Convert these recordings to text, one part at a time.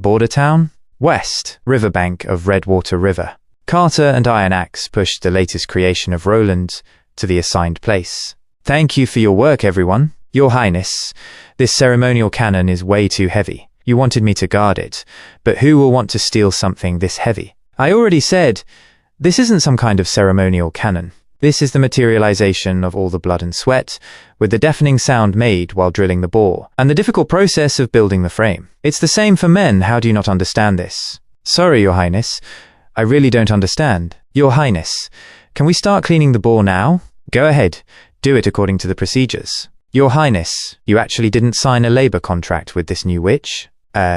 Border town? West, riverbank of Redwater River. Carter and Iron Axe pushed the latest creation of Roland to the assigned place. Thank you for your work, everyone. Your Highness, this ceremonial cannon is way too heavy. You wanted me to guard it, but who will want to steal something this heavy? I already said, this isn't some kind of ceremonial cannon. This is the materialization of all the blood and sweat, with the deafening sound made while drilling the bore, and the difficult process of building the frame. It's the same for men. How do you not understand this? Sorry, Your Highness. I really don't understand. Your Highness, can we start cleaning the bore now? Go ahead. Do it according to the procedures. Your Highness, you actually didn't sign a labor contract with this new witch?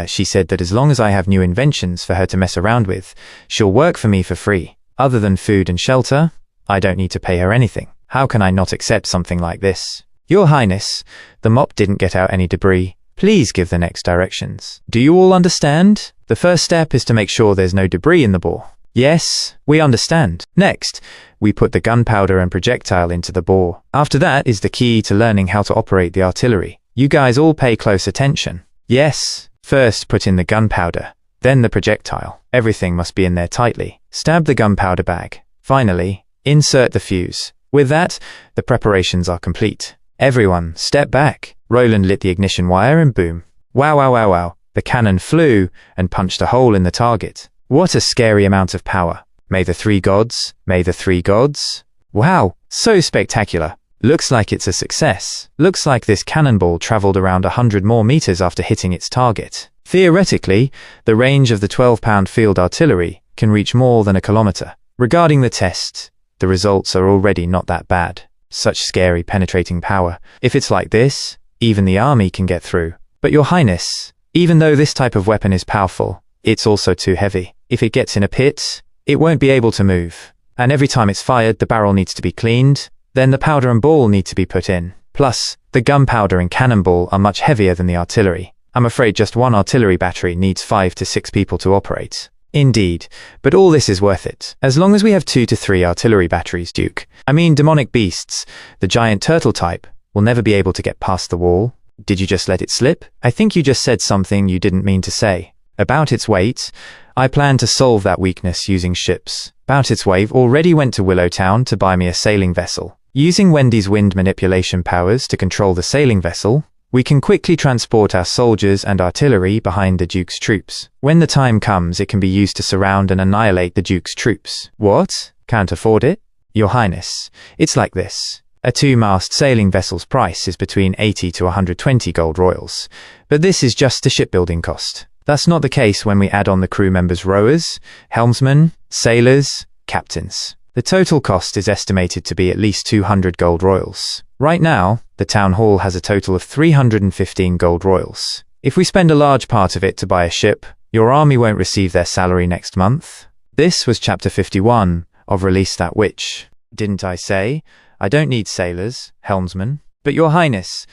She said that as long as I have new inventions for her to mess around with, she'll work for me for free. Other than food and shelter, I don't need to pay her anything. How can I not accept something like this? Your Highness, the mop didn't get out any debris. Please give the next directions. Do you all understand? The first step is to make sure there's no debris in the bore. Yes, we understand. Next, we put the gunpowder and projectile into the bore. After that is the key to learning how to operate the artillery. You guys all pay close attention. Yes, first put in the gunpowder, then the projectile. Everything must be in there tightly. Stab the gunpowder bag. Finally, insert the fuse. With that, the preparations are complete. Everyone, step back. Roland lit the ignition wire and boom. Wow, wow, wow, wow. The cannon flew and punched a hole in the target. What a scary amount of power. May the three gods, may the three gods. Wow, so spectacular. Looks like it's a success. Looks like this cannonball traveled around 100 more meters after hitting its target. Theoretically, the range of the 12-pound field artillery can reach more than a kilometer. Regarding the test, the results are already not that bad. Such scary penetrating power. If it's like this, even the army can get through. But Your Highness, even though this type of weapon is powerful, it's also too heavy. If it gets in a pit, it won't be able to move. And every time it's fired, the barrel needs to be cleaned. Then the powder and ball need to be put in. Plus, the gunpowder and cannonball are much heavier than the artillery. I'm afraid just one artillery battery needs 5 to 6 people to operate. Indeed, but all this is worth it. As long as we have 2 to 3 artillery batteries, Duke. I mean, demonic beasts, the giant turtle type, will never be able to get past the wall. Did you just let it slip? I think you just said something you didn't mean to say. About its weight, I plan to solve that weakness using ships. About its weight, already went to Willowtown to buy me a sailing vessel. Using Wendy's wind manipulation powers to control the sailing vessel, we can quickly transport our soldiers and artillery behind the Duke's troops. When the time comes, it can be used to surround and annihilate the Duke's troops. What? Can't afford it? Your Highness, it's like this. A 2-mast sailing vessel's price is between 80 to 120 gold royals, but this is just the shipbuilding cost. That's not the case when we add on the crew members' rowers, helmsmen, sailors, captains. The total cost is estimated to be at least 200 gold royals. Right now, the town hall has a total of 315 gold royals. If we spend a large part of it to buy a ship, your army won't receive their salary next month. This was chapter 51 of Release That Witch. Didn't I say? I don't need sailors, helmsmen. But Your Highness,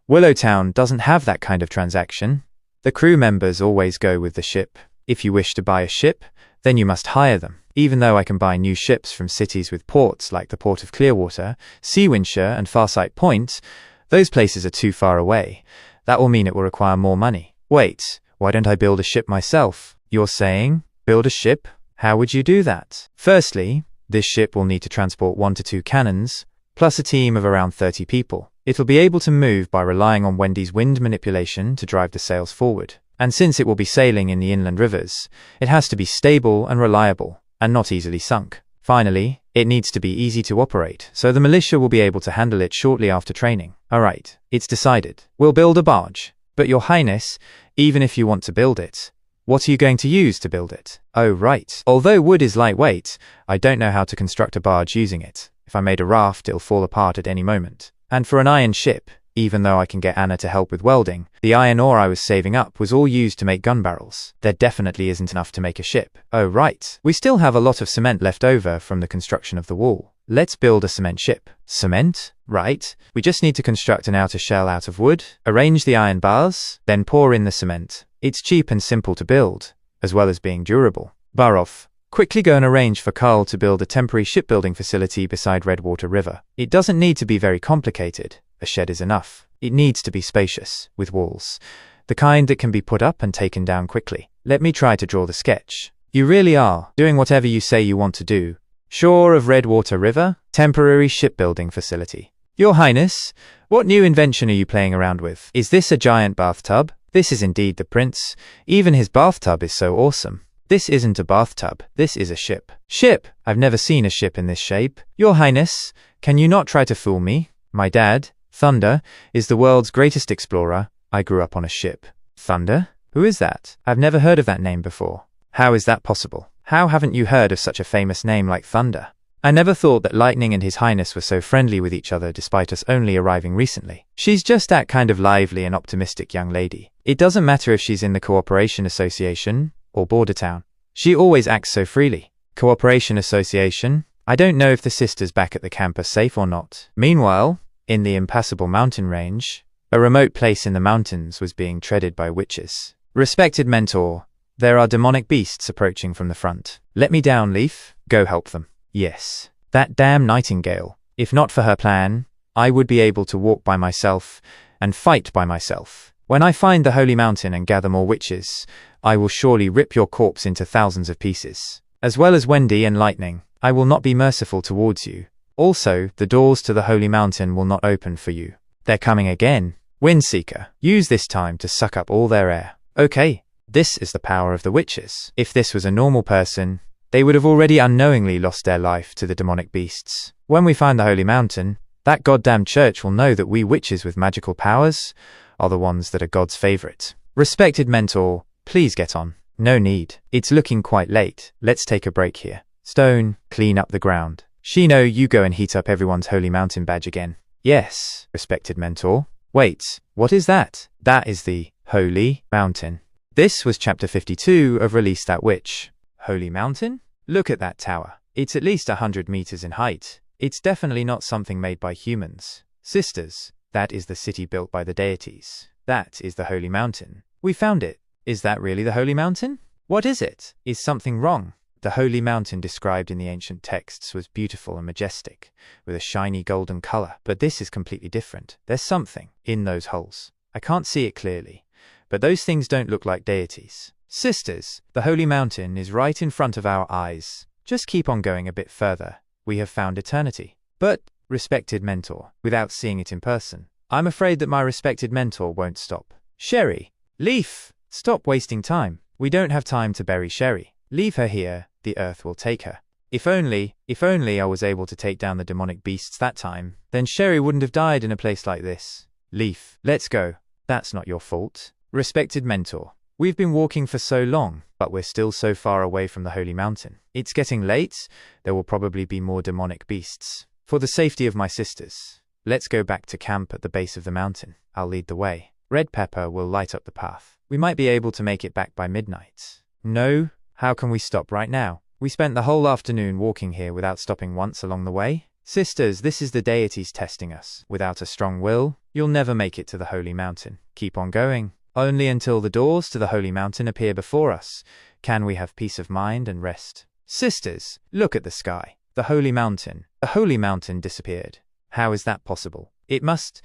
Willowtown doesn't have that kind of transaction. The crew members always go with the ship. If you wish to buy a ship, then you must hire them. Even though I can buy new ships from cities with ports like the port of Clearwater, Seawinshire and Farsight Point, those places are too far away. That will mean it will require more money. Wait, why don't I build a ship myself? You're saying, build a ship? How would you do that? Firstly, this ship will need to transport 1 to 2 cannons, plus a team of around 30 people. It'll be able to move by relying on Wendy's wind manipulation to drive the sails forward. And since it will be sailing in the inland rivers, it has to be stable and reliable, and not easily sunk. Finally, it needs to be easy to operate, so the militia will be able to handle it shortly after training. Alright, it's decided. We'll build a barge. But Your Highness, even if you want to build it, what are you going to use to build it? Oh right, although wood is lightweight, I don't know how to construct a barge using it. If I made a raft, it'll fall apart at any moment. And for an iron ship, even though I can get Anna to help with welding, the iron ore I was saving up was all used to make gun barrels. There definitely isn't enough to make a ship. Oh right, we still have a lot of cement left over from the construction of the wall. Let's build a cement ship. Cement? Right. We just need to construct an outer shell out of wood, arrange the iron bars, then pour in the cement. It's cheap and simple to build, as well as being durable. Barov, quickly go and arrange for Carl to build a temporary shipbuilding facility beside Redwater River. It doesn't need to be very complicated. A shed is enough. It needs to be spacious, with walls, the kind that can be put up and taken down quickly. Let me try to draw the sketch. You really are doing whatever you say you want to do. Shore of Redwater River, temporary shipbuilding facility. Your Highness, what new invention are you playing around with? Is this a giant bathtub? This is indeed the prince. Even his bathtub is so awesome. This isn't a bathtub, this is a ship. Ship? I've never seen a ship in this shape. Your Highness, can you not try to fool me? My dad, Thunder, is the world's greatest explorer. I grew up on a ship. Thunder? Who is that? I've never heard of that name before. How is that possible? How haven't you heard of such a famous name like Thunder? I never thought that Lightning and His Highness were so friendly with each other despite us only arriving recently. She's just that kind of lively and optimistic young lady. It doesn't matter if she's in the Cooperation Association or Border Town. She always acts so freely. Cooperation Association? I don't know if the sisters back at the camp are safe or not. Meanwhile, in the impassable mountain range, a remote place in the mountains was being treaded by witches. Respected mentor, there are demonic beasts approaching from the front. Let me down, Leaf. Go help them. Yes. That damn nightingale. If not for her plan, I would be able to walk by myself and fight by myself. When I find the holy mountain and gather more witches, I will surely rip your corpse into thousands of pieces. As well as Wendy and Lightning, I will not be merciful towards you. Also, the doors to the holy mountain will not open for you. They're coming again. Windseeker, use this time to suck up all their air. Okay, this is the power of the witches. If this was a normal person, they would have already unknowingly lost their life to the demonic beasts. When we find the holy mountain, that goddamn church will know that we witches with magical powers are the ones that are God's favorite. Respected mentor, please get on. No need. It's looking quite late. Let's take a break here. Stone, clean up the ground. Shino, you go and heat up everyone's holy mountain badge again. Yes, respected mentor. Wait, what is that? That is the holy mountain. This was chapter 52 of Release That Witch. Holy mountain? Look at that tower. It's at least 100 meters in height. It's definitely not something made by humans. Sisters, that is the city built by the deities. That is the holy mountain. We found it. Is that really the holy mountain? What is it? Is something wrong? The holy mountain described in the ancient texts was beautiful and majestic, with a shiny golden color. But this is completely different. There's something in those holes. I can't see it clearly, but those things don't look like deities. Sisters, the holy mountain is right in front of our eyes. Just keep on going a bit further. We have found eternity. But, respected mentor, without seeing it in person, I'm afraid that my respected mentor won't stop. Sherry, Leaf, stop wasting time. We don't have time to bury Sherry. Leave her here, the earth will take her. If only I was able to take down the demonic beasts that time, then Sherry wouldn't have died in a place like this. Leaf, let's go. That's not your fault. Respected mentor, we've been walking for so long, but we're still so far away from the holy mountain. It's getting late. There will probably be more demonic beasts. For the safety of my sisters, let's go back to camp at the base of the mountain. I'll lead the way. Red Pepper will light up the path. We might be able to make it back by midnight. No, how can we stop right now? We spent the whole afternoon walking here without stopping once along the way. Sisters, this is the deities testing us. Without a strong will, you'll never make it to the holy mountain. Keep on going. Only until the doors to the holy mountain appear before us can we have peace of mind and rest. Sisters, look at the sky. The holy mountain disappeared. How is that possible? It must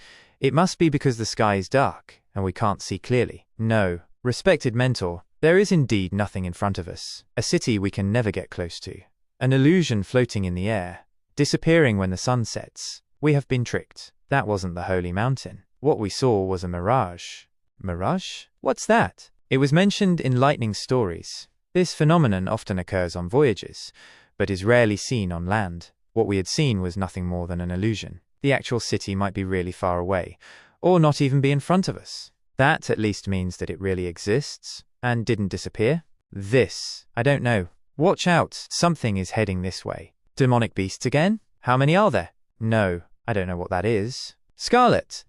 be because the sky is dark and we can't see clearly. No, respected mentor, there is indeed nothing in front of us. A city we can never get close to. An illusion floating in the air, disappearing when the sun sets. We have been tricked. That wasn't the holy mountain. What we saw was a mirage. Mirage? What's that? It was mentioned in Lightning's stories. This phenomenon often occurs on voyages, but is rarely seen on land. What we had seen was nothing more than an illusion. The actual city might be really far away, or not even be in front of us. That at least means that it really exists, and didn't disappear. This, I don't know. Watch out, something is heading this way. Demonic beasts again? How many are there? No, I don't know what that is. Scarlet.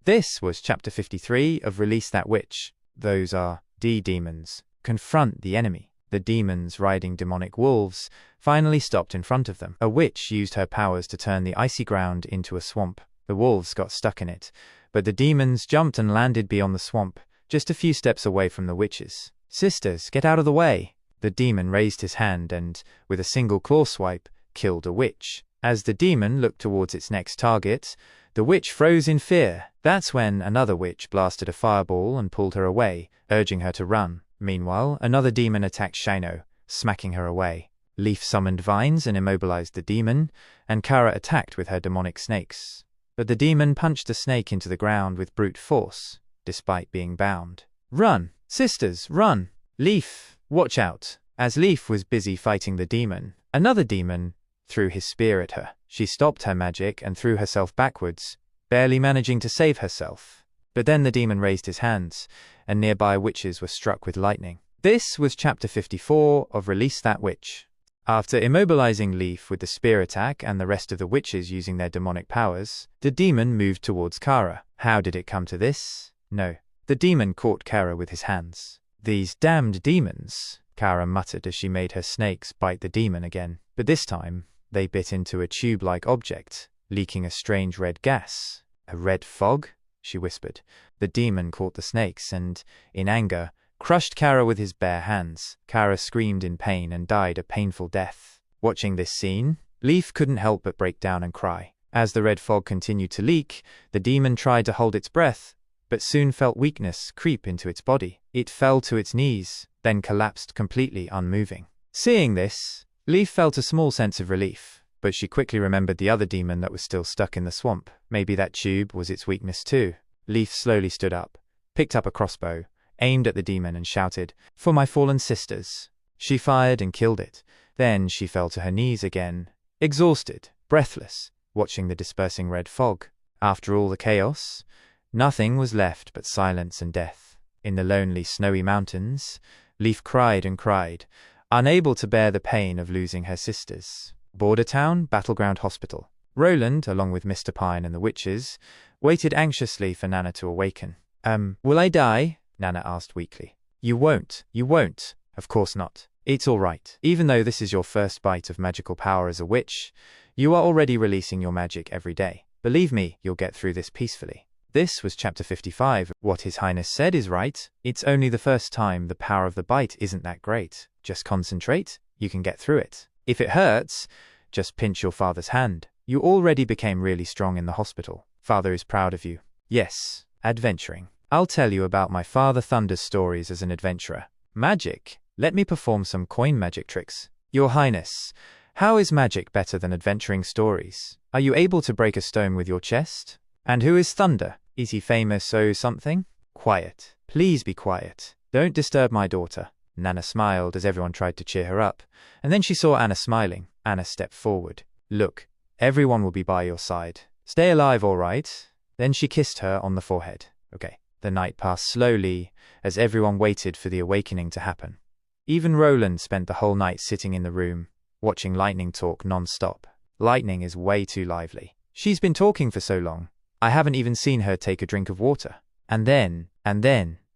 This was chapter 53 of Release That Witch. Those are demons. Confront the enemy. The demons riding demonic wolves finally stopped in front of them. A witch used her powers to turn the icy ground into a swamp. The wolves got stuck in it, but the demons jumped and landed beyond the swamp, just a few steps away from the witches. Sisters, get out of the way. The demon raised his hand and, with a single claw swipe, killed a witch. As the demon looked towards its next target, the witch froze in fear. That's when another witch blasted a fireball and pulled her away, urging her to run. Meanwhile, another demon attacked Shino, smacking her away. Leaf summoned vines and immobilized the demon, and Kara attacked with her demonic snakes. But the demon punched the snake into the ground with brute force, despite being bound. "Run! Sisters, run! Leaf, watch out!" As Leaf was busy fighting the demon, another demon threw his spear at her. She stopped her magic and threw herself backwards, barely managing to save herself. But then the demon raised his hands, and nearby witches were struck with lightning. This was chapter 54 of Release That Witch. After immobilizing Leaf with the spear attack and the rest of the witches using their demonic powers, the demon moved towards Kara. How did it come to this? No. The demon caught Kara with his hands. "These damned demons," Kara muttered as she made her snakes bite the demon again. But this time, they bit into a tube-like object, leaking a strange red gas. "A red fog?" she whispered. The demon caught the snakes and, in anger, crushed Kara with his bare hands. Kara screamed in pain and died a painful death. Watching this scene, Leaf couldn't help but break down and cry. As the red fog continued to leak, the demon tried to hold its breath, but soon felt weakness creep into its body. It fell to its knees, then collapsed completely unmoving. Seeing this, Leaf felt a small sense of relief, but she quickly remembered the other demon that was still stuck in the swamp. Maybe that tube was its weakness too. Leaf slowly stood up, picked up a crossbow, aimed at the demon and shouted, "For my fallen sisters." She fired and killed it. Then she fell to her knees again, exhausted, breathless, watching the dispersing red fog. After all the chaos, nothing was left but silence and death. In the lonely, snowy mountains, Leaf cried and cried, unable to bear the pain of losing her sisters. Border town, battleground hospital. Roland, along with Mr. Pine and the witches, waited anxiously for Nana to awaken. Will I die?" Nana asked weakly. You won't. Of course not. It's all right. Even though this is your first bite of magical power as a witch, you are already releasing your magic every day. Believe me, you'll get through this peacefully. This was chapter 55. What His Highness said is right. It's only the first time. The power of the bite isn't that great. Just concentrate. You can get through it. If it hurts, just pinch your father's hand. You already became really strong in the hospital. Father is proud of you. Yes, adventuring. I'll tell you about my father Thunder's stories as an adventurer. Magic. Let me perform some coin magic tricks. Your Highness, how is magic better than adventuring stories? Are you able to break a stone with your chest? And who is Thunder? Is he famous or something? Quiet. Please be quiet. Don't disturb my daughter. Nana smiled as everyone tried to cheer her up, and then she saw Anna smiling. Anna stepped forward. Look, everyone will be by your side. Stay alive, all right? Then she kissed her on the forehead. Okay. The night passed slowly as everyone waited for the awakening to happen. Even Roland spent the whole night sitting in the room, watching Lightning talk non-stop. Lightning is way too lively. She's been talking for so long, I haven't even seen her take a drink of water. And then,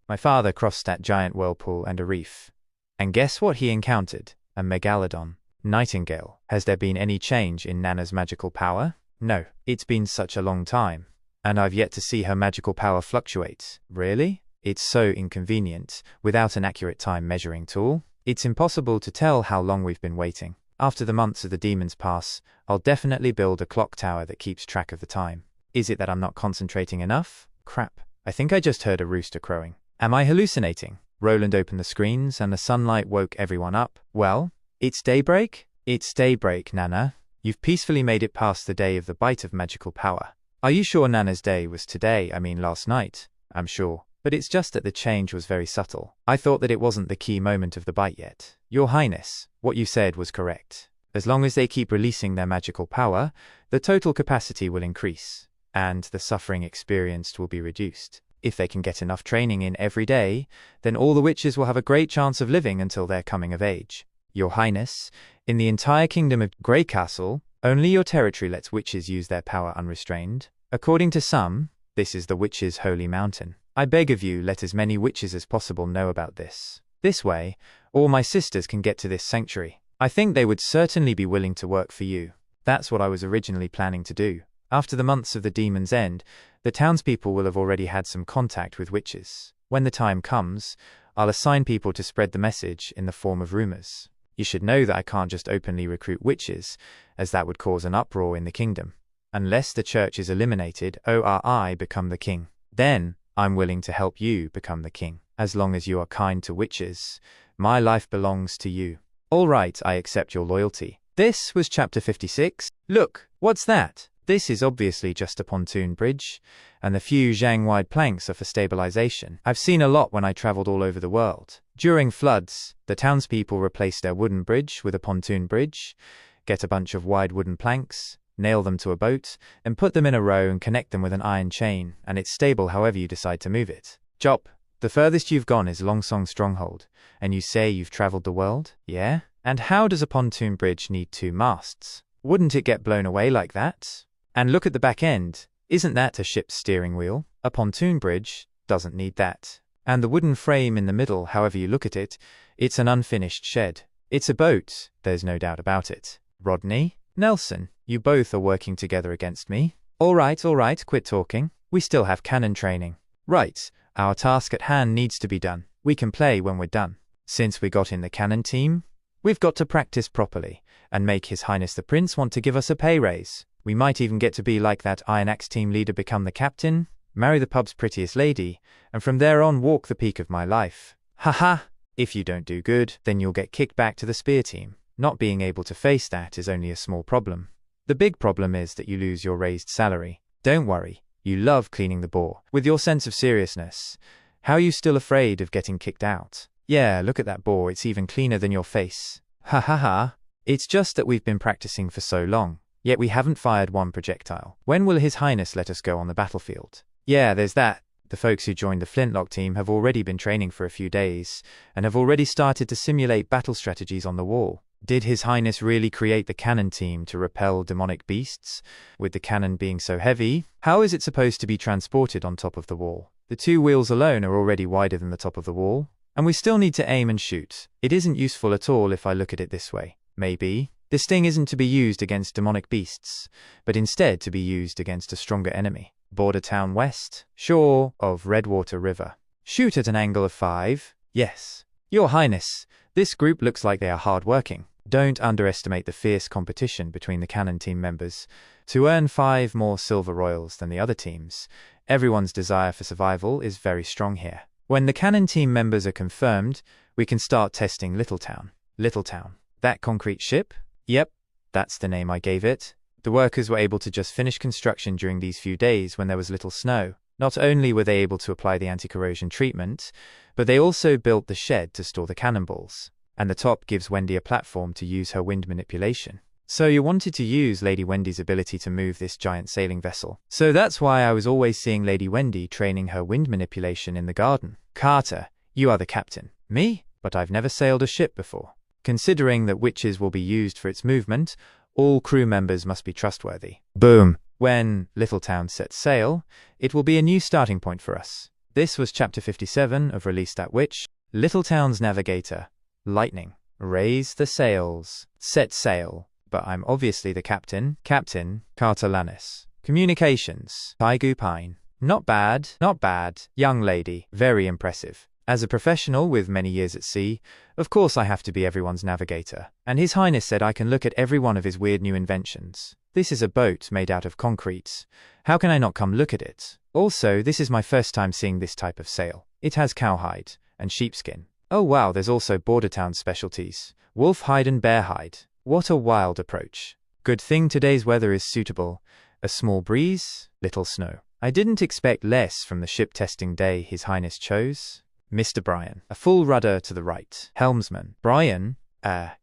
my father crossed that giant whirlpool and a reef. And guess what he encountered? A megalodon. Nightingale. Has there been any change in Nana's magical power? No, it's been such a long time. And I've yet to see her magical power fluctuate. Really? It's so inconvenient. Without an accurate time measuring tool, it's impossible to tell how long we've been waiting. After the months of the demons pass, I'll definitely build a clock tower that keeps track of the time. Is it that I'm not concentrating enough? Crap. I think I just heard a rooster crowing. Am I hallucinating? Roland opened the screens and the sunlight woke everyone up. Well, it's daybreak? It's daybreak, Nana. You've peacefully made it past the day of the bite of magical power. Are you sure Nana's day was today? I mean last night? I'm sure. But it's just that the change was very subtle. I thought that it wasn't the key moment of the bite yet. Your Highness, what you said was correct. As long as they keep releasing their magical power, the total capacity will increase, and the suffering experienced will be reduced. If they can get enough training in every day, then all the witches will have a great chance of living until their coming of age. Your Highness, in the entire kingdom of Grey Castle, only your territory lets witches use their power unrestrained. According to some, this is the witches' holy mountain. I beg of you, let as many witches as possible know about this. This way, all my sisters can get to this sanctuary. I think they would certainly be willing to work for you. That's what I was originally planning to do. After the months of the demon's end, the townspeople will have already had some contact with witches. When the time comes, I'll assign people to spread the message in the form of rumors. You should know that I can't just openly recruit witches, as that would cause an uproar in the kingdom. Unless the church is eliminated or I become the king. Then, I'm willing to help you become the king. As long as you are kind to witches, my life belongs to you. All right, I accept your loyalty. This was chapter 56. Look, what's that? This is obviously just a pontoon bridge, and the few Zhang-wide planks are for stabilization. I've seen a lot when I traveled all over the world. During floods, the townspeople replace their wooden bridge with a pontoon bridge, get a bunch of wide wooden planks, nail them to a boat, and put them in a row and connect them with an iron chain, and it's stable however you decide to move it. Jop, the furthest you've gone is Longsong Stronghold, and you say you've traveled the world? Yeah? And how does a pontoon bridge need 2 masts? Wouldn't it get blown away like that? And look at the back end. Isn't that a ship's steering wheel? A pontoon bridge doesn't need that. And the wooden frame in the middle, however you look at it, it's an unfinished shed. It's a boat, there's no doubt about it. Rodney? Nelson, you both are working together against me. All right, quit talking. We still have cannon training. Right, our task at hand needs to be done. We can play when we're done. Since we got in the cannon team, we've got to practice properly and make His Highness the Prince want to give us a pay raise. We might even get to be like that Iron Axe team leader, become the captain, marry the pub's prettiest lady, and from there on walk the peak of my life. Haha! If you don't do good, then you'll get kicked back to the spear team. Not being able to face that is only a small problem. The big problem is that you lose your raised salary. Don't worry, you love cleaning the boar. With your sense of seriousness, how are you still afraid of getting kicked out? Yeah, look at that boar, it's even cleaner than your face. Ha ha ha! It's just that we've been practicing for so long. Yet we haven't fired one projectile. When will His Highness let us go on the battlefield? Yeah, there's that. The folks who joined the Flintlock team have already been training for a few days, and have already started to simulate battle strategies on the wall. Did His Highness really create the cannon team to repel demonic beasts? With the cannon being so heavy, how is it supposed to be transported on top of the wall? The 2 wheels alone are already wider than the top of the wall, and we still need to aim and shoot. It isn't useful at all if I look at it this way. Maybe this thing isn't to be used against demonic beasts, but instead to be used against a stronger enemy. Border town west, shore of Redwater River. Shoot at an angle of 5. Yes. Your Highness, this group looks like they are hard-working. Don't underestimate the fierce competition between the cannon team members. To earn 5 more silver royals than the other teams, everyone's desire for survival is very strong here. When the cannon team members are confirmed, we can start testing Littletown. Littletown. That concrete ship? Yep, that's the name I gave it. The workers were able to just finish construction during these few days when there was little snow. Not only were they able to apply the anti-corrosion treatment, but they also built the shed to store the cannonballs. And the top gives Wendy a platform to use her wind manipulation. So you wanted to use Lady Wendy's ability to move this giant sailing vessel. So that's why I was always seeing Lady Wendy training her wind manipulation in the garden. Carter, you are the captain. Me? But I've never sailed a ship before. Considering that witches will be used for its movement, all crew members must be trustworthy. Boom! When Littletown sets sail, it will be a new starting point for us. This was chapter 57 of Release That Witch. Littletown's navigator. Lightning. Raise the sails. Set sail. But I'm obviously the captain. Captain Carter Lannis. Communications. Taigu Pine. Not bad. Not bad. Young lady. Very impressive. As a professional with many years at sea, of course I have to be everyone's navigator. And His Highness said I can look at every one of his weird new inventions. This is a boat made out of concrete. How can I not come look at it? Also, this is my first time seeing this type of sail. It has cowhide and sheepskin. Oh wow, there's also Bordertown specialties. Wolf hide and bear hide. What a wild approach. Good thing today's weather is suitable. A small breeze, little snow. I didn't expect less from the ship testing day His Highness chose. Mr. Brian. A full rudder to the right. Helmsman. Brian?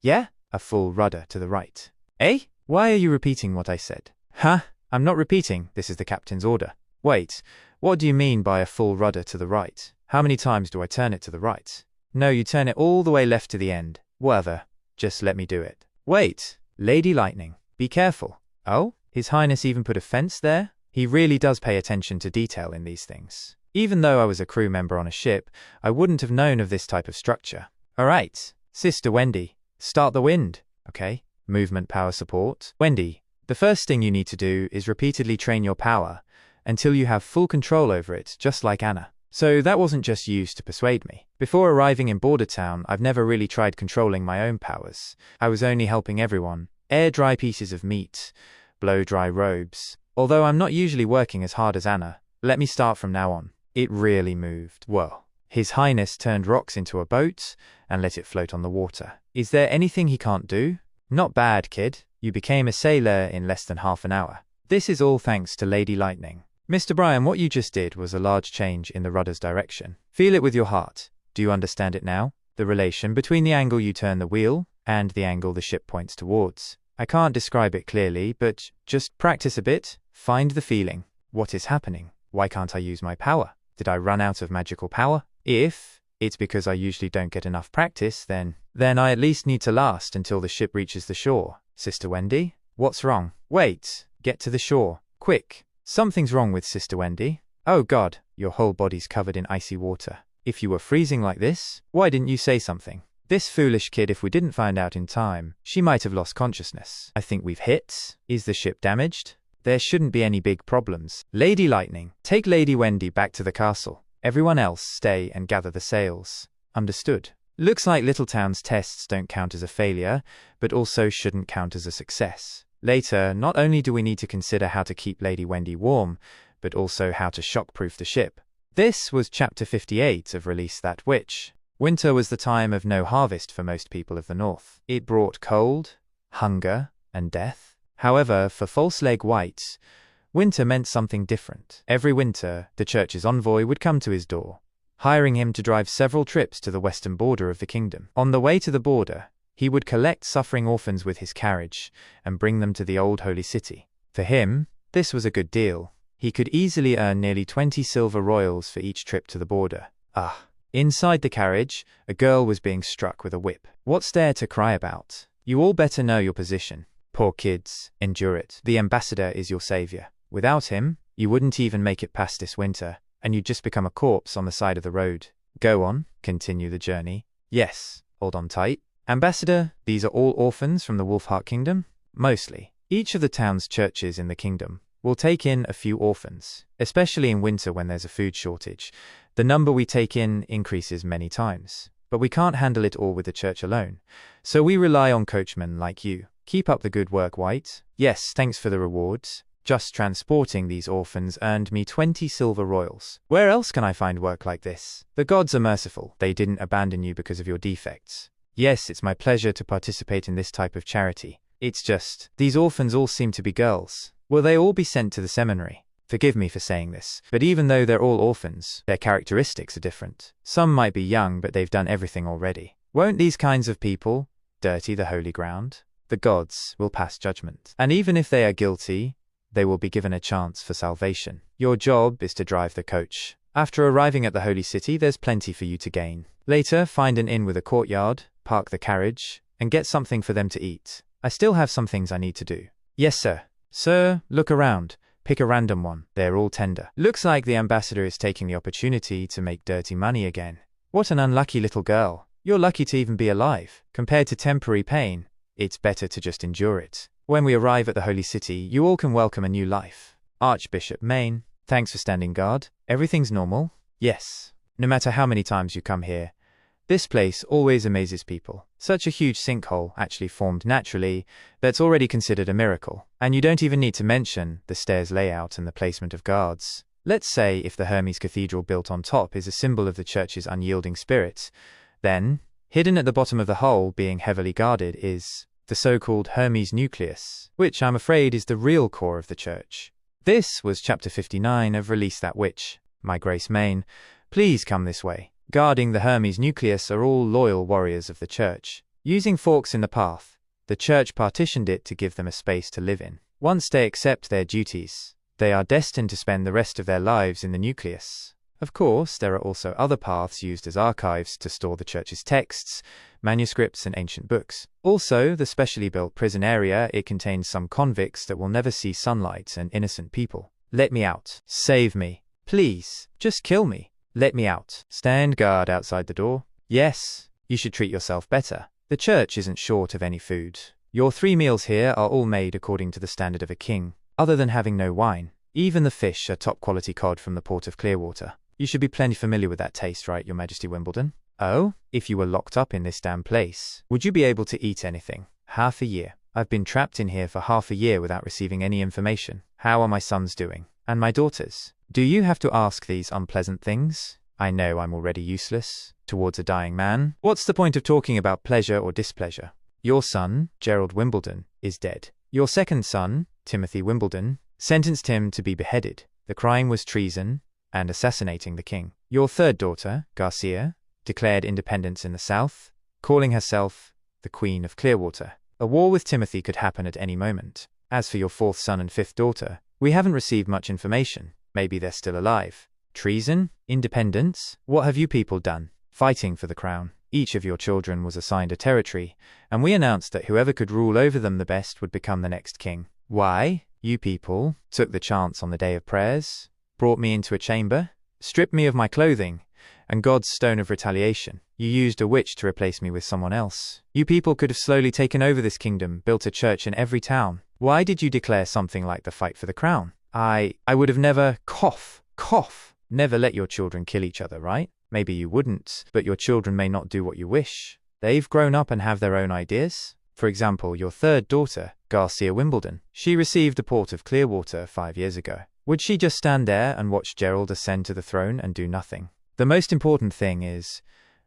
Yeah? A full rudder to the right. Eh? Why are you repeating what I said? Huh? I'm not repeating. This is the captain's order. Wait. What do you mean by a full rudder to the right? How many times do I turn it to the right? No, you turn it all the way left to the end. Whatever. Just let me do it. Wait. Lady Lightning. Be careful. Oh? His Highness even put a fence there? He really does pay attention to detail in these things. Even though I was a crew member on a ship, I wouldn't have known of this type of structure. Alright, Sister Wendy, start the wind, okay? Movement power support. Wendy, the first thing you need to do is repeatedly train your power until you have full control over it, just like Anna. So that wasn't just used to persuade me. Before arriving in Bordertown, I've never really tried controlling my own powers. I was only helping everyone. Air dry pieces of meat, blow dry robes. Although I'm not usually working as hard as Anna, let me start from now on. It really moved. Whoa. His Highness turned rocks into a boat and let it float on the water. Is there anything he can't do? Not bad, kid. You became a sailor in less than half an hour. This is all thanks to Lady Lightning. Mr. Brian, what you just did was a large change in the rudder's direction. Feel it with your heart. Do you understand it now? The relation between the angle you turn the wheel and the angle the ship points towards. I can't describe it clearly, but just practice a bit. Find the feeling. What is happening? Why can't I use my power? Did I run out of magical power? If it's because I usually don't get enough practice, then I at least need to last until the ship reaches the shore. Sister Wendy? What's wrong? Wait, get to the shore. Quick. Something's wrong with Sister Wendy. Oh God, your whole body's covered in icy water. If you were freezing like this, why didn't you say something? This foolish kid, if we didn't find out in time, she might have lost consciousness. I think we've hit. Is the ship damaged? There shouldn't be any big problems. Lady Lightning, take Lady Wendy back to the castle. Everyone else stay and gather the sails. Understood. Looks like Littletown's tests don't count as a failure, but also shouldn't count as a success. Later, not only do we need to consider how to keep Lady Wendy warm, but also how to shockproof the ship. This was Chapter 58 of Release That Witch. Winter was the time of no harvest for most people of the north. It brought cold, hunger, and death. However, for False Leg White, winter meant something different. Every winter, the church's envoy would come to his door, hiring him to drive several trips to the western border of the kingdom. On the way to the border, he would collect suffering orphans with his carriage and bring them to the old holy city. For him, this was a good deal. He could easily earn nearly 20 silver royals for each trip to the border. Inside the carriage, a girl was being struck with a whip. What's there to cry about? You all better know your position. Poor kids, endure it. The ambassador is your savior. Without him, you wouldn't even make it past this winter, and you'd just become a corpse on the side of the road. Go on, continue the journey. Yes, hold on tight. Ambassador, these are all orphans from the Wolfheart Kingdom? Mostly. Each of the town's churches in the kingdom will take in a few orphans, especially in winter when there's a food shortage. The number we take in increases many times, but we can't handle it all with the church alone, so we rely on coachmen like you. Keep up the good work, White. Yes, thanks for the rewards. Just transporting these orphans earned me 20 silver royals. Where else can I find work like this? The gods are merciful. They didn't abandon you because of your defects. Yes, it's my pleasure to participate in this type of charity. It's just, these orphans all seem to be girls. Will they all be sent to the seminary? Forgive me for saying this, but even though they're all orphans, their characteristics are different. Some might be young, but they've done everything already. Won't these kinds of people dirty the holy ground? The gods will pass judgment. And even if they are guilty, they will be given a chance for salvation. Your job is to drive the coach. After arriving at the holy city, there's plenty for you to gain. Later, find an inn with a courtyard, park the carriage, and get something for them to eat. I still have some things I need to do. Yes, sir. Sir, look around. Pick a random one. They're all tender. Looks like the ambassador is taking the opportunity to make dirty money again. What an unlucky little girl. You're lucky to even be alive. Compared to temporary pain, it's better to just endure it. When we arrive at the holy city, you all can welcome a new life. Archbishop Maine, thanks for standing guard. Everything's normal? Yes. No matter how many times you come here, this place always amazes people. Such a huge sinkhole actually formed naturally, that's already considered a miracle. And you don't even need to mention the stairs layout and the placement of guards. Let's say if the Hermes Cathedral built on top is a symbol of the church's unyielding spirit, then, hidden at the bottom of the hole being heavily guarded is the so-called Hermes nucleus, which I'm afraid is the real core of the church. This was Chapter 59 of Release That Witch. My Grace Maine, please come this way. Guarding the Hermes nucleus are all loyal warriors of the church. Using forks in the path, the church partitioned it to give them a space to live in. Once they accept their duties, they are destined to spend the rest of their lives in the nucleus. Of course, there are also other paths used as archives to store the church's texts, manuscripts, and ancient books. Also, the specially built prison area, it contains some convicts that will never see sunlight and innocent people. Let me out. Save me. Please, just kill me. Let me out. Stand guard outside the door. Yes, you should treat yourself better. The church isn't short of any food. Your 3 meals here are all made according to the standard of a king, other than having no wine. Even the fish are top-quality cod from the port of Clearwater. You should be plenty familiar with that taste, right, Your Majesty Wimbledon? Oh, if you were locked up in this damn place, would you be able to eat anything? Half a year. I've been trapped in here for half a year without receiving any information. How are my sons doing? And my daughters? Do you have to ask these unpleasant things? I know I'm already useless towards a dying man. What's the point of talking about pleasure or displeasure? Your son, Gerald Wimbledon, is dead. Your second son, Timothy Wimbledon, sentenced him to be beheaded. The crime was treason and assassinating the king. Your third daughter, Garcia, declared independence in the south, calling herself the Queen of Clearwater. A war with Timothy could happen at any moment. As for your fourth son and fifth daughter, we haven't received much information. Maybe they're still alive. Treason? Independence? What have you people done? Fighting for the crown. Each of your children was assigned a territory, and we announced that whoever could rule over them the best would become the next king. Why? You people took the chance on the day of prayers, brought me into a chamber, stripped me of my clothing, and God's stone of retaliation. You used a witch to replace me with someone else. You people could have slowly taken over this kingdom, built a church in every town. Why did you declare something like the fight for the crown? I would have never, never let your children kill each other, right? Maybe you wouldn't, but your children may not do what you wish. They've grown up and have their own ideas. For example, your third daughter, Garcia Wimbledon. She received the port of Clearwater 5 years ago. Would she just stand there and watch Gerald ascend to the throne and do nothing? The most important thing is,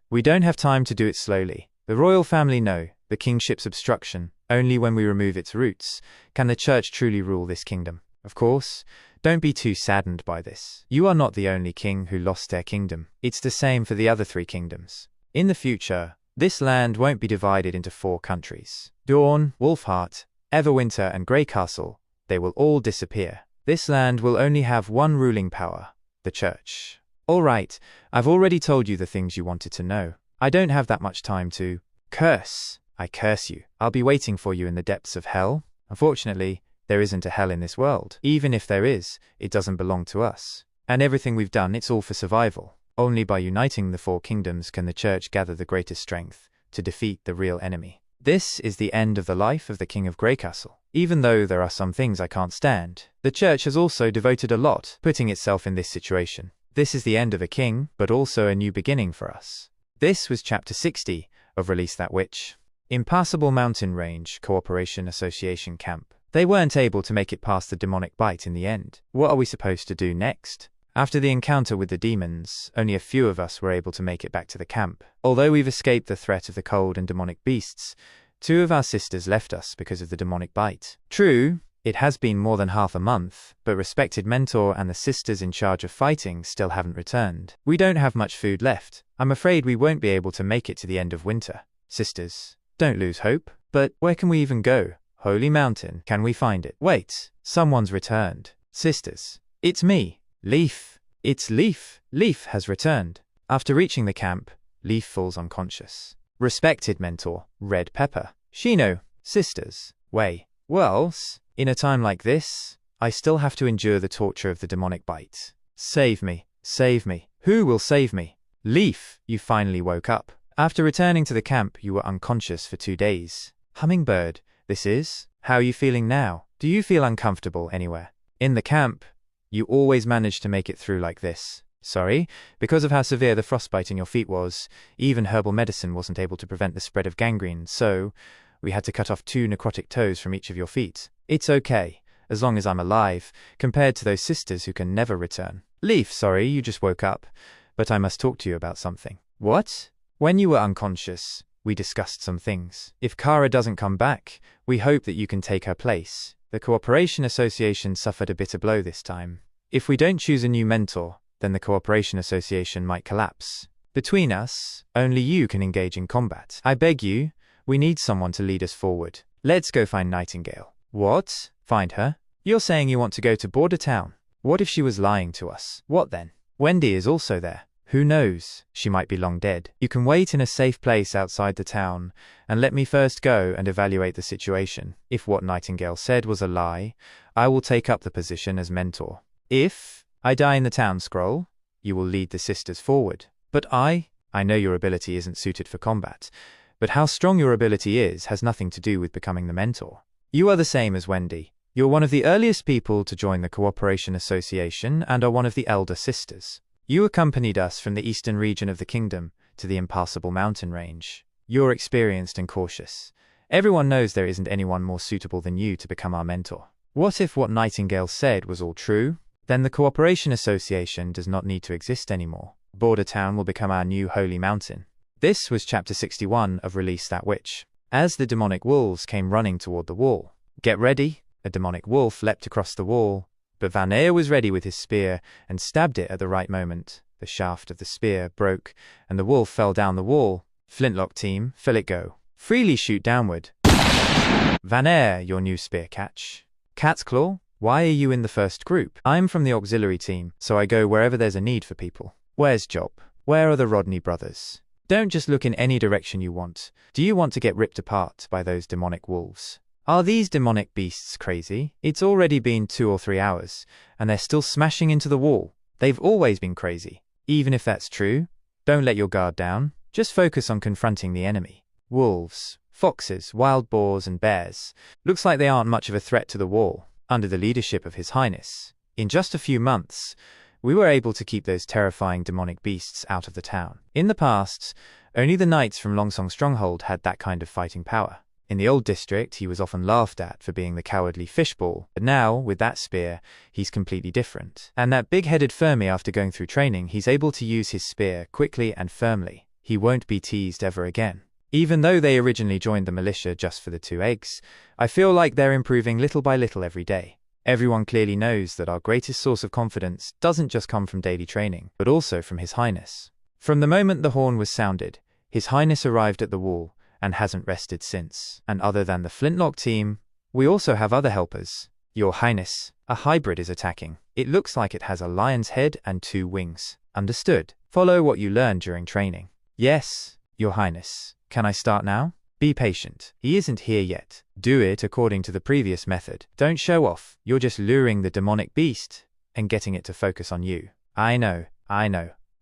we don't have time to do it slowly. The royal family know the kingship's obstruction. Only when we remove its roots can the church truly rule this kingdom. Of course, don't be too saddened by this. You are not the only king who lost their kingdom. It's the same for the other 3 kingdoms. In the future, this land won't be divided into 4 countries. Dawn, Wolfheart, Everwinter, and Greycastle, they will all disappear. This land will only have one ruling power, the church. All right, I've already told you the things you wanted to know. I don't have that much time to curse. I curse you. I'll be waiting for you in the depths of hell. Unfortunately, there isn't a hell in this world. Even if there is, it doesn't belong to us. And everything we've done, it's all for survival. Only by uniting the 4 kingdoms can the church gather the greatest strength to defeat the real enemy. This is the end of the life of the King of Greycastle. Even though there are some things I can't stand, the church has also devoted a lot putting itself in this situation. This is the end of a king, but also a new beginning for us. This was Chapter 60 of Release That Witch. Impassable Mountain Range Cooperation Association Camp. They weren't able to make it past the demonic bite in the end. What are we supposed to do next? After the encounter with the demons, only a few of us were able to make it back to the camp. Although we've escaped the threat of the cold and demonic beasts, 2 of our sisters left us because of the demonic bite. True, it has been more than half a month, but respected mentor and the sisters in charge of fighting still haven't returned. We don't have much food left. I'm afraid we won't be able to make it to the end of winter. Sisters, don't lose hope. But where can we even go? Holy Mountain, can we find it? Wait, someone's returned. Sisters, it's me, Leaf. It's Leaf. Leaf has returned. After reaching the camp, Leaf falls unconscious. Respected mentor, Red Pepper. Shino, sisters, Way. Wells, in a time like this, I still have to endure the torture of the demonic bite. Save me, save me. Who will save me? Leaf, you finally woke up. After returning to the camp, you were unconscious for 2 days. Hummingbird, this is? How are you feeling now? Do you feel uncomfortable anywhere? In the camp, you always managed to make it through like this. Sorry, because of how severe the frostbite in your feet was, even herbal medicine wasn't able to prevent the spread of gangrene, so we had to cut off 2 necrotic toes from each of your feet. It's okay, as long as I'm alive, compared to those sisters who can never return. Leaf, sorry, you just woke up, but I must talk to you about something. What? When you were unconscious, we discussed some things. If Kara doesn't come back, we hope that you can take her place. The Cooperation Association suffered a bitter blow this time. If we don't choose a new mentor, then the Cooperation Association might collapse. Between us, only you can engage in combat. I beg you, we need someone to lead us forward. Let's go find Nightingale. What? Find her? You're saying you want to go to Border Town? What if she was lying to us? What then? Wendy is also there. Who knows? She might be long dead. You can wait in a safe place outside the town, and let me first go and evaluate the situation. If what Nightingale said was a lie, I will take up the position as mentor. If I die in the town scroll, you will lead the sisters forward. But I know your ability isn't suited for combat, but how strong your ability is has nothing to do with becoming the mentor. You are the same as Wendy. You're one of the earliest people to join the Cooperation Association and are one of the elder sisters. You accompanied us from the eastern region of the kingdom to the impassable mountain range. You're experienced and cautious. Everyone knows there isn't anyone more suitable than you to become our mentor. What if what Nightingale said was all true? Then the Cooperation Association does not need to exist anymore. Border Town will become our new holy mountain. This was chapter 61 of Release That Witch. As the demonic wolves came running toward the wall. Get ready! A demonic wolf leapt across the wall, but Vanir was ready with his spear and stabbed it at the right moment. The shaft of the spear broke, and the wolf fell down the wall. Flintlock team, fill it go. Freely shoot downward. Vanir, your new spear catch. Cat's Claw, why are you in the first group? I'm from the auxiliary team, so I go wherever there's a need for people. Where's Job? Where are the Rodney brothers? Don't just look in any direction you want. Do you want to get ripped apart by those demonic wolves? Are these demonic beasts crazy? It's already been 2 or 3 hours, and they're still smashing into the wall. They've always been crazy. Even if that's true, don't let your guard down. Just focus on confronting the enemy. Wolves, foxes, wild boars, and bears. Looks like they aren't much of a threat to the wall, under the leadership of His Highness. In just a few months, we were able to keep those terrifying demonic beasts out of the town. In the past, only the knights from Longsong Stronghold had that kind of fighting power. In the old district, he was often laughed at for being the cowardly fishball, but now, with that spear, he's completely different. And that big-headed Fermi, after going through training, he's able to use his spear quickly and firmly. He won't be teased ever again. Even though they originally joined the militia just for the 2 eggs, I feel like they're improving little by little every day. Everyone clearly knows that our greatest source of confidence doesn't just come from daily training, but also from His Highness. From the moment the horn was sounded, His Highness arrived at the wall and hasn't rested since. And other than the Flintlock team, we also have other helpers. Your Highness, a hybrid is attacking. It looks like it has a lion's head and 2 wings. Understood. Follow what you learned during training. Yes, Your Highness. Can I start now? Be patient. He isn't here yet. Do it according to the previous method. Don't show off. You're just luring the demonic beast and getting it to focus on you. I know.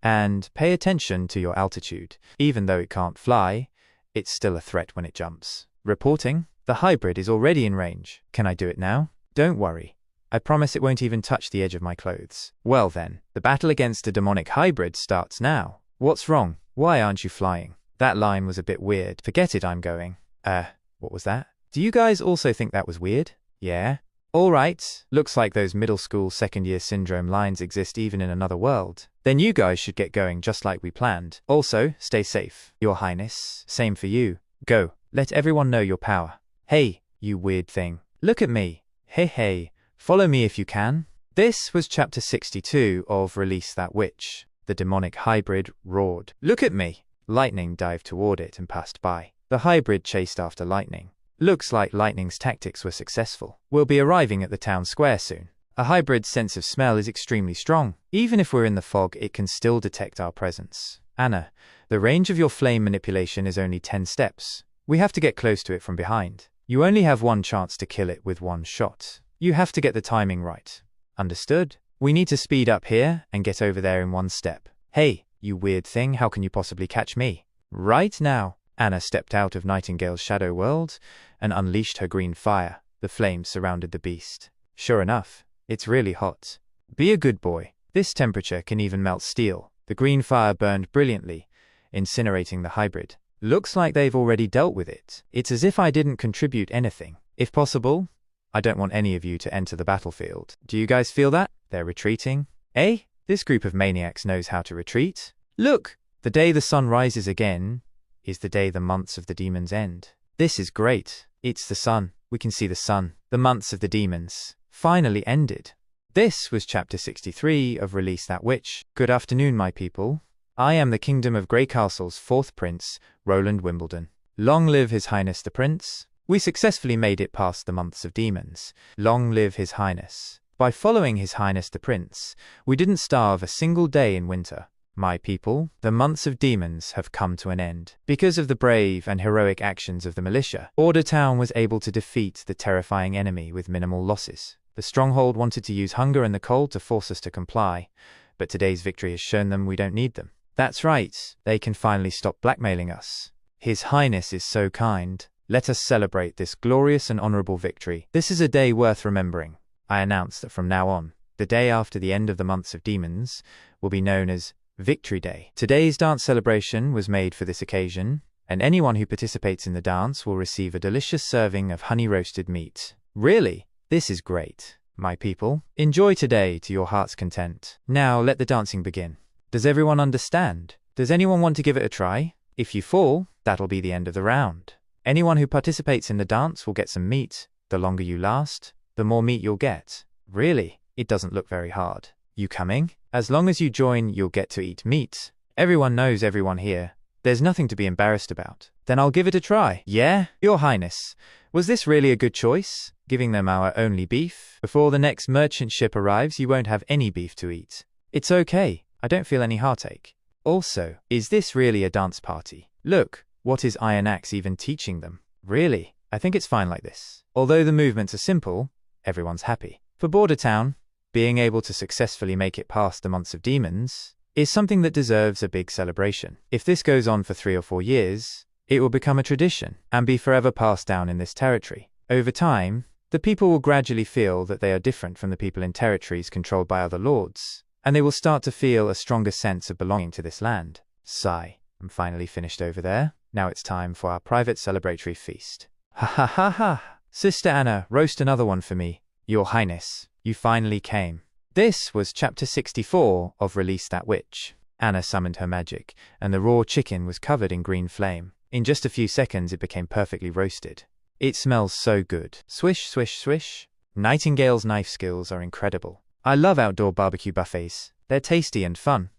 And pay attention to your altitude. Even though it can't fly, it's still a threat when it jumps. Reporting. The hybrid is already in range. Can I do it now? Don't worry. I promise it won't even touch the edge of my clothes. Well then, the battle against the demonic hybrid starts now. What's wrong? Why aren't you flying? That line was a bit weird. Forget it, I'm going. What was that? Do you guys also think that was weird? Yeah? Alright, looks like those middle school second-year syndrome lines exist even in another world. Then you guys should get going just like we planned. Also, stay safe. Your Highness, same for you. Go, let everyone know your power. Hey, you weird thing. Look at me. Hey, follow me if you can. This was chapter 62 of Release That Witch. The demonic hybrid roared. Look at me. Lightning dived toward it and passed by. The hybrid chased after Lightning. Looks like Lightning's tactics were successful. We'll be arriving at the town square soon. A hybrid's sense of smell is extremely strong. Even if we're in the fog, it can still detect our presence. Anna, the range of your flame manipulation is only 10 steps. We have to get close to it from behind. You only have 1 chance to kill it with 1 shot. You have to get the timing right. Understood? We need to speed up here and get over there in 1 step. Hey, you weird thing, how can you possibly catch me? Right now. Anna stepped out of Nightingale's shadow world and unleashed her green fire. The flames surrounded the beast. Sure enough, it's really hot. Be a good boy. This temperature can even melt steel. The green fire burned brilliantly, incinerating the hybrid. Looks like they've already dealt with it. It's as if I didn't contribute anything. If possible, I don't want any of you to enter the battlefield. Do you guys feel that? They're retreating? Eh? This group of maniacs knows how to retreat. Look! The day the sun rises again is the day the months of the demons end. This is great. It's the sun. We can see the sun. The months of the demons finally ended. This was chapter 63 of Release That Witch. Good afternoon, my people. I am the Kingdom of Grey Castle's 4th Prince, Roland Wimbledon. Long live His Highness the Prince. We successfully made it past the months of demons. Long live His Highness. By following His Highness the Prince, we didn't starve a single day in winter. My people, the months of demons have come to an end. Because of the brave and heroic actions of the militia, Border Town was able to defeat the terrifying enemy with minimal losses. The stronghold wanted to use hunger and the cold to force us to comply, but today's victory has shown them we don't need them. That's right, they can finally stop blackmailing us. His Highness is so kind. Let us celebrate this glorious and honorable victory. This is a day worth remembering. I announce that from now on, the day after the end of the months of demons will be known as Victory Day. Today's dance celebration was made for this occasion, and anyone who participates in the dance will receive a delicious serving of honey-roasted meat. Really? This is great. My people, enjoy today to your heart's content. Now let the dancing begin. Does everyone understand? Does anyone want to give it a try? If you fall, that'll be the end of the round. Anyone who participates in the dance will get some meat. The longer you last, the more meat you'll get. Really, it doesn't look very hard. You coming? As long as you join, you'll get to eat meat. Everyone knows everyone here. There's nothing to be embarrassed about. Then I'll give it a try. Yeah, Your Highness. Was this really a good choice? Giving them our only beef? Before the next merchant ship arrives, you won't have any beef to eat. It's okay. I don't feel any heartache. Also, is this really a dance party? Look, what is Iron Axe even teaching them? Really? I think it's fine like this. Although the movements are simple, everyone's happy. For Border Town, being able to successfully make it past the months of demons is something that deserves a big celebration. If this goes on for 3 or 4 years, it will become a tradition and be forever passed down in this territory. Over time, the people will gradually feel that they are different from the people in territories controlled by other lords, and they will start to feel a stronger sense of belonging to this land. Sigh, I'm finally finished over there. Now it's time for our private celebratory feast. Ha ha ha ha! Sister Anna, roast another one for me. Your Highness, you finally came. This was chapter 64 of Release That Witch. Anna summoned her magic, and the raw chicken was covered in green flame. In just a few seconds, it became perfectly roasted. It smells so good. Swish, swish, swish. Nightingale's knife skills are incredible. I love outdoor barbecue buffets. They're tasty and fun.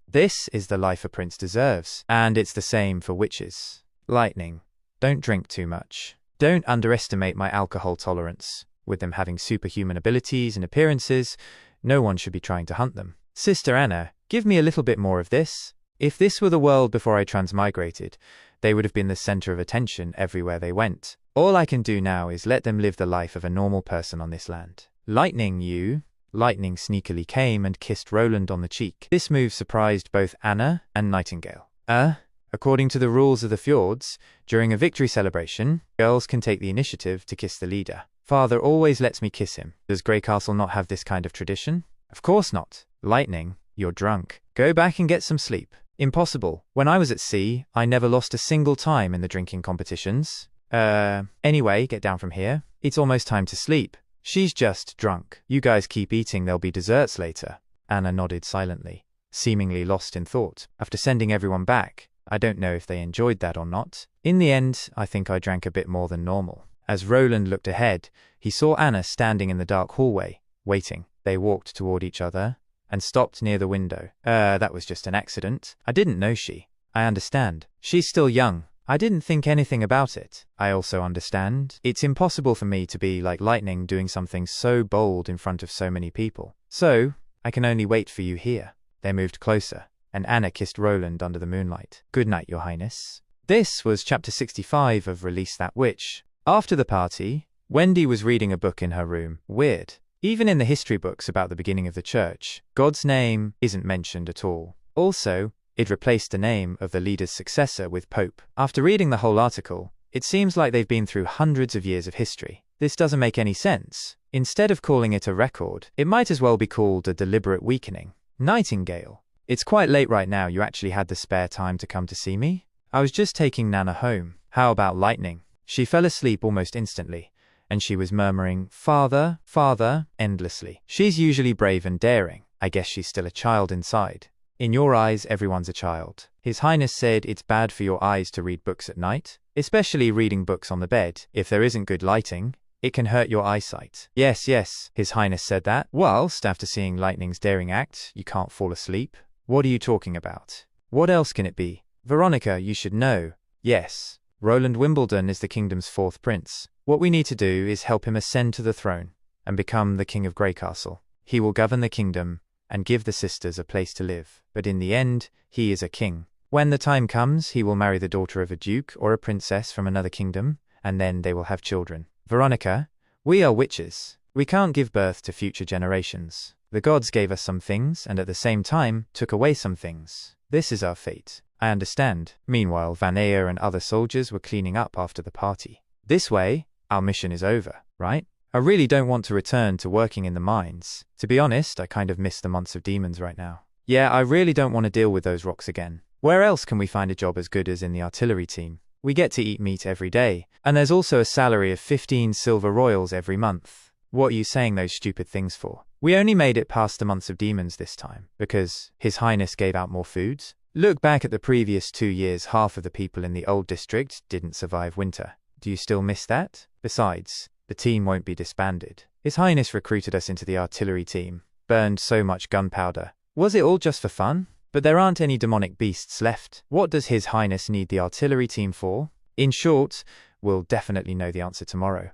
This is the life a prince deserves, and it's the same for witches. Lightning. Don't drink too much. Don't underestimate my alcohol tolerance. With them having superhuman abilities and appearances, no one should be trying to hunt them. Sister Anna, give me a little bit more of this. If this were the world before I transmigrated, they would have been the center of attention everywhere they went. All I can do now is let them live the life of a normal person on this land. Lightning sneakily came and kissed Roland on the cheek. This move surprised both Anna and Nightingale. According to the rules of the fjords, during a victory celebration, girls can take the initiative to kiss the leader. Father always lets me kiss him. Does Grey Castle not have this kind of tradition? Of course not. Lightning, you're drunk. Go back and get some sleep. Impossible. When I was at sea, I never lost a single time in the drinking competitions. Anyway, get down from here. It's almost time to sleep. She's just drunk. You guys keep eating, there'll be desserts later. Anna nodded silently, seemingly lost in thought. After sending everyone back, I don't know if they enjoyed that or not. In the end, I think I drank a bit more than normal. As Roland looked ahead, he saw Anna standing in the dark hallway, waiting. They walked toward each other and stopped near the window. That was just an accident. I didn't know she. I understand. She's still young. I didn't think anything about it. I also understand. It's impossible for me to be like Lightning doing something so bold in front of so many people. So, I can only wait for you here. They moved closer, and Anna kissed Roland under the moonlight. Good night, Your Highness. This was chapter 65 of Release That Witch. After the party, Wendy was reading a book in her room. Weird. Even in the history books about the beginning of the church, God's name isn't mentioned at all. Also, it replaced the name of the leader's successor with Pope. After reading the whole article, it seems like they've been through hundreds of years of history. This doesn't make any sense. Instead of calling it a record, it might as well be called a deliberate weakening. Nightingale. It's quite late right now. You actually had the spare time to come to see me? I was just taking Nana home. How about Lightning? She fell asleep almost instantly, and she was murmuring, "Father, Father," endlessly. She's usually brave and daring. I guess she's still a child inside. In your eyes, everyone's a child. His Highness said it's bad for your eyes to read books at night, especially reading books on the bed. If there isn't good lighting, it can hurt your eyesight. Yes, His Highness said that. Whilst, after seeing Lightning's daring act, you can't fall asleep. What are you talking about? What else can it be? Veronica, you should know. Yes. Roland Wimbledon is the kingdom's 4th prince. What we need to do is help him ascend to the throne and become the king of Grey Castle. He will govern the kingdom and give the sisters a place to live. But in the end, he is a king. When the time comes, he will marry the daughter of a duke or a princess from another kingdom, and then they will have children. Veronica, we are witches. We can't give birth to future generations. The gods gave us some things and at the same time took away some things. This is our fate. I understand. Meanwhile, Vanea and other soldiers were cleaning up after the party. This way, our mission is over, right? I really don't want to return to working in the mines. To be honest, I kind of miss the months of demons right now. Yeah, I really don't want to deal with those rocks again. Where else can we find a job as good as in the artillery team? We get to eat meat every day, and there's also a salary of 15 silver royals every month. What are you saying those stupid things for? We only made it past the months of demons this time, because His Highness gave out more foods. Look back at the previous 2 years, half of the people in the old district didn't survive winter. Do you still miss that? Besides, the team won't be disbanded. His Highness recruited us into the artillery team, burned so much gunpowder. Was it all just for fun? But there aren't any demonic beasts left. What does His Highness need the artillery team for? In short, we'll definitely know the answer tomorrow.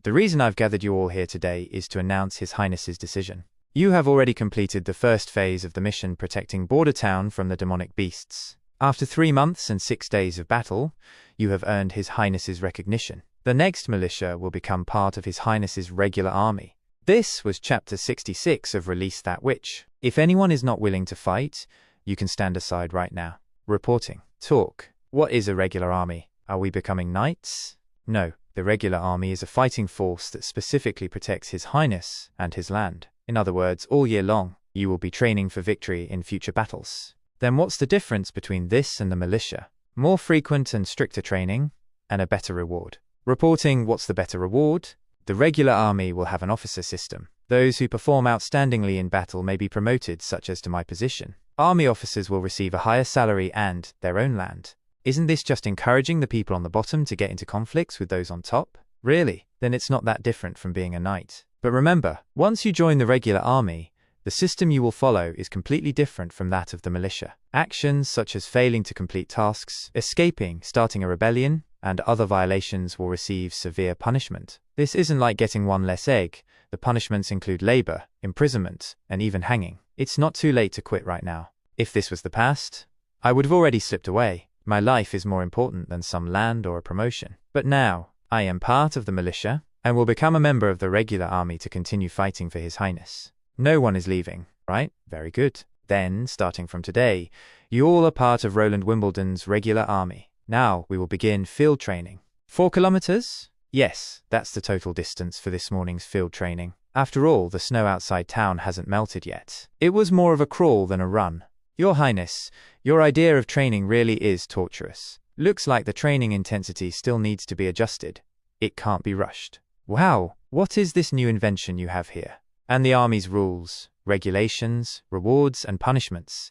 The reason I've gathered you all here today is to announce His Highness's decision. You have already completed the first phase of the mission protecting Border Town from the demonic beasts. After 3 months and 6 days of battle, you have earned His Highness's recognition. The next militia will become part of His Highness's regular army. This was Chapter 66 of Release That Witch. If anyone is not willing to fight, you can stand aside right now. Reporting. Talk. What is a regular army? Are we becoming knights? No. The regular army is a fighting force that specifically protects His Highness and his land. In other words, all year long, you will be training for victory in future battles. Then what's the difference between this and the militia? More frequent and stricter training, and a better reward. Reporting. What's the better reward? The regular army will have an officer system. Those who perform outstandingly in battle may be promoted, such as to my position. Army officers will receive a higher salary and their own land. Isn't this just encouraging the people on the bottom to get into conflicts with those on top? Really? Then it's not that different from being a knight. But remember, once you join the regular army, the system you will follow is completely different from that of the militia. Actions such as failing to complete tasks, escaping, starting a rebellion, and other violations will receive severe punishment. This isn't like getting one less egg. The punishments include labor, imprisonment, and even hanging. It's not too late to quit right now. If this was the past, I would have already slipped away. My life is more important than some land or a promotion. But now, I am part of the militia, and will become a member of the regular army to continue fighting for His Highness. No one is leaving, right? Very good. Then, starting from today, you all are part of Roland Wimbledon's regular army. Now, we will begin field training. 4 kilometers? Yes, that's the total distance for this morning's field training. After all, the snow outside town hasn't melted yet. It was more of a crawl than a run. Your Highness, your idea of training really is torturous. Looks like the training intensity still needs to be adjusted. It can't be rushed. Wow, what is this new invention you have here? And the army's rules, regulations, rewards, and punishments.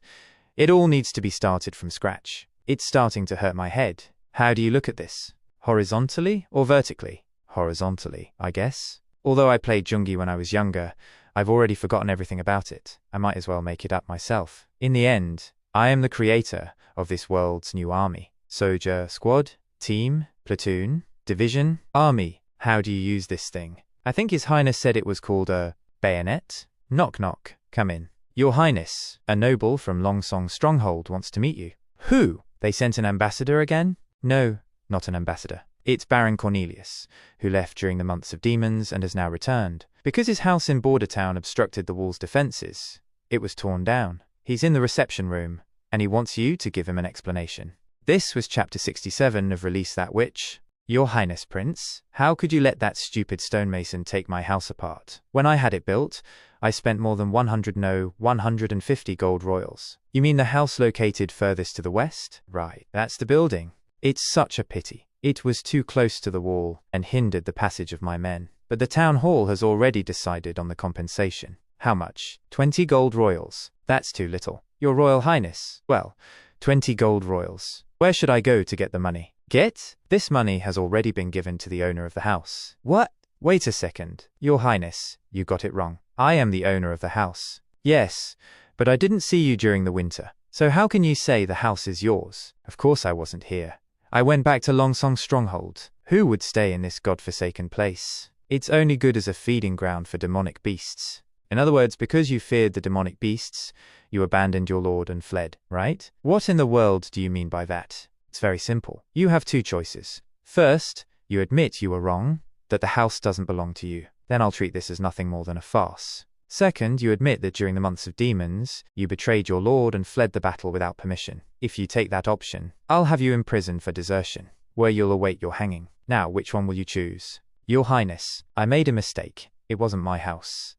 It all needs to be started from scratch. It's starting to hurt my head. How do you look at this? Horizontally or vertically? Horizontally, I guess. Although I played Jungi when I was younger, I've already forgotten everything about it. I might as well make it up myself. In the end, I am the creator of this world's new army. Soldier, squad, team, platoon, division, army. How do you use this thing? I think His Highness said it was called a bayonet. Knock knock. Come in. Your Highness, a noble from Longsong Stronghold wants to meet you. Who? They sent an ambassador again? No, not an ambassador. It's Baron Cornelius, who left during the months of demons and has now returned. Because his house in Border Town obstructed the wall's defenses, it was torn down. He's in the reception room, and he wants you to give him an explanation. This was Chapter 67 of Release That Witch. Your Highness, Prince, how could you let that stupid stonemason take my house apart? When I had it built, I spent more than 150 gold royals. You mean the house located furthest to the west? Right, that's the building. It's such a pity. It was too close to the wall and hindered the passage of my men. But the town hall has already decided on the compensation. How much? 20 gold royals. That's too little. Your Royal Highness. Well, 20 gold royals. Where should I go to get the money? Get? This money has already been given to the owner of the house. What? Wait a second. Your Highness, you got it wrong. I am the owner of the house. Yes, but I didn't see you during the winter. So how can you say the house is yours? Of course I wasn't here. I went back to Longsong Stronghold. Who would stay in this godforsaken place? It's only good as a feeding ground for demonic beasts. In other words, because you feared the demonic beasts, you abandoned your lord and fled, right? What in the world do you mean by that? It's very simple. You have 2 choices. First, you admit you were wrong, that the house doesn't belong to you. Then I'll treat this as nothing more than a farce. Second, you admit that during the months of demons, you betrayed your lord and fled the battle without permission. If you take that option, I'll have you imprisoned for desertion, where you'll await your hanging. Now, which one will you choose? Your Highness, I made a mistake. It wasn't my house.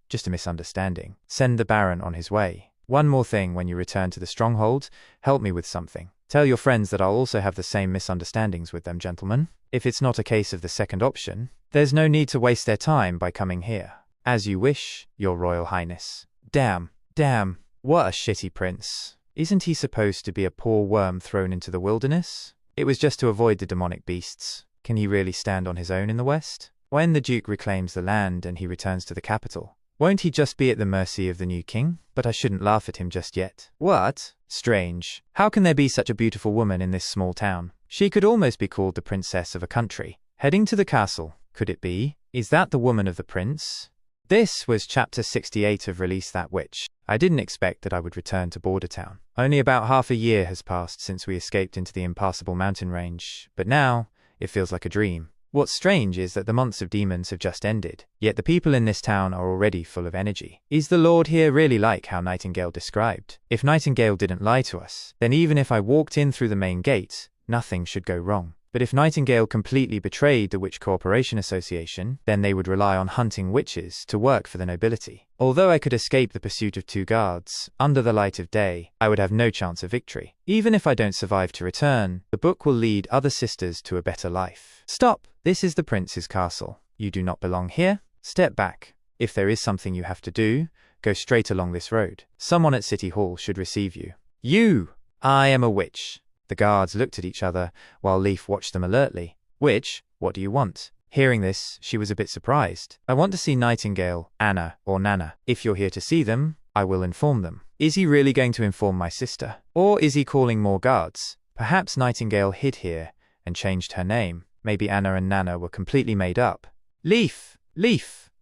Just a misunderstanding. Send the Baron on his way. One more thing, when you return to the stronghold, help me with something. Tell your friends that I'll also have the same misunderstandings with them, gentlemen. If it's not a case of the second option, there's no need to waste their time by coming here. As you wish, Your Royal Highness. Damn, what a shitty prince. Isn't he supposed to be a poor worm thrown into the wilderness? It was just to avoid the demonic beasts. Can he really stand on his own in the West? When the Duke reclaims the land and he returns to the capital, won't he just be at the mercy of the new king? But I shouldn't laugh at him just yet. What? Strange. How can there be such a beautiful woman in this small town? She could almost be called the princess of a country. Heading to the castle, could it be? Is that the woman of the prince? This was chapter 68 of Release That Witch. I didn't expect that I would return to Border Town. Only about half a year has passed since we escaped into the impassable mountain range, but now it feels like a dream. What's strange is that the months of demons have just ended, yet the people in this town are already full of energy. Is the Lord here really like how Nightingale described? If Nightingale didn't lie to us, then even if I walked in through the main gate, nothing should go wrong. But if Nightingale completely betrayed the Witch Cooperation Association, then they would rely on hunting witches to work for the nobility. Although I could escape the pursuit of 2 guards, under the light of day, I would have no chance of victory. Even if I don't survive to return, the book will lead other sisters to a better life. Stop! This is the prince's castle. You do not belong here. Step back. If there is something you have to do, go straight along this road. Someone at City Hall should receive you. You! I am a witch. The guards looked at each other, while Leaf watched them alertly. Witch, what do you want? Hearing this, she was a bit surprised. I want to see Nightingale, Anna, or Nana. If you're here to see them, I will inform them. Is he really going to inform my sister? Or is he calling more guards? Perhaps Nightingale hid here and changed her name. Maybe Anna and Nana were completely made up. Leaf!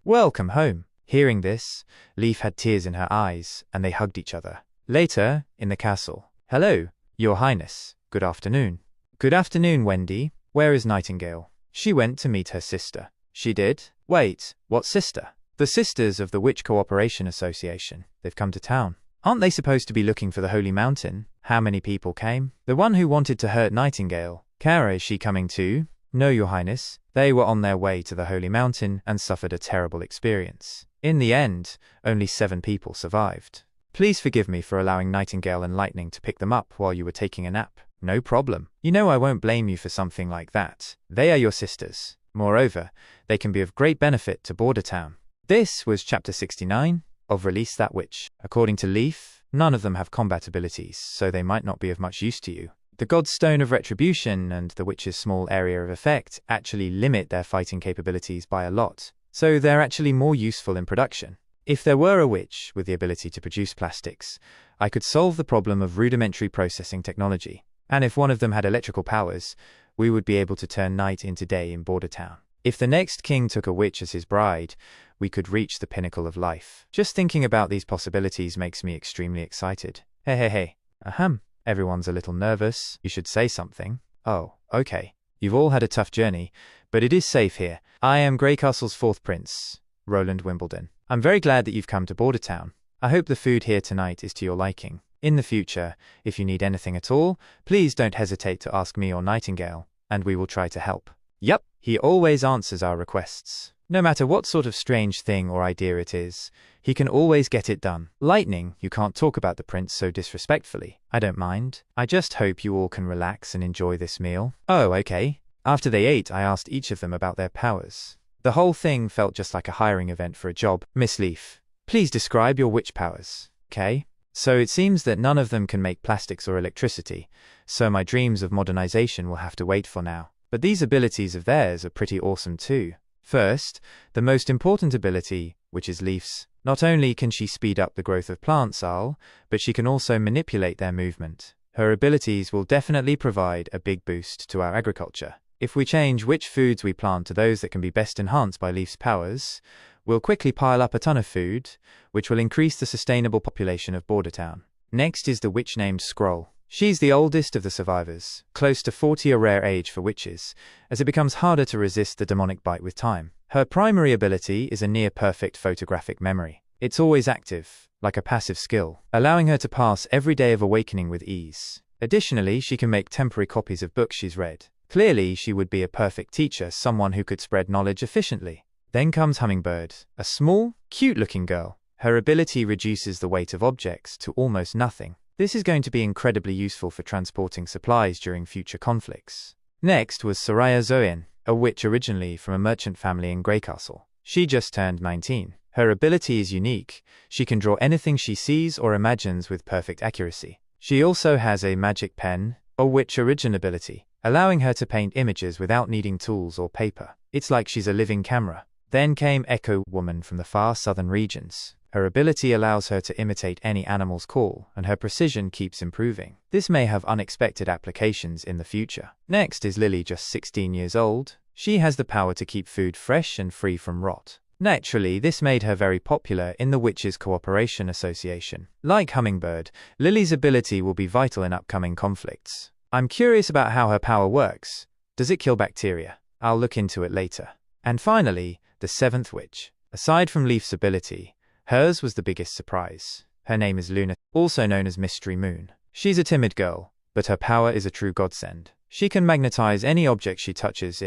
Welcome home. Hearing this, Leaf had tears in her eyes, and they hugged each other. Later, in the castle. Hello, Your Highness. Good afternoon. Good afternoon, Wendy. Where is Nightingale? She went to meet her sister. She did? Wait, what sister? The sisters of the Witch Cooperation Association. They've come to town. Aren't they supposed to be looking for the Holy Mountain? How many people came? The one who wanted to hurt Nightingale. Kara, is she coming too? No, Your Highness. They were on their way to the Holy Mountain and suffered a terrible experience. In the end, only 7 people survived. Please forgive me for allowing Nightingale and Lightning to pick them up while you were taking a nap. No problem. You know I won't blame you for something like that. They are your sisters. Moreover, they can be of great benefit to Border Town. This was chapter 69 of Release That Witch. According to Leaf, none of them have combat abilities, so they might not be of much use to you. The God's Stone of Retribution and the Witch's small area of effect actually limit their fighting capabilities by a lot, so they're actually more useful in production. If there were a witch with the ability to produce plastics, I could solve the problem of rudimentary processing technology. And if one of them had electrical powers, we would be able to turn night into day in Border Town. If the next king took a witch as his bride, we could reach the pinnacle of life. Just thinking about these possibilities makes me extremely excited. Hey. Ahem. Everyone's a little nervous. You should say something. Oh, okay. You've all had a tough journey, but it is safe here. I am Greycastle's 4th Prince, Roland Wimbledon. I'm very glad that you've come to Border Town. I hope the food here tonight is to your liking. In the future, if you need anything at all, please don't hesitate to ask me or Nightingale, and we will try to help. Yup, he always answers our requests. No matter what sort of strange thing or idea it is, he can always get it done. Lightning, you can't talk about the prince so disrespectfully. I don't mind. I just hope you all can relax and enjoy this meal. Oh, okay. After they ate, I asked each of them about their powers. The whole thing felt just like a hiring event for a job. Miss Leaf, please describe your witch powers. Okay? So it seems that none of them can make plastics or electricity, so my dreams of modernization will have to wait for now. But these abilities of theirs are pretty awesome too. First, the most important ability, which is Leaf's. Not only can she speed up the growth of plants, but she can also manipulate their movement. Her abilities will definitely provide a big boost to our agriculture. If we change which foods we plant to those that can be best enhanced by Leaf's powers, we'll quickly pile up a ton of food, which will increase the sustainable population of Border Town. Next is the witch named Scroll. She's the oldest of the survivors, close to 40, a rare age for witches, as it becomes harder to resist the demonic bite with time. Her primary ability is a near-perfect photographic memory. It's always active, like a passive skill, allowing her to pass every day of awakening with ease. Additionally, she can make temporary copies of books she's read. Clearly, she would be a perfect teacher, someone who could spread knowledge efficiently. Then comes Hummingbird, a small, cute-looking girl. Her ability reduces the weight of objects to almost nothing. This is going to be incredibly useful for transporting supplies during future conflicts. Next was Soraya Zoyan, a witch originally from a merchant family in Greycastle. She just turned 19. Her ability is unique. She can draw anything she sees or imagines with perfect accuracy. She also has a magic pen, a witch origin ability, allowing her to paint images without needing tools or paper. It's like she's a living camera. Then came Echo Woman from the far southern regions. Her ability allows her to imitate any animal's call, and her precision keeps improving. This may have unexpected applications in the future. Next is Lily, just 16 years old. She has the power to keep food fresh and free from rot. Naturally, this made her very popular in the Witches' Cooperation Association. Like Hummingbird, Lily's ability will be vital in upcoming conflicts. I'm curious about how her power works. Does it kill bacteria? I'll look into it later. And finally, the seventh witch. Aside from Leaf's ability, hers was the biggest surprise. Her name is Luna, also known as Mystery Moon. She's a timid girl, but her power is a true godsend. She can magnetize any object she touches,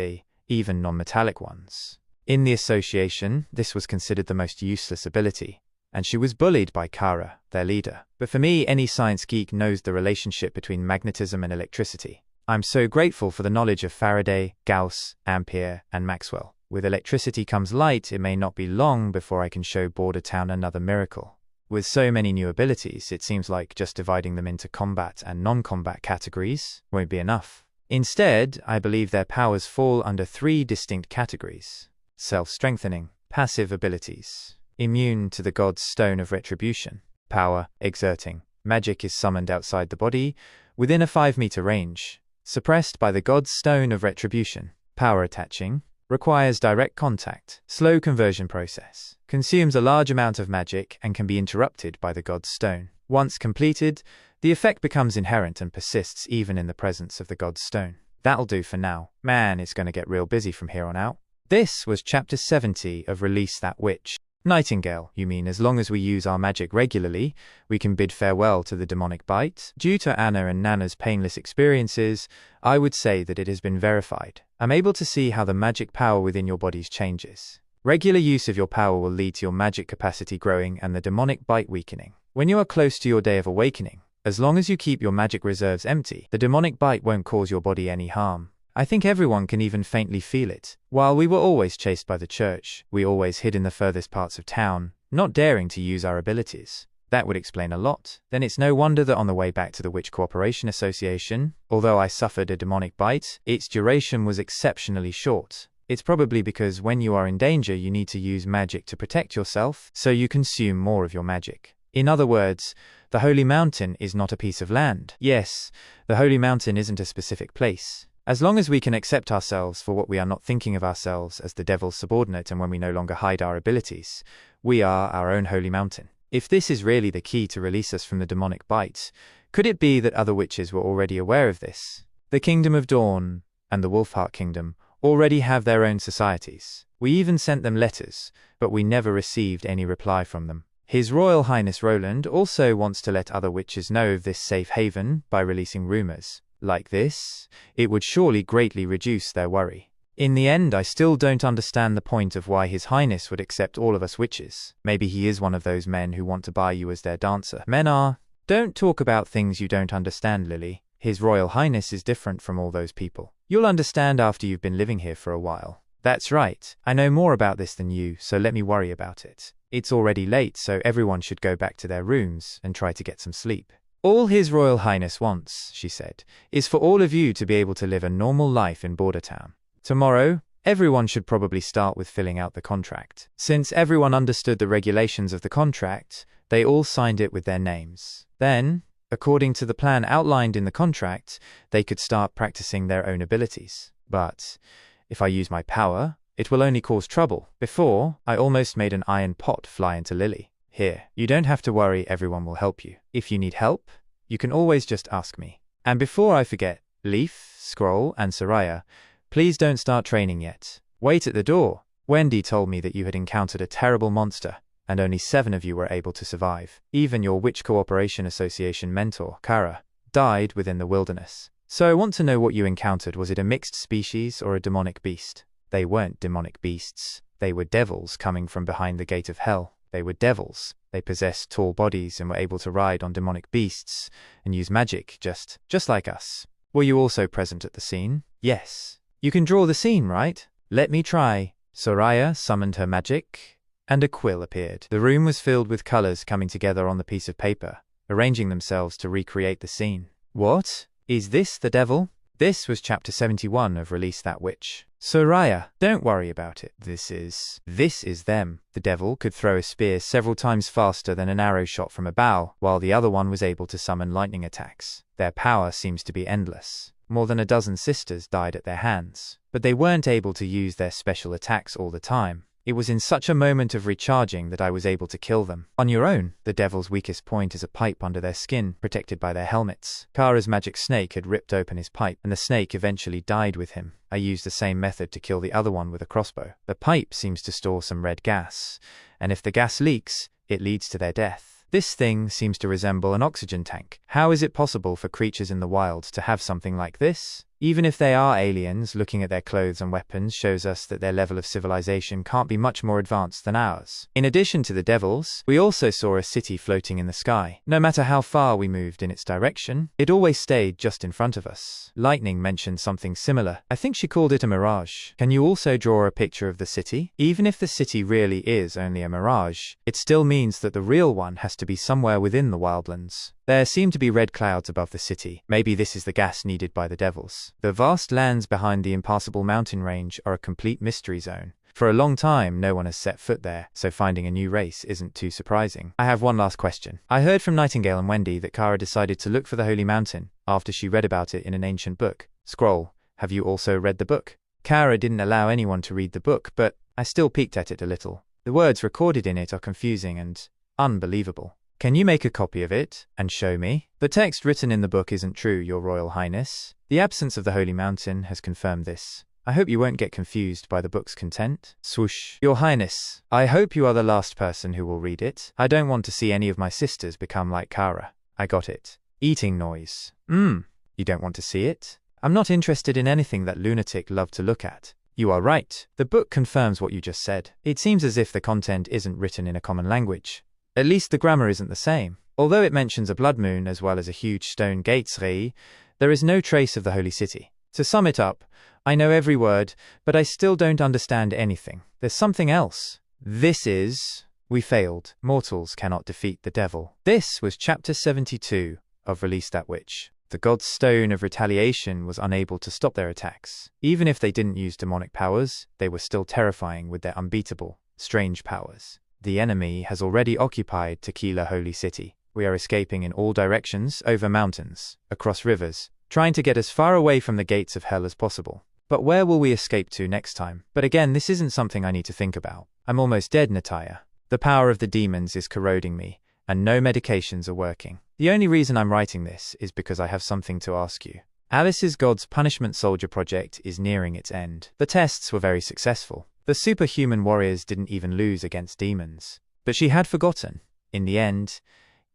even non-metallic ones. In the association, this was considered the most useless ability, and she was bullied by Kara, their leader. But for me, any science geek knows the relationship between magnetism and electricity. I'm so grateful for the knowledge of Faraday, Gauss, Ampere, and Maxwell. With electricity comes light. It may not be long before I can show Border Town another miracle. With so many new abilities, it seems like just dividing them into combat and non-combat categories won't be enough. Instead, I believe their powers fall under 3 distinct categories. Self-strengthening, passive abilities, immune to the god's stone of retribution, power, exerting. Magic is summoned outside the body, within a 5-meter range, suppressed by the god's stone of retribution. Power attaching, requires direct contact, slow conversion process, consumes a large amount of magic and can be interrupted by the god's stone. Once completed, the effect becomes inherent and persists even in the presence of the god's stone. That'll do for now. Man, it's going to get real busy from here on out. This was Chapter 70 of Release That Witch. Nightingale, you mean as long as we use our magic regularly, we can bid farewell to the demonic bite? Due to Anna and Nana's painless experiences, I would say that it has been verified. I'm able to see how the magic power within your bodies changes. Regular use of your power will lead to your magic capacity growing and the demonic bite weakening. When you are close to your day of awakening, as long as you keep your magic reserves empty, the demonic bite won't cause your body any harm. I think everyone can even faintly feel it. While we were always chased by the church, we always hid in the furthest parts of town, not daring to use our abilities. That would explain a lot. Then it's no wonder that on the way back to the Witch Cooperation Association, although I suffered a demonic bite, its duration was exceptionally short. It's probably because when you are in danger, you need to use magic to protect yourself, so you consume more of your magic. In other words, the Holy Mountain is not a piece of land. Yes, the Holy Mountain isn't a specific place. As long as we can accept ourselves for what we are, not thinking of ourselves as the devil's subordinate, and when we no longer hide our abilities, we are our own holy mountain. If this is really the key to release us from the demonic bite, could it be that other witches were already aware of this? The Kingdom of Dawn and the Wolfheart Kingdom already have their own societies. We even sent them letters, but we never received any reply from them. His Royal Highness Roland also wants to let other witches know of this safe haven by releasing rumors. Like this, it would surely greatly reduce their worry. In the end, I still don't understand the point of why His Highness would accept all of us witches. Maybe he is one of those men who want to buy you as their dancer. Men are. Don't talk about things you don't understand, Lily. His Royal Highness is different from all those people. You'll understand after you've been living here for a while. That's right. I know more about this than you, so let me worry about it. It's already late, so everyone should go back to their rooms and try to get some sleep. All His Royal Highness wants, she said, is for all of you to be able to live a normal life in Border Town. Tomorrow, everyone should probably start with filling out the contract. Since everyone understood the regulations of the contract, they all signed it with their names. Then, according to the plan outlined in the contract, they could start practicing their own abilities. But if I use my power, it will only cause trouble. Before, I almost made an iron pot fly into Lily. Here, you don't have to worry, everyone will help you. If you need help, you can always just ask me. And before I forget, Leaf, Scroll, and Soraya, please don't start training yet. Wait at the door. Wendy told me that you had encountered a terrible monster, and only 7 of you were able to survive. Even your Witch Cooperation Association mentor, Kara, died within the wilderness. So I want to know what you encountered. Was it a mixed species or a demonic beast? They weren't demonic beasts. They were devils coming from behind the gate of hell. They were devils. They possessed tall bodies and were able to ride on demonic beasts and use magic just like us. Were you also present at the scene? Yes. You can draw the scene, right? Let me try. Soraya summoned her magic, and a quill appeared. The room was filled with colors coming together on the piece of paper, arranging themselves to recreate the scene. What? Is this the devil? This was chapter 71 of Release That Witch. Soraya, don't worry about it. This is them. The devil could throw a spear several times faster than an arrow shot from a bow, while the other one was able to summon lightning attacks. Their power seems to be endless. More than a dozen sisters died at their hands, but they weren't able to use their special attacks all the time. It was in such a moment of recharging that I was able to kill them. On your own, the devil's weakest point is a pipe under their skin, protected by their helmets. Kara's magic snake had ripped open his pipe, and the snake eventually died with him. I used the same method to kill the other one with a crossbow. The pipe seems to store some red gas, and if the gas leaks, it leads to their death. This thing seems to resemble an oxygen tank. How is it possible for creatures in the wild to have something like this? Even if they are aliens, looking at their clothes and weapons shows us that their level of civilization can't be much more advanced than ours. In addition to the devils, we also saw a city floating in the sky. No matter how far we moved in its direction, it always stayed just in front of us. Lightning mentioned something similar. I think she called it a mirage. Can you also draw a picture of the city? Even if the city really is only a mirage, it still means that the real one has to be somewhere within the wildlands. There seem to be red clouds above the city. Maybe this is the gas needed by the devils. The vast lands behind the impassable mountain range are a complete mystery zone. For a long time, no one has set foot there, so finding a new race isn't too surprising. I have one last question. I heard from Nightingale and Wendy that Kara decided to look for the Holy Mountain after she read about it in an ancient book. Scroll, have you also read the book? Kara didn't allow anyone to read the book, but I still peeked at it a little. The words recorded in it are confusing and unbelievable. Can you make a copy of it and show me? The text written in the book isn't true, Your Royal Highness. The absence of the Holy Mountain has confirmed this. I hope you won't get confused by the book's content. Swoosh. Your Highness, I hope you are the last person who will read it. I don't want to see any of my sisters become like Kara. I got it. Eating noise. You don't want to see it? I'm not interested in anything that lunatic loved to look at. You are right. The book confirms what you just said. It seems as if the content isn't written in a common language. At least the grammar isn't the same. Although it mentions a blood moon as well as a huge stone gates, there is no trace of the holy city. To sum it up, I know every word, but I still don't understand anything. There's something else. We failed. Mortals cannot defeat the devil. This was chapter 72 of Release That Witch. The god's stone of retaliation was unable to stop their attacks. Even if they didn't use demonic powers, they were still terrifying with their unbeatable, strange powers. The enemy has already occupied Tequila Holy City. We are escaping in all directions, over mountains, across rivers, trying to get as far away from the gates of hell as possible. But where will we escape to next time? But again, this isn't something I need to think about. I'm almost dead, Nataya. The power of the demons is corroding me, and no medications are working. The only reason I'm writing this is because I have something to ask you. Alice's God's Punishment Soldier project is nearing its end. The tests were very successful. The superhuman warriors didn't even lose against demons. But she had forgotten. In the end,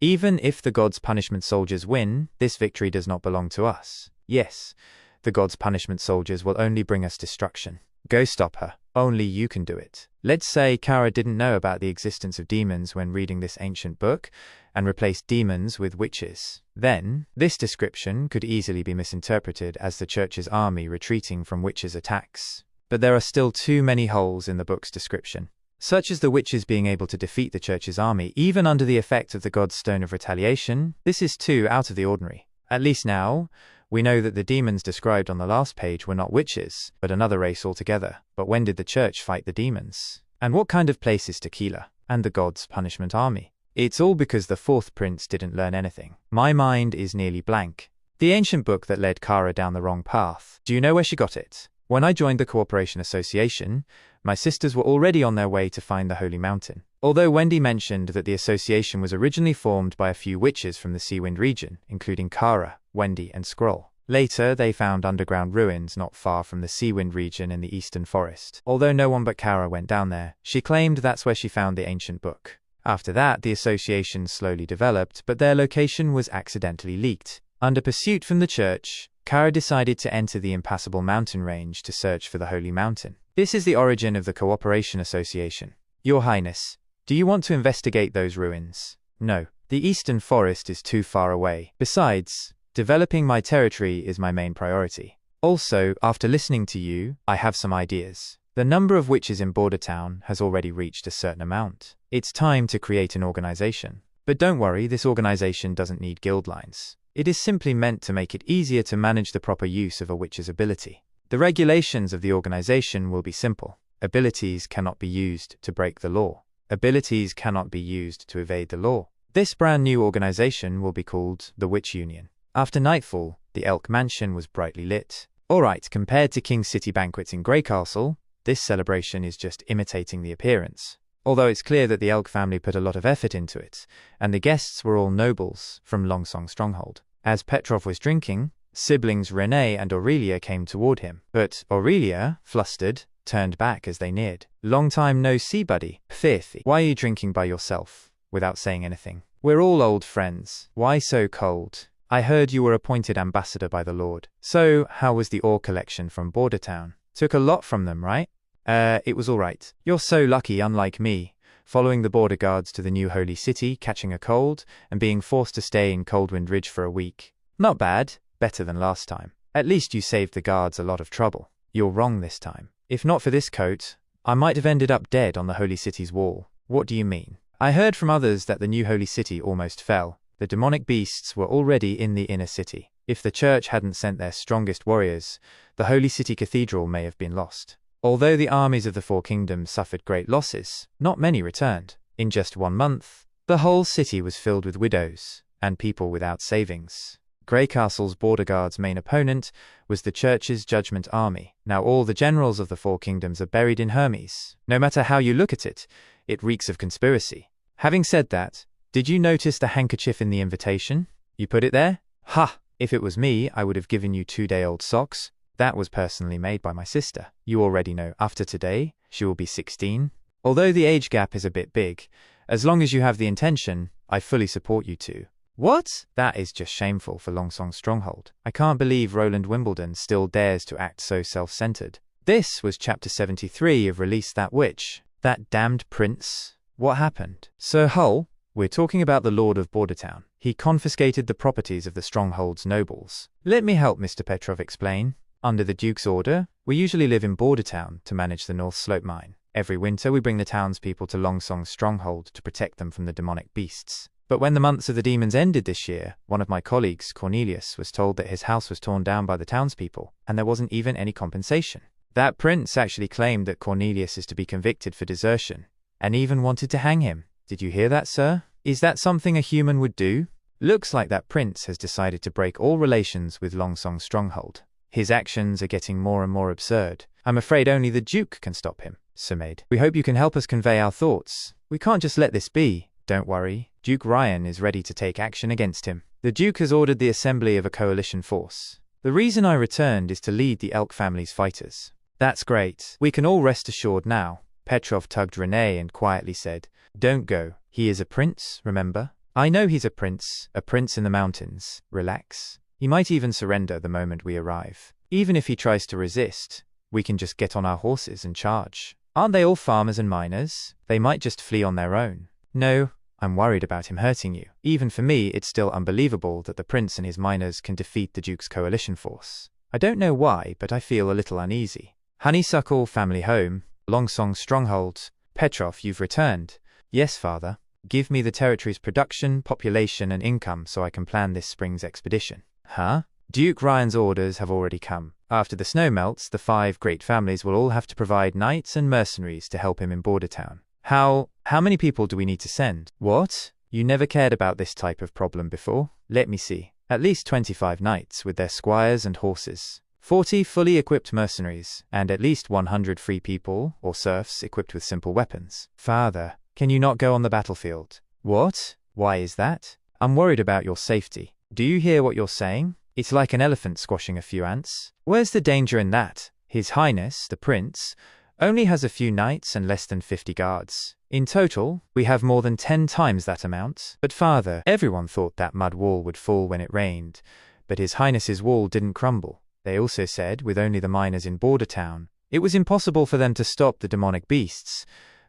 even if the God's Punishment Soldiers win, this victory does not belong to us. Yes, the God's Punishment Soldiers will only bring us destruction. Go stop her. Only you can do it. Let's say Kara didn't know about the existence of demons when reading this ancient book and replaced demons with witches. Then, this description could easily be misinterpreted as the church's army retreating from witches' attacks. But there are still too many holes in the book's description, such as the witches being able to defeat the church's army even under the effect of the god's stone of retaliation. This is too out of the ordinary. At least now, we know that the demons described on the last page were not witches, but another race altogether. But when did the church fight the demons? And what kind of place is Tequila and the god's punishment army? It's all because the fourth prince didn't learn anything. My mind is nearly blank. The ancient book that led Kara down the wrong path. Do you know where she got it? When I joined the Cooperation Association, my sisters were already on their way to find the Holy Mountain. Although Wendy mentioned that the association was originally formed by a few witches from the Seawind region, including Kara, Wendy, and Scroll. Later, they found underground ruins not far from the Seawind region in the eastern forest. Although no one but Kara went down there, she claimed that's where she found the ancient book. After that, the association slowly developed, but their location was accidentally leaked. Under pursuit from the church, Kara decided to enter the impassable mountain range to search for the Holy Mountain. This is the origin of the Cooperation Association. Your Highness, Do you want to investigate those ruins? No. The eastern forest is too far away. Besides, developing my territory is my main priority. Also, after listening to you, I have some ideas. The number of witches in Border Town has already reached a certain amount. It's time to create an organization. But don't worry, this organization doesn't need guild lines. It is simply meant to make it easier to manage the proper use of a witch's ability. The regulations of the organization will be simple. Abilities cannot be used to break the law. Abilities cannot be used to evade the law. This brand new organization will be called the Witch Union. After nightfall, the Elk Mansion was brightly lit. Alright, compared to King City banquets in Grey Castle, this celebration is just imitating the appearance. Although it's clear that the Elk family put a lot of effort into it, and the guests were all nobles from Longsong Stronghold. As Petrov was drinking, siblings Renee and Aurelia came toward him, but Aurelia, flustered, turned back as they neared. Long time no see, buddy. Fifth, why are you drinking by yourself, without saying anything? We're all old friends. Why so cold? I heard you were appointed ambassador by the Lord. So, how was the ore collection from Border Town? Took a lot from them, right? It was alright. You're so lucky, unlike me, following the border guards to the new holy city, catching a cold, and being forced to stay in Coldwind Ridge for a week. Not bad. Better than last time. At least you saved the guards a lot of trouble. You're wrong this time. If not for this coat, I might have ended up dead on the holy city's wall. What do you mean? I heard from others that the new holy city almost fell. The demonic beasts were already in the inner city. If the church hadn't sent their strongest warriors, the holy city cathedral may have been lost. Although the armies of the Four Kingdoms suffered great losses, not many returned. In just 1 month, the whole city was filled with widows and people without savings. Grey Castle's border guard's main opponent was the church's judgment army. Now all the generals of the Four Kingdoms are buried in Hermes. No matter how you look at it, it reeks of conspiracy. Having said that, did you notice the handkerchief in the invitation? You put it there? Ha! If it was me, I would have given you 2-day-old socks. That was personally made by my sister. You already know, after today, she will be 16. Although the age gap is a bit big, as long as you have the intention, I fully support you two. What? That is just shameful for Longsong Stronghold. I can't believe Roland Wimbledon still dares to act so self-centered. This was chapter 73 of Release That Witch. That damned prince. What happened? Sir Hull? We're talking about the Lord of Bordertown. He confiscated the properties of the Stronghold's nobles. Let me help Mr. Petrov explain. Under the Duke's order, we usually live in Bordertown to manage the North Slope mine. Every winter we bring the townspeople to Longsong Stronghold to protect them from the demonic beasts. But when the months of the demons ended this year, one of my colleagues, Cornelius, was told that his house was torn down by the townspeople, and there wasn't even any compensation. That prince actually claimed that Cornelius is to be convicted for desertion, and even wanted to hang him. Did you hear that, sir? Is that something a human would do? Looks like that prince has decided to break all relations with Longsong Stronghold. His actions are getting more and more absurd. I'm afraid only the Duke can stop him. Sumade. We hope you can help us convey our thoughts. We can't just let this be. Don't worry. Duke Ryan is ready to take action against him. The Duke has ordered the assembly of a coalition force. The reason I returned is to lead the Elk family's fighters. That's great. We can all rest assured now. Petrov tugged Renee and quietly said, Don't go. He is a prince, remember? I know he's a prince in the mountains. Relax. He might even surrender the moment we arrive. Even if he tries to resist, we can just get on our horses and charge. Aren't they all farmers and miners? They might just flee on their own. No, I'm worried about him hurting you. Even for me, it's still unbelievable that the prince and his miners can defeat the Duke's coalition force. I don't know why, but I feel a little uneasy. Honeysuckle family home, Longsong Stronghold. Petrov, you've returned. Yes, father. Give me the territory's production, population, and income so I can plan this spring's expedition. Huh? Duke Ryan's orders have already come. After the snow melts, the 5 great families will all have to provide knights and mercenaries to help him in Bordertown. How many people do we need to send? What? You never cared about this type of problem before? Let me see. At least 25 knights with their squires and horses. 40 fully equipped mercenaries, and at least 100 free people or serfs equipped with simple weapons. Father, can you not go on the battlefield? What? Why is that? I'm worried about your safety. Do you hear what you're saying? It's like an elephant squashing a few ants. Where's the danger in that? His Highness, the Prince, only has a few knights and less than 50 guards. In total, we have more than 10 times that amount. But father, everyone thought that mud wall would fall when it rained, but His Highness's wall didn't crumble. They also said, with only the miners in Bordertown, it was impossible for them to stop the demonic beasts,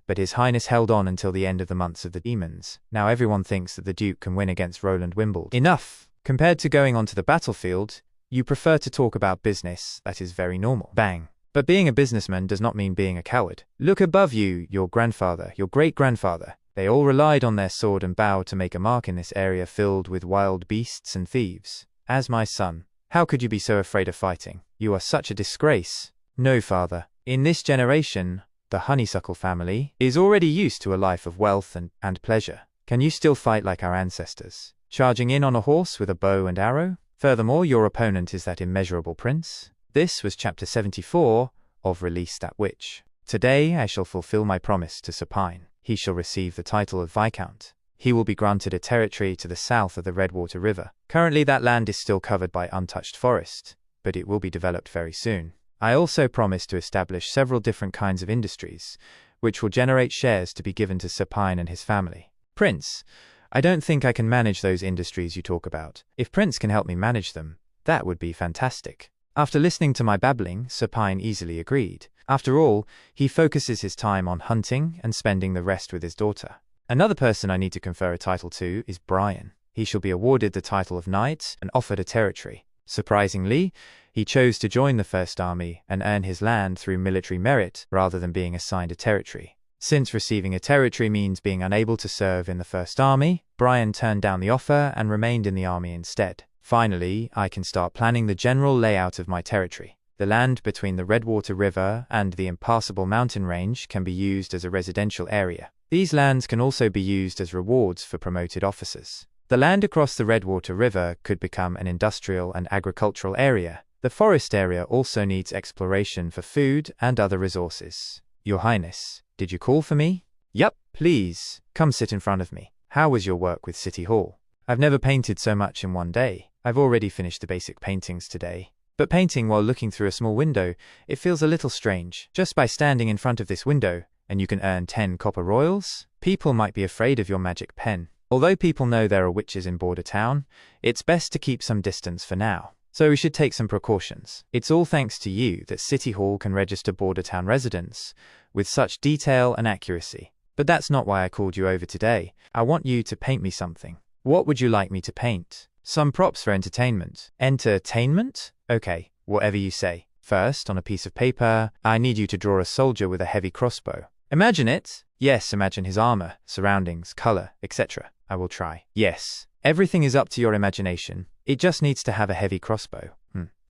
but His Highness held on until the end of the months of the demons. Now everyone thinks that the Duke can win against Roland Wimbledon. Enough! Compared to going onto the battlefield, you prefer to talk about business. That is very normal. Bang. But being a businessman does not mean being a coward. Look above you, your grandfather, your great-grandfather. They all relied on their sword and bow to make a mark in this area filled with wild beasts and thieves. As my son, how could you be so afraid of fighting? You are such a disgrace. No, father. In this generation, the honeysuckle family is already used to a life of wealth and pleasure. Can you still fight like our ancestors, charging in on a horse with a bow and arrow? Furthermore, your opponent is that immeasurable prince. This was chapter 74 of Release That Witch. Today I shall fulfill my promise to Supine. He shall receive the title of Viscount. He will be granted a territory to the south of the Redwater River. Currently that land is still covered by untouched forest, but it will be developed very soon. I also promise to establish several different kinds of industries, which will generate shares to be given to Supine and his family. Prince, I don't think I can manage those industries you talk about. If Prince can help me manage them, that would be fantastic. After listening to my babbling, Supine easily agreed. After all, he focuses his time on hunting and spending the rest with his daughter. Another person I need to confer a title to is Brian. He shall be awarded the title of Knight and offered a territory. Surprisingly, he chose to join the First Army and earn his land through military merit rather than being assigned a territory. Since receiving a territory means being unable to serve in the First Army, Brian turned down the offer and remained in the army instead. Finally, I can start planning the general layout of my territory. The land between the Redwater River and the impassable mountain range can be used as a residential area. These lands can also be used as rewards for promoted officers. The land across the Redwater River could become an industrial and agricultural area. The forest area also needs exploration for food and other resources. Your Highness, did you call for me? Yup, please, come sit in front of me. How was your work with City Hall? I've never painted so much in one day. I've already finished the basic paintings today. But painting while looking through a small window, it feels a little strange. Just by standing in front of this window, and you can earn 10 copper royals? People might be afraid of your magic pen. Although people know there are witches in Border Town, it's best to keep some distance for now. So we should take some precautions. It's all thanks to you that City Hall can register Border Town residents with such detail and accuracy. But that's not why I called you over today. I want you to paint me something. What would you like me to paint? Some props for entertainment. Entertainment? Okay, whatever you say. First, on a piece of paper, I need you to draw a soldier with a heavy crossbow. Imagine it. Yes, imagine his armor, surroundings, color, etc. I will try. Yes, everything is up to your imagination. It just needs to have a heavy crossbow.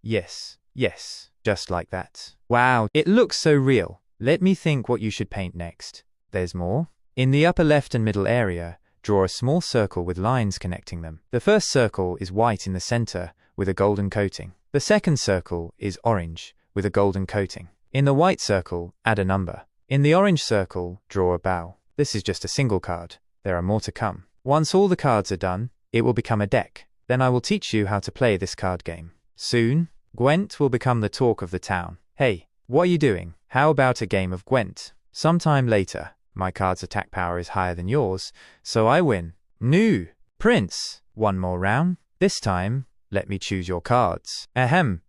Yes, just like that. Wow, it looks so real. Let me think what you should paint next. There's more. In the upper left and middle area, draw a small circle with lines connecting them. The first circle is white in the center with a golden coating. The second circle is orange with a golden coating. In the white circle, add a number. In the orange circle, draw a bow. This is just a single card. There are more to come. Once all the cards are done, it will become a deck. Then I will teach you how to play this card game. Soon, Gwent will become the talk of the town. Hey, what are you doing? How about a game of Gwent? Sometime later. My card's attack power is higher than yours, so I win. New Prince. One more round. This time, let me choose your cards. Ahem.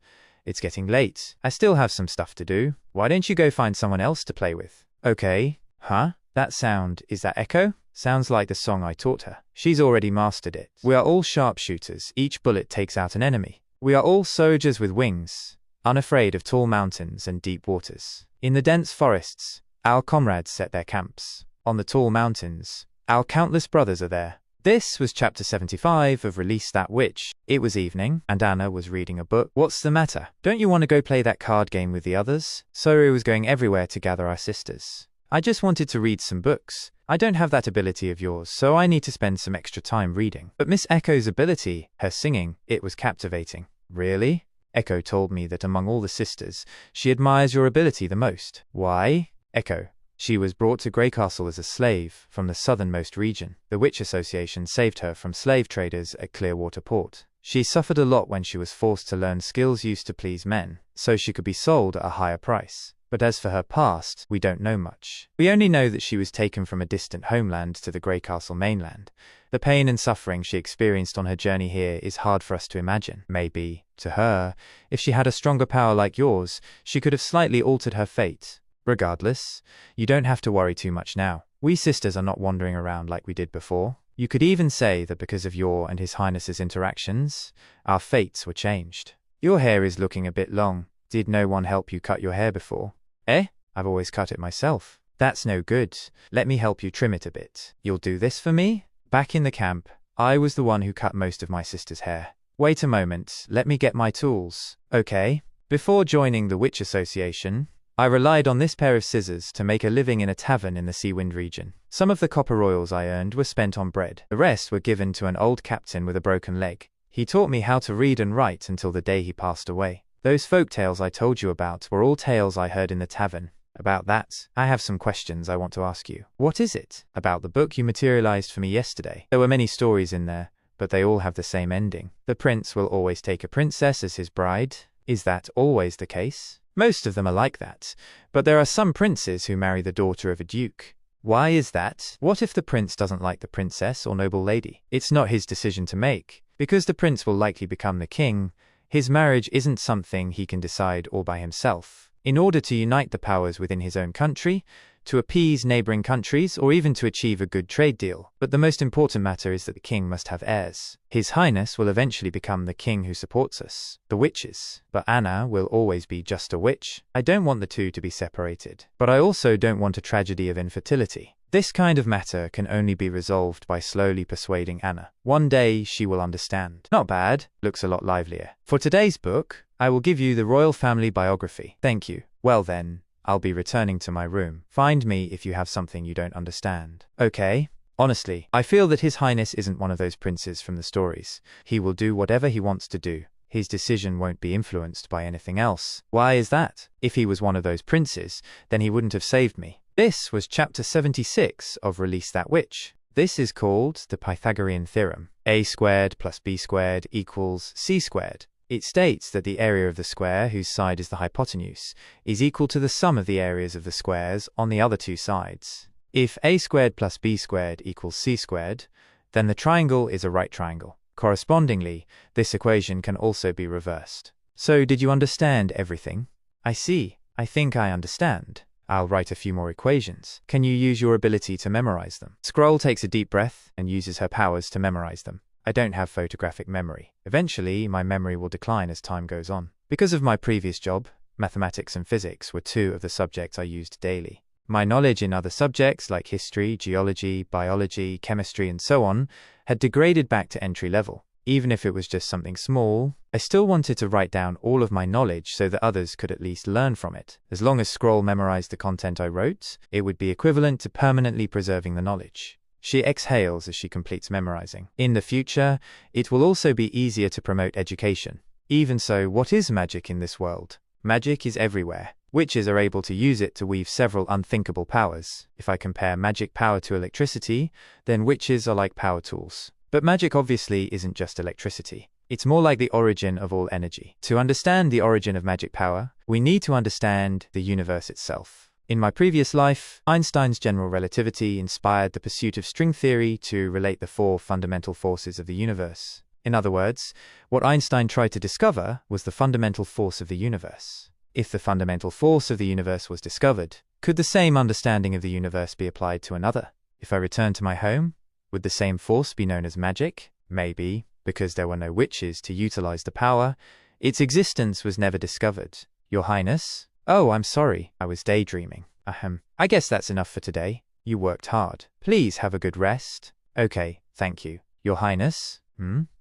It's getting late. I still have some stuff to do. Why don't you go find someone else to play with? Okay. Huh? That sound, is that Echo? Sounds like the song I taught her. She's already mastered it. We are all sharpshooters. Each bullet takes out an enemy. We are all soldiers with wings, unafraid of tall mountains and deep waters. In the dense forests, our comrades set their camps. On the tall mountains, our countless brothers are there. This was chapter 75 of Release That Witch. It was evening, and Anna was reading a book. What's the matter? Don't you want to go play that card game with the others? Sori was going everywhere to gather our sisters. I just wanted to read some books. I don't have that ability of yours, so I need to spend some extra time reading. But Miss Echo's ability, her singing, it was captivating. Really? Echo told me that among all the sisters, she admires your ability the most. Why? Echo. She was brought to Grey Castle as a slave from the southernmost region. The Witch Association saved her from slave traders at Clearwater Port. She suffered a lot when she was forced to learn skills used to please men, so she could be sold at a higher price. But as for her past, we don't know much. We only know that she was taken from a distant homeland to the Grey Castle mainland. The pain and suffering she experienced on her journey here is hard for us to imagine. Maybe, to her, if she had a stronger power like yours, she could have slightly altered her fate. Regardless, you don't have to worry too much now. We sisters are not wandering around like we did before. You could even say that because of your and His Highness's interactions, our fates were changed. Your hair is looking a bit long. Did no one help you cut your hair before? I've always cut it myself. That's no good. Let me help you trim it a bit. You'll do this for me? Back in the camp, I was the one who cut most of my sister's hair. Wait a moment, let me get my tools. Okay. Before joining the Witch Association, I relied on this pair of scissors to make a living in a tavern in the Seawind region. Some of the copper royals I earned were spent on bread. The rest were given to an old captain with a broken leg. He taught me how to read and write until the day he passed away. Those folk tales I told you about were all tales I heard in the tavern. About that, I have some questions I want to ask you. What is it? About the book you materialized for me yesterday. There were many stories in there, but they all have the same ending. The prince will always take a princess as his bride. Is that always the case? Most of them are like that, but there are some princes who marry the daughter of a duke. Why is that? What if the prince doesn't like the princess or noble lady? It's not his decision to make. Because the prince will likely become the king, his marriage isn't something he can decide all by himself. In order to unite the powers within his own country, to appease neighboring countries, or even to achieve a good trade deal. But the most important matter is that the king must have heirs. His Highness will eventually become the king who supports us, the witches. But Anna will always be just a witch. I don't want the two to be separated. But I also don't want a tragedy of infertility. This kind of matter can only be resolved by slowly persuading Anna. One day she will understand. Not bad, looks a lot livelier. For today's book, I will give you the royal family biography. Thank you. Well then, I'll be returning to my room. Find me if you have something you don't understand. Okay? Honestly, I feel that His Highness isn't one of those princes from the stories. He will do whatever he wants to do. His decision won't be influenced by anything else. Why is that? If he was one of those princes, then he wouldn't have saved me. This was chapter 76 of Release That Witch. This is called the Pythagorean theorem. A squared plus b squared equals c squared. It states that the area of the square whose side is the hypotenuse is equal to the sum of the areas of the squares on the other two sides. If a squared plus b squared equals c squared, then the triangle is a right triangle. Correspondingly, this equation can also be reversed. So did you understand everything? I see. I think I understand. I'll write a few more equations. Can you use your ability to memorize them? Scroll takes a deep breath and uses her powers to memorize them. I don't have photographic memory. Eventually, my memory will decline as time goes on. Because of my previous job, mathematics and physics were two of the subjects I used daily. My knowledge in other subjects like history, geology, biology, chemistry, and so on had degraded back to entry level. Even if it was just something small, I still wanted to write down all of my knowledge so that others could at least learn from it. As long as Scroll memorized the content I wrote, it would be equivalent to permanently preserving the knowledge. She exhales as she completes memorizing. In the future, it will also be easier to promote education. Even so, what is magic in this world? Magic is everywhere. Witches are able to use it to weave several unthinkable powers. If I compare magic power to electricity, then witches are like power tools. But magic obviously isn't just electricity. It's more like the origin of all energy. To understand the origin of magic power, we need to understand the universe itself. In my previous life, Einstein's general relativity inspired the pursuit of string theory to relate the four fundamental forces of the universe. In other words, what Einstein tried to discover was the fundamental force of the universe. If the fundamental force of the universe was discovered, could the same understanding of the universe be applied to another? If I return to my home, would the same force be known as magic? Maybe, because there were no witches to utilize the power, its existence was never discovered. Your Highness? Oh, I'm sorry, I was daydreaming. Ahem. I guess that's enough for today. You worked hard. Please have a good rest. Okay, thank you. Your Highness?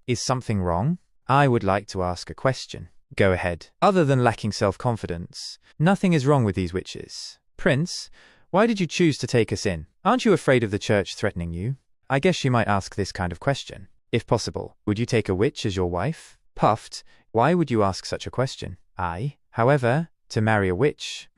Is something wrong? I would like to ask a question. Go ahead. Other than lacking self-confidence, nothing is wrong with these witches. Prince, why did you choose to take us in? Aren't you afraid of the church threatening you? I guess you might ask this kind of question. If possible, would you take a witch as your wife? Puffed, why would you ask such a question? However, to marry a witch,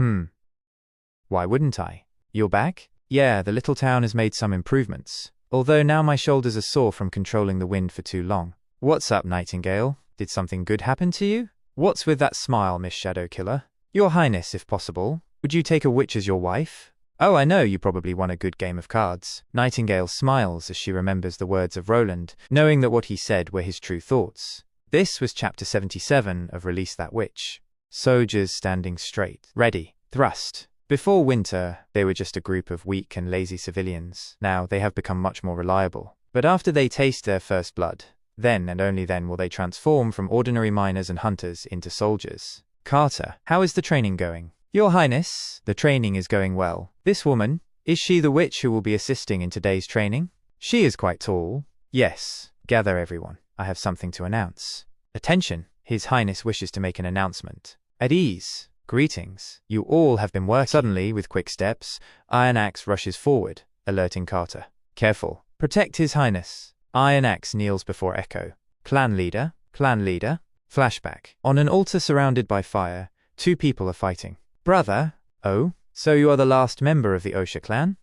why wouldn't I? You're back? Yeah, the little town has made some improvements. Although now my shoulders are sore from controlling the wind for too long. What's up, Nightingale? Did something good happen to you? What's with that smile, Miss Shadow Killer? Your Highness, if possible, would you take a witch as your wife? Oh, I know you probably won a good game of cards. Nightingale smiles as she remembers the words of Roland, knowing that what he said were his true thoughts. This was chapter 77 of Release That Witch. Soldiers standing straight. Ready. Thrust. Before winter, they were just a group of weak and lazy civilians. Now they have become much more reliable. But after they taste their first blood, then and only then will they transform from ordinary miners and hunters into soldiers. Carter, how is the training going? Your Highness, the training is going well. This woman, is she the witch who will be assisting in today's training? She is quite tall. Yes. Gather everyone. I have something to announce. Attention. His Highness wishes to make an announcement. At ease. Greetings. You all have been working. Suddenly, with quick steps, Iron Axe rushes forward, alerting Carter. Careful. Protect His Highness. Iron Axe kneels before Echo. Clan leader. Clan leader. Flashback. On an altar surrounded by fire, two people are fighting. Brother. Oh, so you are the last member of the Osha clan?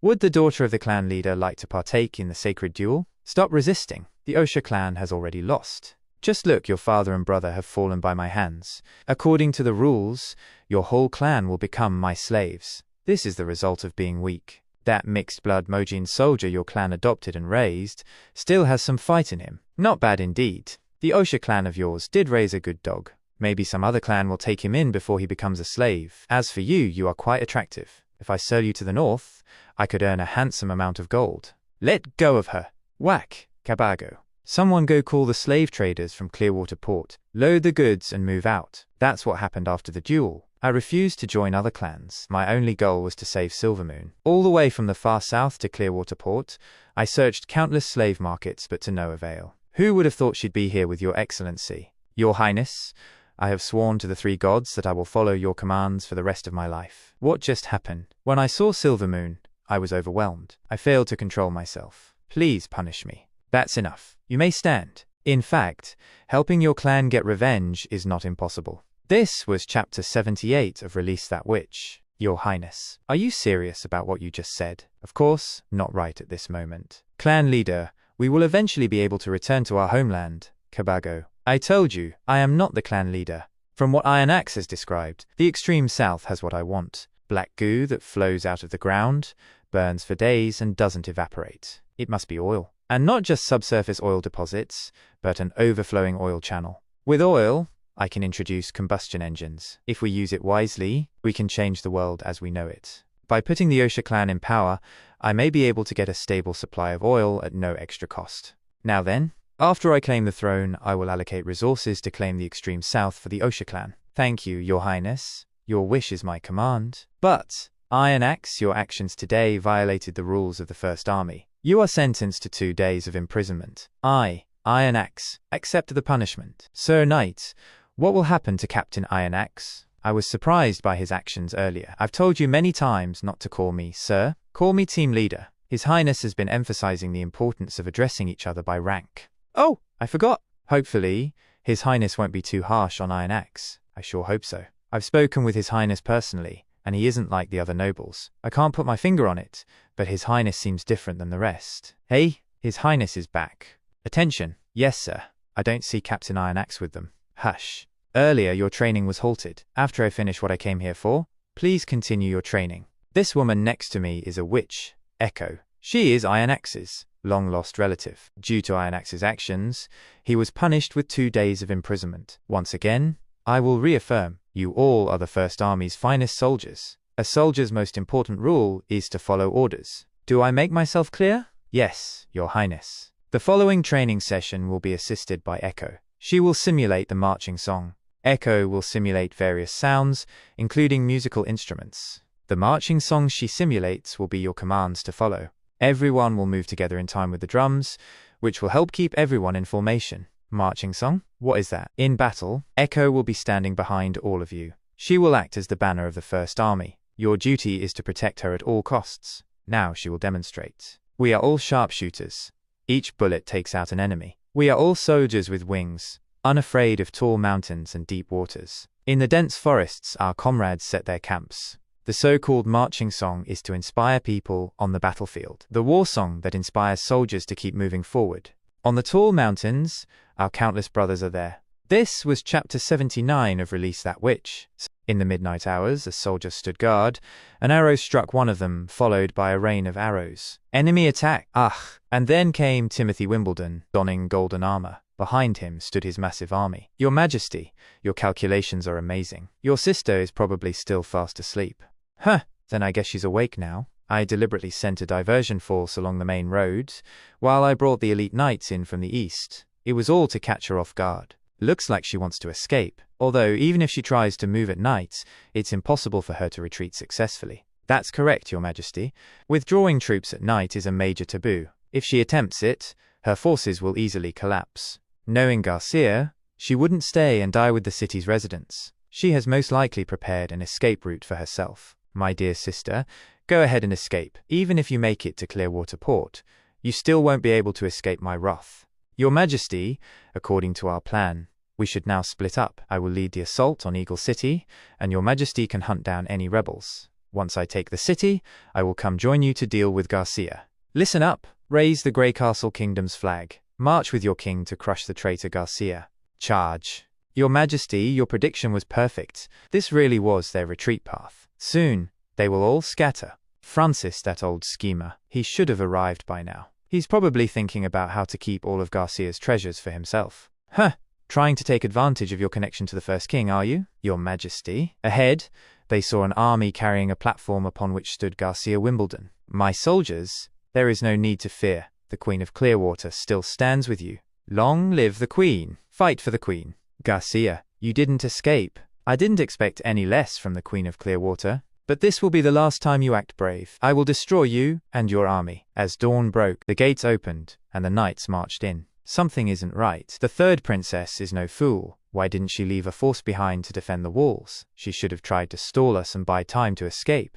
Would the daughter of the clan leader like to partake in the sacred duel? Stop resisting. The Osha clan has already lost. Just look, your father and brother have fallen by my hands. According to the rules, your whole clan will become my slaves. This is the result of being weak. That mixed-blood Mojin soldier your clan adopted and raised still has some fight in him. Not bad indeed. The Osha clan of yours did raise a good dog. Maybe some other clan will take him in before he becomes a slave. As for you, you are quite attractive. If I sell you to the north, I could earn a handsome amount of gold. Let go of her. Whack. Cabago. Someone go call the slave traders from Clearwater Port. Load the goods and move out. That's what happened after the duel. I refused to join other clans. My only goal was to save Silvermoon. All the way from the far south to Clearwater Port, I searched countless slave markets, but to no avail. Who would have thought she'd be here with your excellency? Your Highness, I have sworn to the three gods that I will follow your commands for the rest of my life. What just happened? When I saw Silvermoon, I was overwhelmed. I failed to control myself. Please punish me. That's enough. You may stand. In fact, helping your clan get revenge is not impossible. This was Chapter 78 of Release That Witch. Your Highness, are you serious about what you just said? Of course, not right at this moment. Clan leader, we will eventually be able to return to our homeland. Cabago, I told you, I am not the clan leader. From what Iron Axe has described, the extreme south has what I want. Black goo that flows out of the ground, burns for days and doesn't evaporate. It must be oil. And not just subsurface oil deposits, but an overflowing oil channel. With oil, I can introduce combustion engines. If we use it wisely, we can change the world as we know it. By putting the Osha clan in power, I may be able to get a stable supply of oil at no extra cost. Now then, after I claim the throne, I will allocate resources to claim the extreme south for the Osha clan. Thank you, Your Highness. Your wish is my command. But, Iron Axe, your actions today violated the rules of the First Army. You are sentenced to 2 days of imprisonment. I, Iron Axe, accept the punishment. Sir Knight, what will happen to Captain Iron Axe? I was surprised by his actions earlier. I've told you many times not to call me sir. Call me team leader. His Highness has been emphasizing the importance of addressing each other by rank. Oh, I forgot. Hopefully, His Highness won't be too harsh on Iron Axe. I sure hope so. I've spoken with His Highness personally, and he isn't like the other nobles. I can't put my finger on it, but His Highness seems different than the rest. Hey, His Highness is back. Attention. Yes, sir. I don't see Captain Iron Axe with them. Hush. Earlier, your training was halted. After I finish what I came here for, please continue your training. This woman next to me is a witch, Echo. She is Iron Axe's long-lost relative. Due to Iron Axe's actions, he was punished with 2 days of imprisonment. Once again, I will reaffirm, you all are the First Army's finest soldiers. A soldier's most important rule is to follow orders. Do I make myself clear? Yes, Your Highness. The following training session will be assisted by Echo. She will simulate the marching song. Echo will simulate various sounds, including musical instruments. The marching songs she simulates will be your commands to follow. Everyone will move together in time with the drums, which will help keep everyone in formation. Marching song? What is that? In battle, Echo will be standing behind all of you. She will act as the banner of the First Army. Your duty is to protect her at all costs. Now she will demonstrate. We are all sharpshooters. Each bullet takes out an enemy. We are all soldiers with wings, unafraid of tall mountains and deep waters. In the dense forests, our comrades set their camps. The so-called marching song is to inspire people on the battlefield. The war song that inspires soldiers to keep moving forward. On the tall mountains, our countless brothers are there. This was Chapter 79 of Release That Witch. In the midnight hours, a soldier stood guard. An arrow struck one of them, followed by a rain of arrows. Enemy attack! Ah! And then came Timothy Wimbledon, donning golden armor. Behind him stood his massive army. Your Majesty, your calculations are amazing. Your sister is probably still fast asleep. Huh, then I guess she's awake now. I deliberately sent a diversion force along the main road, while I brought the elite knights in from the east. It was all to catch her off guard. Looks like she wants to escape, although even if she tries to move at night, it's impossible for her to retreat successfully. That's correct, Your Majesty. Withdrawing troops at night is a major taboo. If she attempts it, her forces will easily collapse. Knowing Garcia, she wouldn't stay and die with the city's residents. She has most likely prepared an escape route for herself. My dear sister, go ahead and escape. Even if you make it to Clearwater Port, you still won't be able to escape my wrath. Your Majesty, according to our plan, we should now split up. I will lead the assault on Eagle City, and Your Majesty can hunt down any rebels. Once I take the city, I will come join you to deal with Garcia. Listen up. Raise the Grey Castle Kingdom's flag. March with your king to crush the traitor Garcia. Charge. Your Majesty, your prediction was perfect. This really was their retreat path. Soon, they will all scatter. Francis, that old schemer, he should have arrived by now. He's probably thinking about how to keep all of Garcia's treasures for himself. Huh, trying to take advantage of your connection to the First King, are you? Your Majesty. Ahead, they saw an army carrying a platform upon which stood Garcia Wimbledon. My soldiers, there is no need to fear. The Queen of Clearwater still stands with you. Long live the Queen. Fight for the Queen. Garcia, you didn't escape. I didn't expect any less from the Queen of Clearwater, but this will be the last time you act brave. I will destroy you and your army. As dawn broke, the gates opened, and the knights marched in. Something isn't right. The third princess is no fool. Why didn't she leave a force behind to defend the walls? She should have tried to stall us and buy time to escape.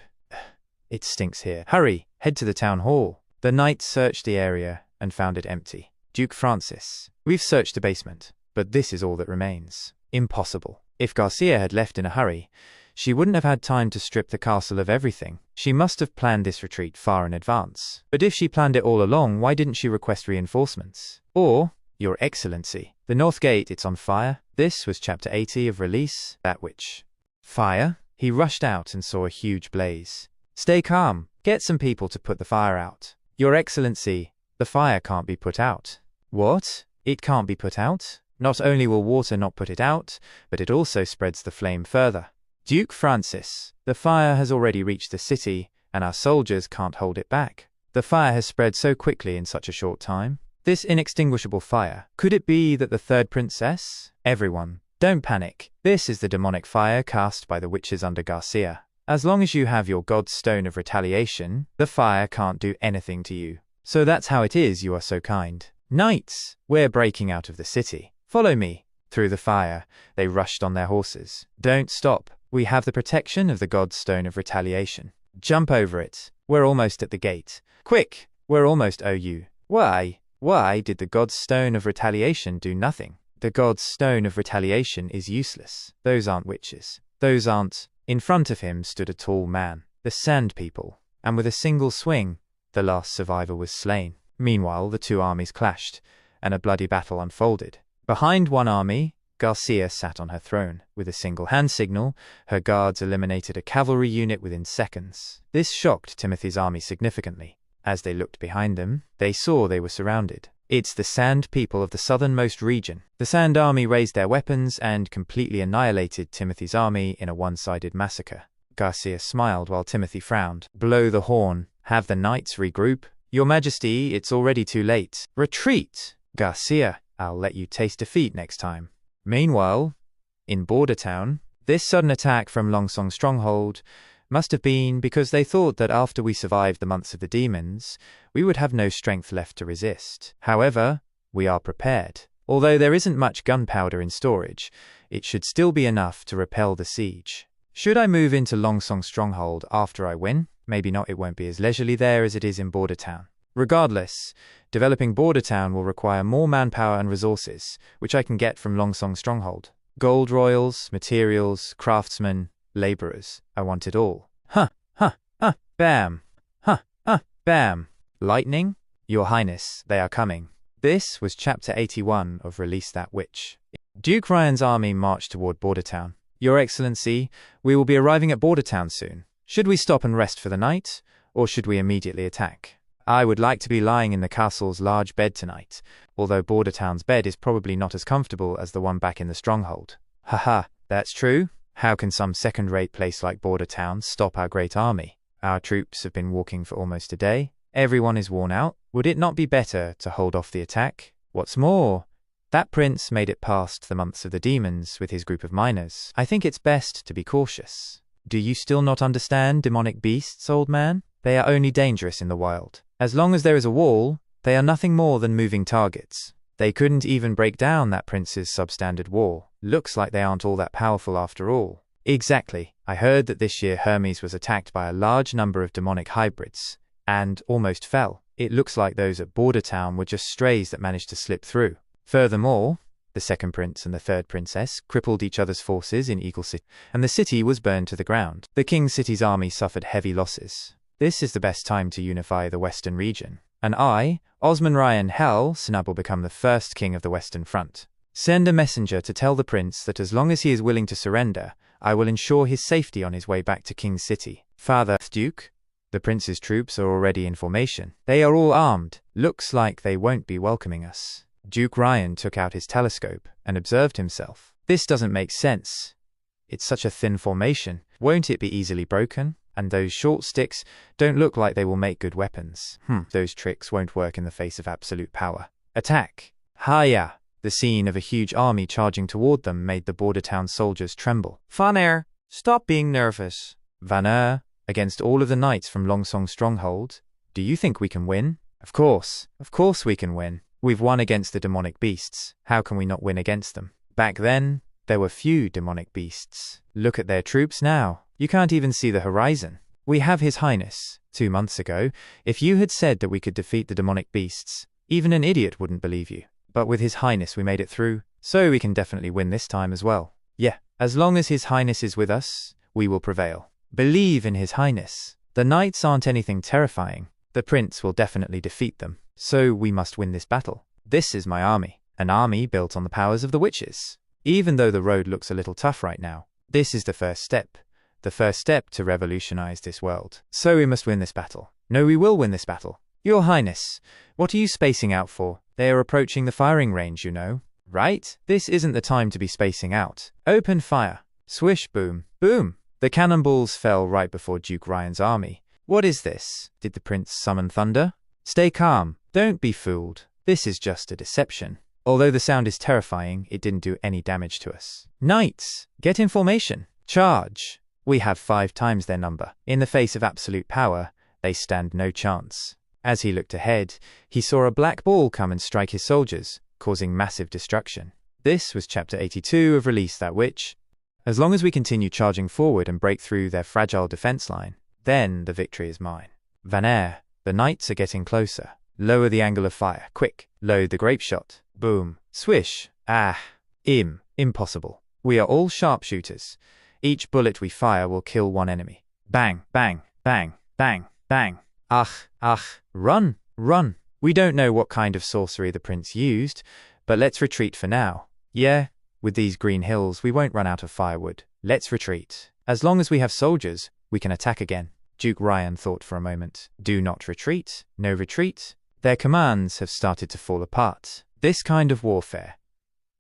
It stinks here. Hurry, head to the town hall. The knights searched the area and found it empty. Duke Francis, we've searched the basement, but this is all that remains. Impossible. If Garcia had left in a hurry, she wouldn't have had time to strip the castle of everything. She must have planned this retreat far in advance. But if she planned it all along, why didn't she request reinforcements? Or, Your Excellency, the North Gate, it's on fire. This was Chapter 80 of Release, That Witch. Fire? He rushed out and saw a huge blaze. Stay calm. Get some people to put the fire out. Your Excellency, the fire can't be put out. What? It can't be put out? Not only will water not put it out, but it also spreads the flame further. Duke Francis, the fire has already reached the city, and our soldiers can't hold it back. The fire has spread so quickly in such a short time. This inextinguishable fire, could it be that the third princess? Everyone, don't panic. This is the demonic fire cast by the witches under Garcia. As long as you have your God's Stone of Retaliation, the fire can't do anything to you. So that's how it is you are so kind. Knights, we're breaking out of the city. Follow me. Through the fire, they rushed on their horses. Don't stop. We have the protection of the God's Stone of Retaliation. Jump over it. We're almost at the gate. Quick, we're almost you. Why did the God's Stone of Retaliation do nothing? The God's Stone of Retaliation is useless. Those aren't witches. Those aren't. In front of him stood a tall man, the Sand People, and with a single swing, the last survivor was slain. Meanwhile, the two armies clashed, and a bloody battle unfolded. Behind one army, Garcia sat on her throne. With a single hand signal, her guards eliminated a cavalry unit within seconds. This shocked Timothy's army significantly. As they looked behind them, they saw they were surrounded. It's the Sand People of the southernmost region. The Sand Army raised their weapons and completely annihilated Timothy's army in a one-sided massacre. Garcia smiled while Timothy frowned. Blow the horn. Have the knights regroup. Your Majesty, it's already too late. Retreat! Garcia, I'll let you taste defeat next time. Meanwhile, in Bordertown, this sudden attack from Longsong's stronghold must have been because they thought that after we survived the months of the demons, we would have no strength left to resist. However, we are prepared. Although there isn't much gunpowder in storage, it should still be enough to repel the siege. Should I move into Longsong's stronghold after I win? Maybe not, it won't be as leisurely there as it is in Bordertown. Regardless, developing Bordertown will require more manpower and resources, which I can get from Longsong's stronghold. Gold royals, materials, craftsmen, laborers. I want it all. Bam. Bam. Lightning? Your Highness, they are coming. This was Chapter 81 of Release That Witch. Duke Ryan's army marched toward Bordertown. Your Excellency, we will be arriving at Bordertown soon. Should we stop and rest for the night, or should we immediately attack? I would like to be lying in the castle's large bed tonight, although Bordertown's bed is probably not as comfortable as the one back in the stronghold. Haha, that's true. How can some second-rate place like border towns stop our great army? Our troops have been walking for almost a day. Everyone is worn out. Would it not be better to hold off the attack? What's more, that prince made it past the months of the demons with his group of miners. I think it's best to be cautious. Do you still not understand demonic beasts, old man? They are only dangerous in the wild. As long as there is a wall, they are nothing more than moving targets. They couldn't even break down that prince's substandard wall. Looks like they aren't all that powerful after all. Exactly. I heard that this year Hermes was attacked by a large number of demonic hybrids, and almost fell. It looks like those at Border Town were just strays that managed to slip through. Furthermore, the second prince and the third princess crippled each other's forces in Eagle City, and the city was burned to the ground. The king's city's army suffered heavy losses. This is the best time to unify the western region. And I, Osman Ryan Snub, will become the first king of the Western Front. Send a messenger to tell the prince that as long as he is willing to surrender, I will ensure his safety on his way back to King's City. Father Duke, the prince's troops are already in formation. They are all armed. Looks like they won't be welcoming us. Duke Ryan took out his telescope and observed himself. This doesn't make sense. It's such a thin formation. Won't it be easily broken? And those short sticks don't look like they will make good weapons. Those tricks won't work in the face of absolute power. Attack! Hiya! The scene of a huge army charging toward them made the border town soldiers tremble. Van stop being nervous. Van against all of the knights from Longsong Stronghold, do you think we can win? Of course we can win. We've won against the demonic beasts. How can we not win against them? Back then, there were few demonic beasts. Look at their troops now. You can't even see the horizon. We have His Highness. 2 months ago, if you had said that we could defeat the demonic beasts, even an idiot wouldn't believe you. But with His Highness we made it through, so we can definitely win this time as well. Yeah, as long as His Highness is with us, we will prevail. Believe in His Highness. The knights aren't anything terrifying. The prince will definitely defeat them. So we must win this battle. This is my army. An army built on the powers of the witches. Even though the road looks a little tough right now, this is the first step. The first step to revolutionize this world. So we must win this battle. No, we will win this battle. Your Highness, what are you spacing out for? They are approaching the firing range, you know. Right? This isn't the time to be spacing out. Open fire. Swish, boom, boom. The cannonballs fell right before Duke Ryan's army. What is this? Did the prince summon thunder? Stay calm. Don't be fooled. This is just a deception. Although the sound is terrifying, it didn't do any damage to us. Knights, get in formation. Charge. We have 5 times their number. In the face of absolute power, they stand no chance. As he looked ahead, he saw a black ball come and strike his soldiers, causing massive destruction. This was Chapter 82 of Release That Witch. As long as we continue charging forward and break through their fragile defense line, then the victory is mine. Van the knights are getting closer. Lower the angle of fire. Quick. Load the grape shot. Boom. Swish. Impossible. We are all sharpshooters. Each bullet we fire will kill one enemy. Bang, bang, bang, bang, bang. Run, run. We don't know what kind of sorcery the prince used, but let's retreat for now. Yeah, with these green hills we won't run out of firewood. Let's retreat. As long as we have soldiers, we can attack again. Duke Ryan thought for a moment. Do not retreat. No retreat. Their commands have started to fall apart. This kind of warfare.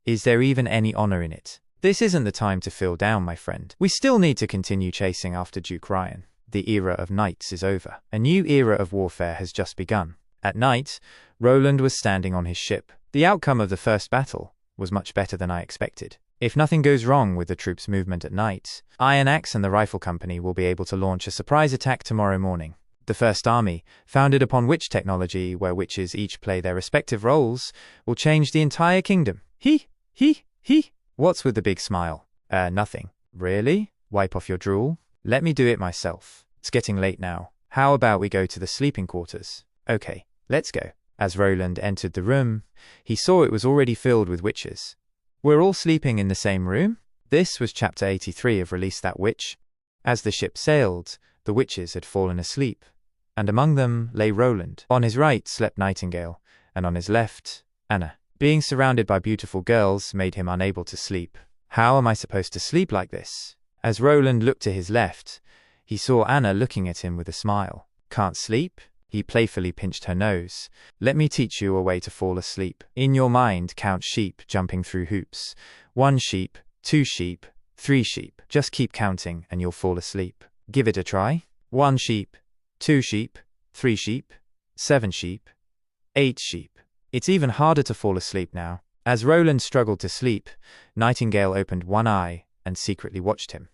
Is there even any honor in it? This isn't the time to feel down, my friend. We still need to continue chasing after Duke Ryan. The era of knights is over. A new era of warfare has just begun. At night, Roland was standing on his ship. The outcome of the first battle was much better than I expected. If nothing goes wrong with the troops' movement at night, Iron Axe and the Rifle Company will be able to launch a surprise attack tomorrow morning. The First Army, founded upon witch technology where witches each play their respective roles, will change the entire kingdom. What's with the big smile? Nothing. Really? Wipe off your drool? Let me do it myself. It's getting late now. How about we go to the sleeping quarters? Okay, let's go. As Roland entered the room, he saw it was already filled with witches. We're all sleeping in the same room? This was Chapter 83 of Release That Witch. As the ship sailed, the witches had fallen asleep, and among them lay Roland. On his right slept Nightingale, and on his left, Anna. Being surrounded by beautiful girls made him unable to sleep. How am I supposed to sleep like this? As Roland looked to his left, he saw Anna looking at him with a smile. Can't sleep? He playfully pinched her nose. Let me teach you a way to fall asleep. In your mind, count sheep jumping through hoops. 1 sheep, 2 sheep, 3 sheep. Just keep counting and you'll fall asleep. Give it a try. 1 sheep, 2 sheep, 3 sheep, 7 sheep, 8 sheep. It's even harder to fall asleep now. As Roland struggled to sleep, Nightingale opened one eye and secretly watched him.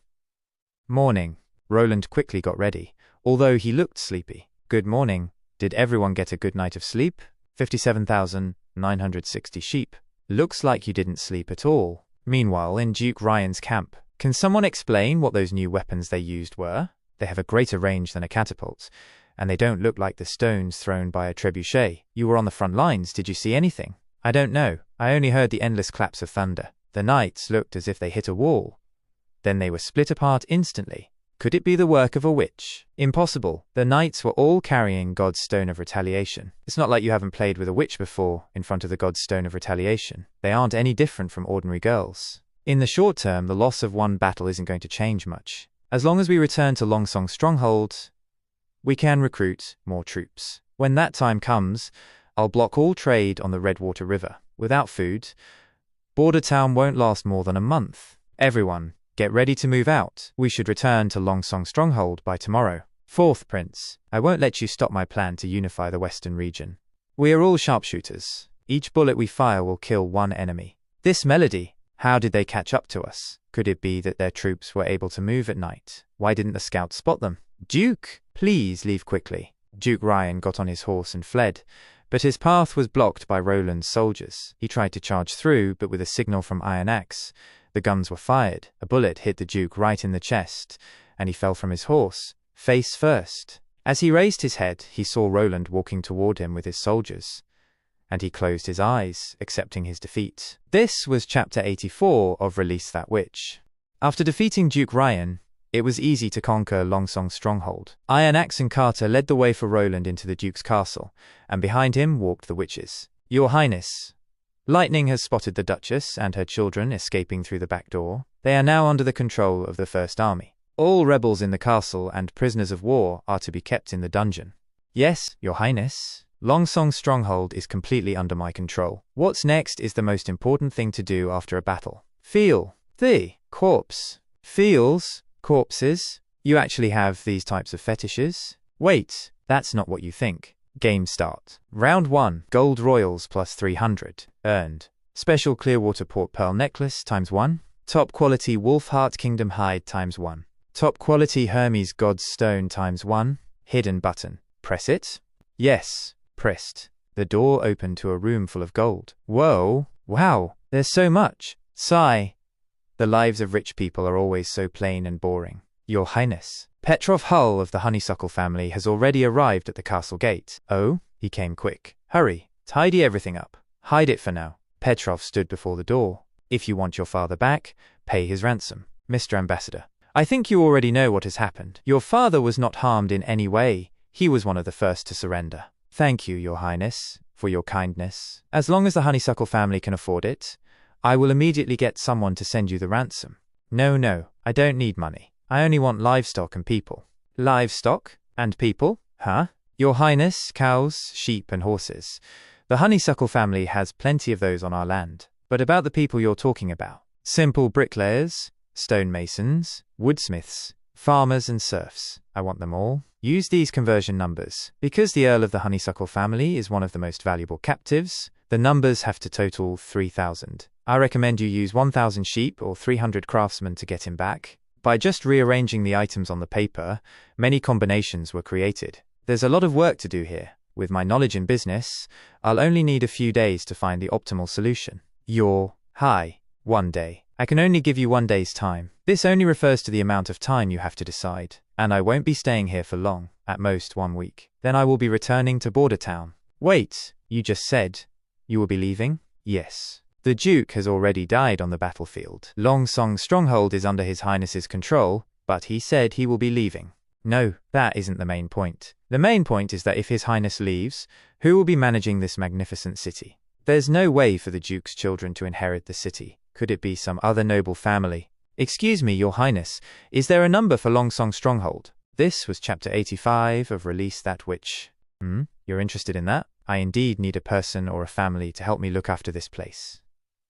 Morning. Roland quickly got ready, although he looked sleepy. Good morning. Did everyone get a good night of sleep? 57,960 sheep. Looks like you didn't sleep at all. Meanwhile, in Duke Ryan's camp, can someone explain what those new weapons they used were? They have a greater range than a catapult, and they don't look like the stones thrown by a trebuchet. You were on the front lines, did you see anything? I don't know. I only heard the endless claps of thunder. The knights looked as if they hit a wall. Then they were split apart instantly. Could it be the work of a witch? Impossible. The knights were all carrying God's Stone of Retaliation. It's not like you haven't played with a witch before in front of the God's Stone of Retaliation. They aren't any different from ordinary girls. In the short term, the loss of one battle isn't going to change much. As long as we return to Longsong Stronghold, we can recruit more troops. When that time comes, I'll block all trade on the Redwater River. Without food, Border Town won't last more than a month. Everyone, get ready to move out. We should return to Longsong Stronghold by tomorrow. 4th Prince, I won't let you stop my plan to unify the western region. We are all sharpshooters. Each bullet we fire will kill one enemy. This melody, how did they catch up to us? Could it be that their troops were able to move at night? Why didn't the scouts spot them? Duke, please leave quickly. Duke Ryan got on his horse and fled, but his path was blocked by Roland's soldiers. He tried to charge through, but with a signal from Iron Axe, the guns were fired. A bullet hit the Duke right in the chest, and he fell from his horse, face first. As he raised his head, he saw Roland walking toward him with his soldiers, and he closed his eyes, accepting his defeat. This was Chapter 84 of Release That Witch. After defeating Duke Ryan, it was easy to conquer Longsong Stronghold. Iron Axe and Carter led the way for Roland into the Duke's castle, and behind him walked the witches. Your Highness, Lightning has spotted the Duchess and her children escaping through the back door. They are now under the control of the First Army. All rebels in the castle and prisoners of war are to be kept in the dungeon. Yes, Your Highness. Longsong Stronghold is completely under my control. What's next is the most important thing to do after a battle. Feel the corpse. Feels corpses? You actually have these types of fetishes? Wait, that's not what you think. Game start. Round 1. Gold Royals plus 300. Earned. Special Clearwater Port Pearl Necklace times 1. Top quality Wolf Heart Kingdom Hide times 1. Top quality Hermes God's Stone times 1. Hidden button. Press it? Yes. Pressed. The door opened to a room full of gold. Whoa. Wow. There's so much. Sigh. The lives of rich people are always so plain and boring. Your Highness. Petrov Hull of the Honeysuckle family has already arrived at the castle gate. Oh? He came quick. Hurry. Tidy everything up. Hide it for now. Petrov stood before the door. If you want your father back, pay his ransom. Mr. Ambassador, I think you already know what has happened. Your father was not harmed in any way. He was one of the first to surrender. Thank you, Your Highness, for your kindness. As long as the Honeysuckle family can afford it, I will immediately get someone to send you the ransom. No, I don't need money. I only want livestock and people. Livestock and people? Huh? Your Highness, cows, sheep and horses. The Honeysuckle family has plenty of those on our land. But about the people you're talking about. Simple bricklayers, stonemasons, woodsmiths, farmers and serfs. I want them all. Use these conversion numbers. Because the Earl of the Honeysuckle family is one of the most valuable captives, the numbers have to total 3,000. I recommend you use 1,000 sheep or 300 craftsmen to get him back. By just rearranging the items on the paper, many combinations were created. There's a lot of work to do here. With my knowledge in business, I'll only need a few days to find the optimal solution. Hi, 1 day. I can only give you 1 day's time. This only refers to the amount of time you have to decide. And I won't be staying here for long, at most 1 week. Then I will be returning to Border Town. Wait, you just said you will be leaving? Yes. The Duke has already died on the battlefield. Longsong Stronghold is under His Highness's control, but he said he will be leaving. No, that isn't the main point. The main point is that if His Highness leaves, who will be managing this magnificent city? There's no way for the Duke's children to inherit the city. Could it be some other noble family? Excuse me, Your Highness, is there a number for Longsong Stronghold? This was Chapter 85 of Release That Witch. You're interested in that? I indeed need a person or a family to help me look after this place.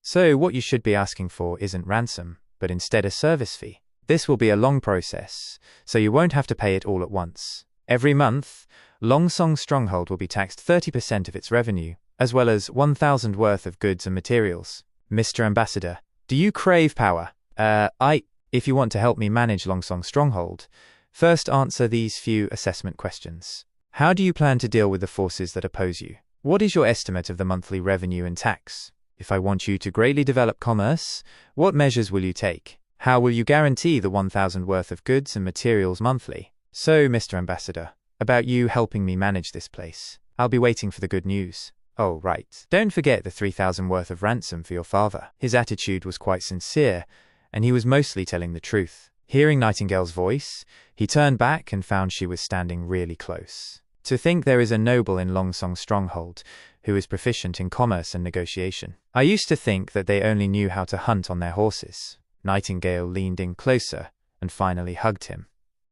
So what you should be asking for isn't ransom, but instead a service fee. This will be a long process, so you won't have to pay it all at once. Every month, Longsong Stronghold will be taxed 30% of its revenue, as well as 1,000 worth of goods and materials. Mr. Ambassador, do you crave power? If you want to help me manage Longsong Stronghold, first answer these few assessment questions. How do you plan to deal with the forces that oppose you? What is your estimate of the monthly revenue and tax? If I want you to greatly develop commerce, what measures will you take? How will you guarantee the 1,000 worth of goods and materials monthly? So, Mr. Ambassador, about you helping me manage this place. I'll be waiting for the good news. Oh, right. Don't forget the 3,000 worth of ransom for your father. His attitude was quite sincere, and he was mostly telling the truth. Hearing Nightingale's voice, he turned back and found she was standing really close. To think there is a noble in Longsong Stronghold who is proficient in commerce and negotiation. I used to think that they only knew how to hunt on their horses. Nightingale leaned in closer and finally hugged him.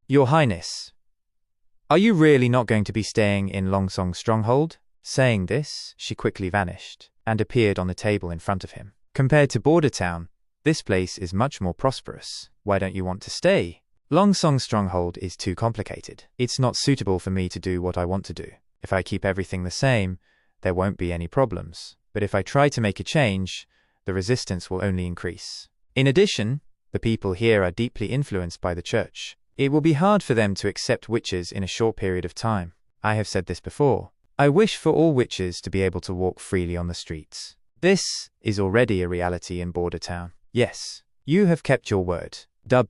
Your Highness, are you really not going to be staying in Longsong Stronghold? Saying this, she quickly vanished and appeared on the table in front of him. Compared to Border Town, this place is much more prosperous. Why don't you want to stay? Longsong Stronghold is too complicated. It's not suitable for me to do what I want to do. If I keep everything the same, there won't be any problems. But if I try to make a change, the resistance will only increase. In addition, the people here are deeply influenced by the church. It will be hard for them to accept witches in a short period of time. I have said this before. I wish for all witches to be able to walk freely on the streets. This is already a reality in Border Town. Yes, you have kept your word. Dub.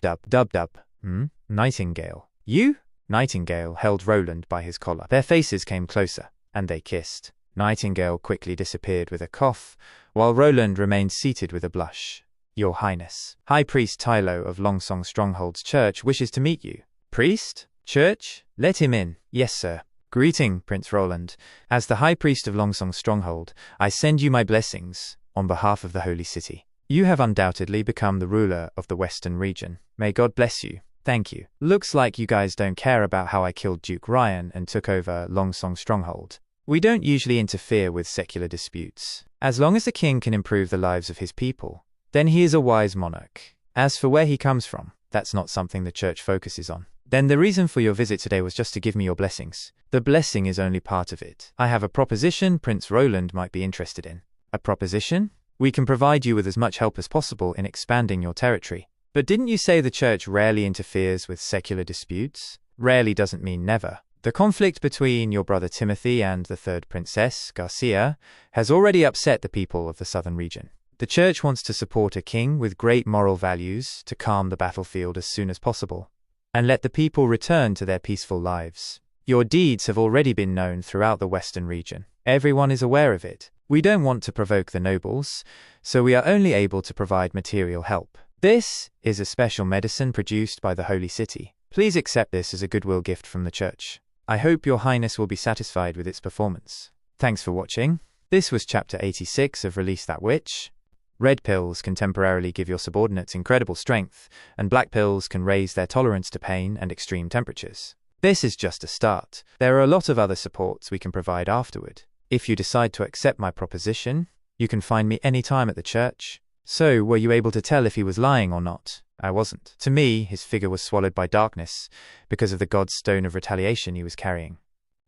Nightingale. You? Nightingale held Roland by his collar. Their faces came closer, and they kissed. Nightingale quickly disappeared with a cough, while Roland remained seated with a blush. Your Highness, High Priest Tylo of Longsong Stronghold's church wishes to meet you. Priest? Church? Let him in. Yes, sir. Greeting, Prince Roland. As the High Priest of Longsong Stronghold, I send you my blessings on behalf of the Holy City. You have undoubtedly become the ruler of the Western region. May God bless you. Thank you. Looks like you guys don't care about how I killed Duke Ryan and took over Longsong Stronghold. We don't usually interfere with secular disputes. As long as the king can improve the lives of his people, then he is a wise monarch. As for where he comes from, that's not something the church focuses on. Then the reason for your visit today was just to give me your blessings. The blessing is only part of it. I have a proposition Prince Roland might be interested in. A proposition? We can provide you with as much help as possible in expanding your territory. But didn't you say the church rarely interferes with secular disputes? Rarely doesn't mean never. The conflict between your brother Timothy and the third princess, Garcia, has already upset the people of the southern region. The church wants to support a king with great moral values to calm the battlefield as soon as possible, and let the people return to their peaceful lives. Your deeds have already been known throughout the western region. Everyone is aware of it. We don't want to provoke the nobles, so we are only able to provide material help. This is a special medicine produced by the Holy City. Please accept this as a goodwill gift from the church. I hope your Highness will be satisfied with its performance. Thanks for watching. This was Chapter 86 of Release That Witch. Red pills can temporarily give your subordinates incredible strength, and black pills can raise their tolerance to pain and extreme temperatures. This is just a start. There are a lot of other supports we can provide afterward. If you decide to accept my proposition, you can find me anytime at the church. So, were you able to tell if he was lying or not? I wasn't. To me, his figure was swallowed by darkness because of the god's stone of retaliation he was carrying.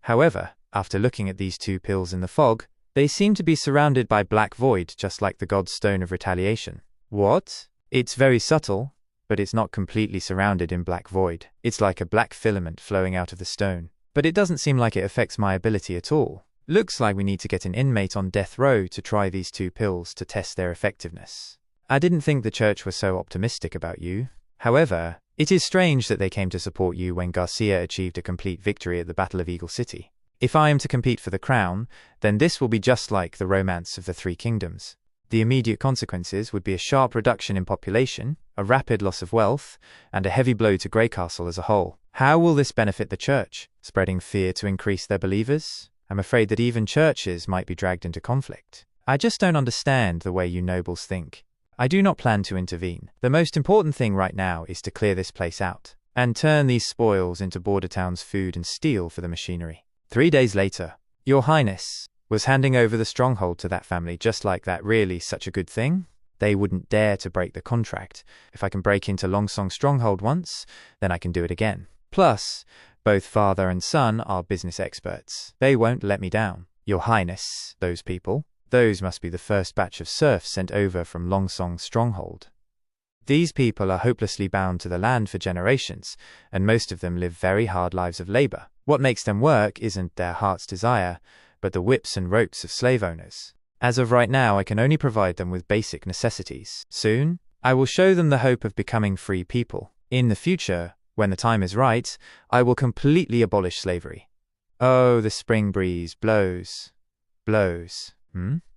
However, after looking at these two pills in the fog, they seem to be surrounded by black void, just like the god's stone of retaliation. What? It's very subtle, but it's not completely surrounded in black void. It's like a black filament flowing out of the stone. But it doesn't seem like it affects my ability at all. Looks like we need to get an inmate on death row to try these two pills to test their effectiveness. I didn't think the church was so optimistic about you. However, it is strange that they came to support you when Garcia achieved a complete victory at the Battle of Eagle City. If I am to compete for the crown, then this will be just like the romance of the Three Kingdoms. The immediate consequences would be a sharp reduction in population, a rapid loss of wealth, and a heavy blow to Greycastle as a whole. How will this benefit the church? Spreading fear to increase their believers? I'm afraid that even churches might be dragged into conflict. I just don't understand the way you nobles think. I do not plan to intervene. The most important thing right now is to clear this place out, and turn these spoils into Border Town's food and steel for the machinery. 3 days later, Your Highness was handing over the stronghold to that family just like that. Really such a good thing? They wouldn't dare to break the contract. If I can break into Longsong Stronghold once, then I can do it again. Plus, both father and son are business experts. They won't let me down. Your Highness, those people, those must be the first batch of serfs sent over from Longsong Stronghold. These people are hopelessly bound to the land for generations, and most of them live very hard lives of labor. What makes them work isn't their heart's desire, but the whips and ropes of slave owners. As of right now, I can only provide them with basic necessities. Soon, I will show them the hope of becoming free people. In the future, when the time is right, I will completely abolish slavery. Oh, the spring breeze blows. Blows.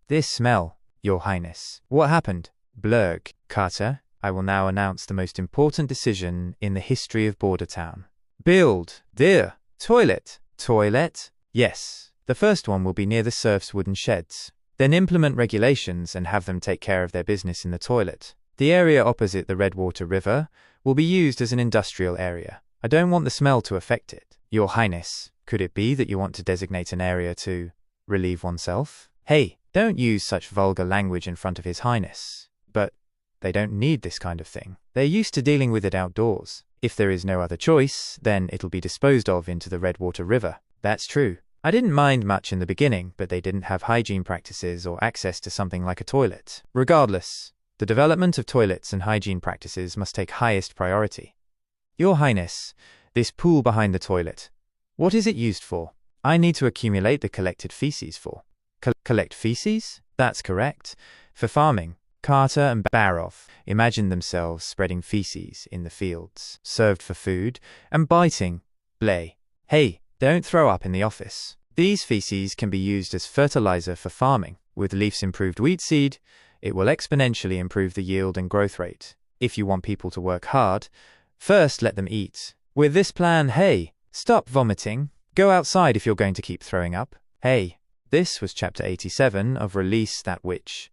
This smell, Your Highness. What happened? Blurg. Carter, I will now announce the most important decision in the history of Border Town. Build the toilet. Toilet? Yes. The first one will be near the serfs' wooden sheds. Then implement regulations and have them take care of their business in the toilet. The area opposite the Redwater River will be used as an industrial area. I don't want the smell to affect it. Your Highness, could it be that you want to designate an area to relieve oneself? Hey, don't use such vulgar language in front of His Highness. But they don't need this kind of thing. They're used to dealing with it outdoors. If there is no other choice, then it'll be disposed of into the Redwater River. That's true. I didn't mind much in the beginning, but they didn't have hygiene practices or access to something like a toilet. Regardless, the development of toilets and hygiene practices must take highest priority. Your Highness, this pool behind the toilet, what is it used for? I need to accumulate the collected feces for. Collect feces? That's correct. For farming. Carter and Barov imagined themselves spreading feces in the fields, served for food, and biting. Blay. Hey, don't throw up in the office. These feces can be used as fertilizer for farming. With Leaf's improved wheat seed, it will exponentially improve the yield and growth rate. If you want people to work hard, first let them eat. With this plan, hey, stop vomiting. Go outside if you're going to keep throwing up. Hey, this was Chapter 87 of Release That Witch.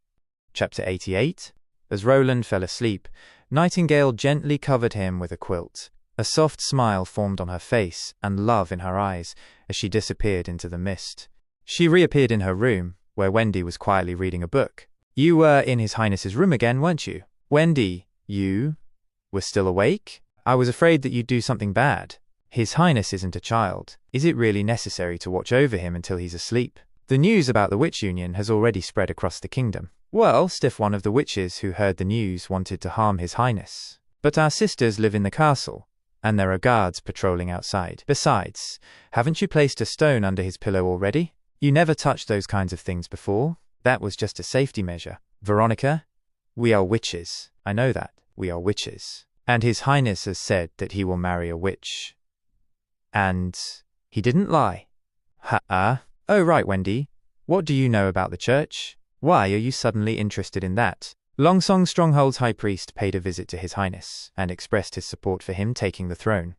Chapter 88. As Roland fell asleep, Nightingale gently covered him with a quilt. A soft smile formed on her face and love in her eyes as she disappeared into the mist. She reappeared in her room, where Wendy was quietly reading a book. You were in His Highness's room again, weren't you? Wendy, you were still awake? I was afraid that you'd do something bad. His Highness isn't a child. Is it really necessary to watch over him until he's asleep? The news about the witch union has already spread across the kingdom. Well, stiff one of the witches who heard the news wanted to harm His Highness. But our sisters live in the castle, and there are guards patrolling outside. Besides, haven't you placed a stone under his pillow already? You never touched those kinds of things before. That was just a safety measure. Veronica, we are witches. I know that. We are witches. And His Highness has said that he will marry a witch. And he didn't lie. Ha-ah. Oh, right, Wendy. What do you know about the church? Why are you suddenly interested in that? Longsong Stronghold's high priest paid a visit to His Highness and expressed his support for him taking the throne.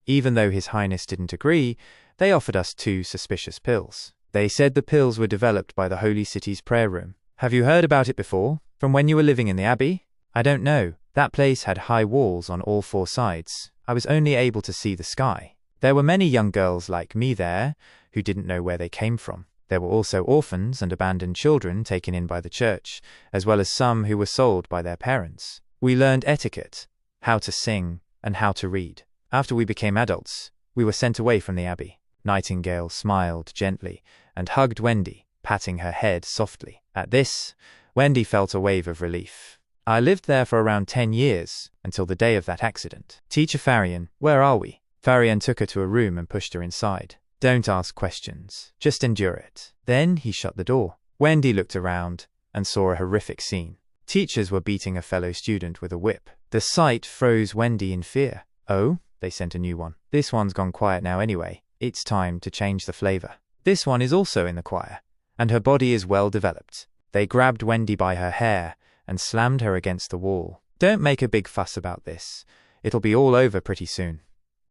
Even though His Highness didn't agree, they offered us 2 suspicious pills. They said the pills were developed by the Holy City's prayer room. Have you heard about it before? From when you were living in the Abbey? I don't know. That place had high walls on all 4 sides. I was only able to see the sky. There were many young girls like me there who didn't know where they came from. There were also orphans and abandoned children taken in by the church, as well as some who were sold by their parents. We learned etiquette, how to sing, and how to read. After we became adults, we were sent away from the Abbey. Nightingale smiled gently and hugged Wendy, patting her head softly. At this, Wendy felt a wave of relief. I lived there for around 10 years, until the day of that accident. Teacher Farian, where are we? Farian took her to a room and pushed her inside. Don't ask questions. Just endure it. Then he shut the door. Wendy looked around and saw a horrific scene. Teachers were beating a fellow student with a whip. The sight froze Wendy in fear. Oh, they sent a new one. This one's gone quiet now anyway. It's time to change the flavor. This one is also in the choir, and her body is well developed. They grabbed Wendy by her hair and slammed her against the wall. Don't make a big fuss about this. It'll be all over pretty soon.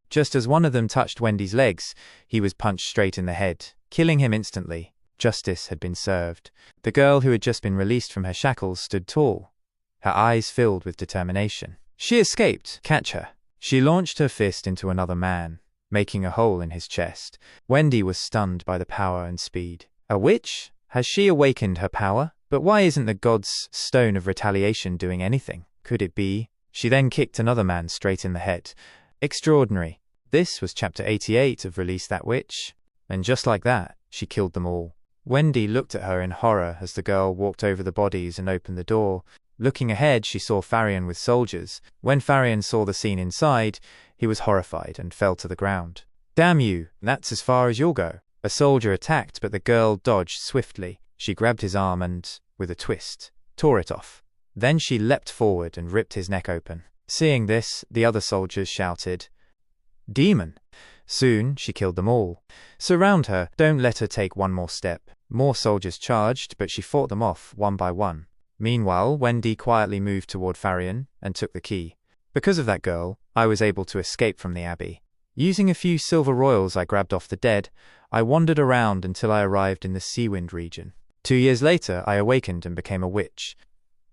Just as one of them touched Wendy's legs, he was punched straight in the head, killing him instantly. Justice had been served. The girl who had just been released from her shackles stood tall, her eyes filled with determination. She escaped. Catch her. She launched her fist into another man, making a hole in his chest. Wendy was stunned by the power and speed. A witch? Has she awakened her power? But why isn't the god's stone of retaliation doing anything? Could it be? She then kicked another man straight in the head. Extraordinary. This was chapter 88 of Release That Witch. And just like that, she killed them all. Wendy looked at her in horror as the girl walked over the bodies and opened the door. Looking ahead, she saw Farion with soldiers. When Farion saw the scene inside, he was horrified and fell to the ground. Damn you, that's as far as you'll go. A soldier attacked, but the girl dodged swiftly. She grabbed his arm and, with a twist, tore it off. Then she leapt forward and ripped his neck open. Seeing this, the other soldiers shouted, "Demon!" Soon, she killed them all. Surround her, don't let her take one more step. More soldiers charged, but she fought them off one by one. Meanwhile, Wendy quietly moved toward Farion and took the key. Because of that girl, I was able to escape from the abbey. Using a few silver royals I grabbed off the dead, I wandered around until I arrived in the Seawind region. 2 years later, I awakened and became a witch.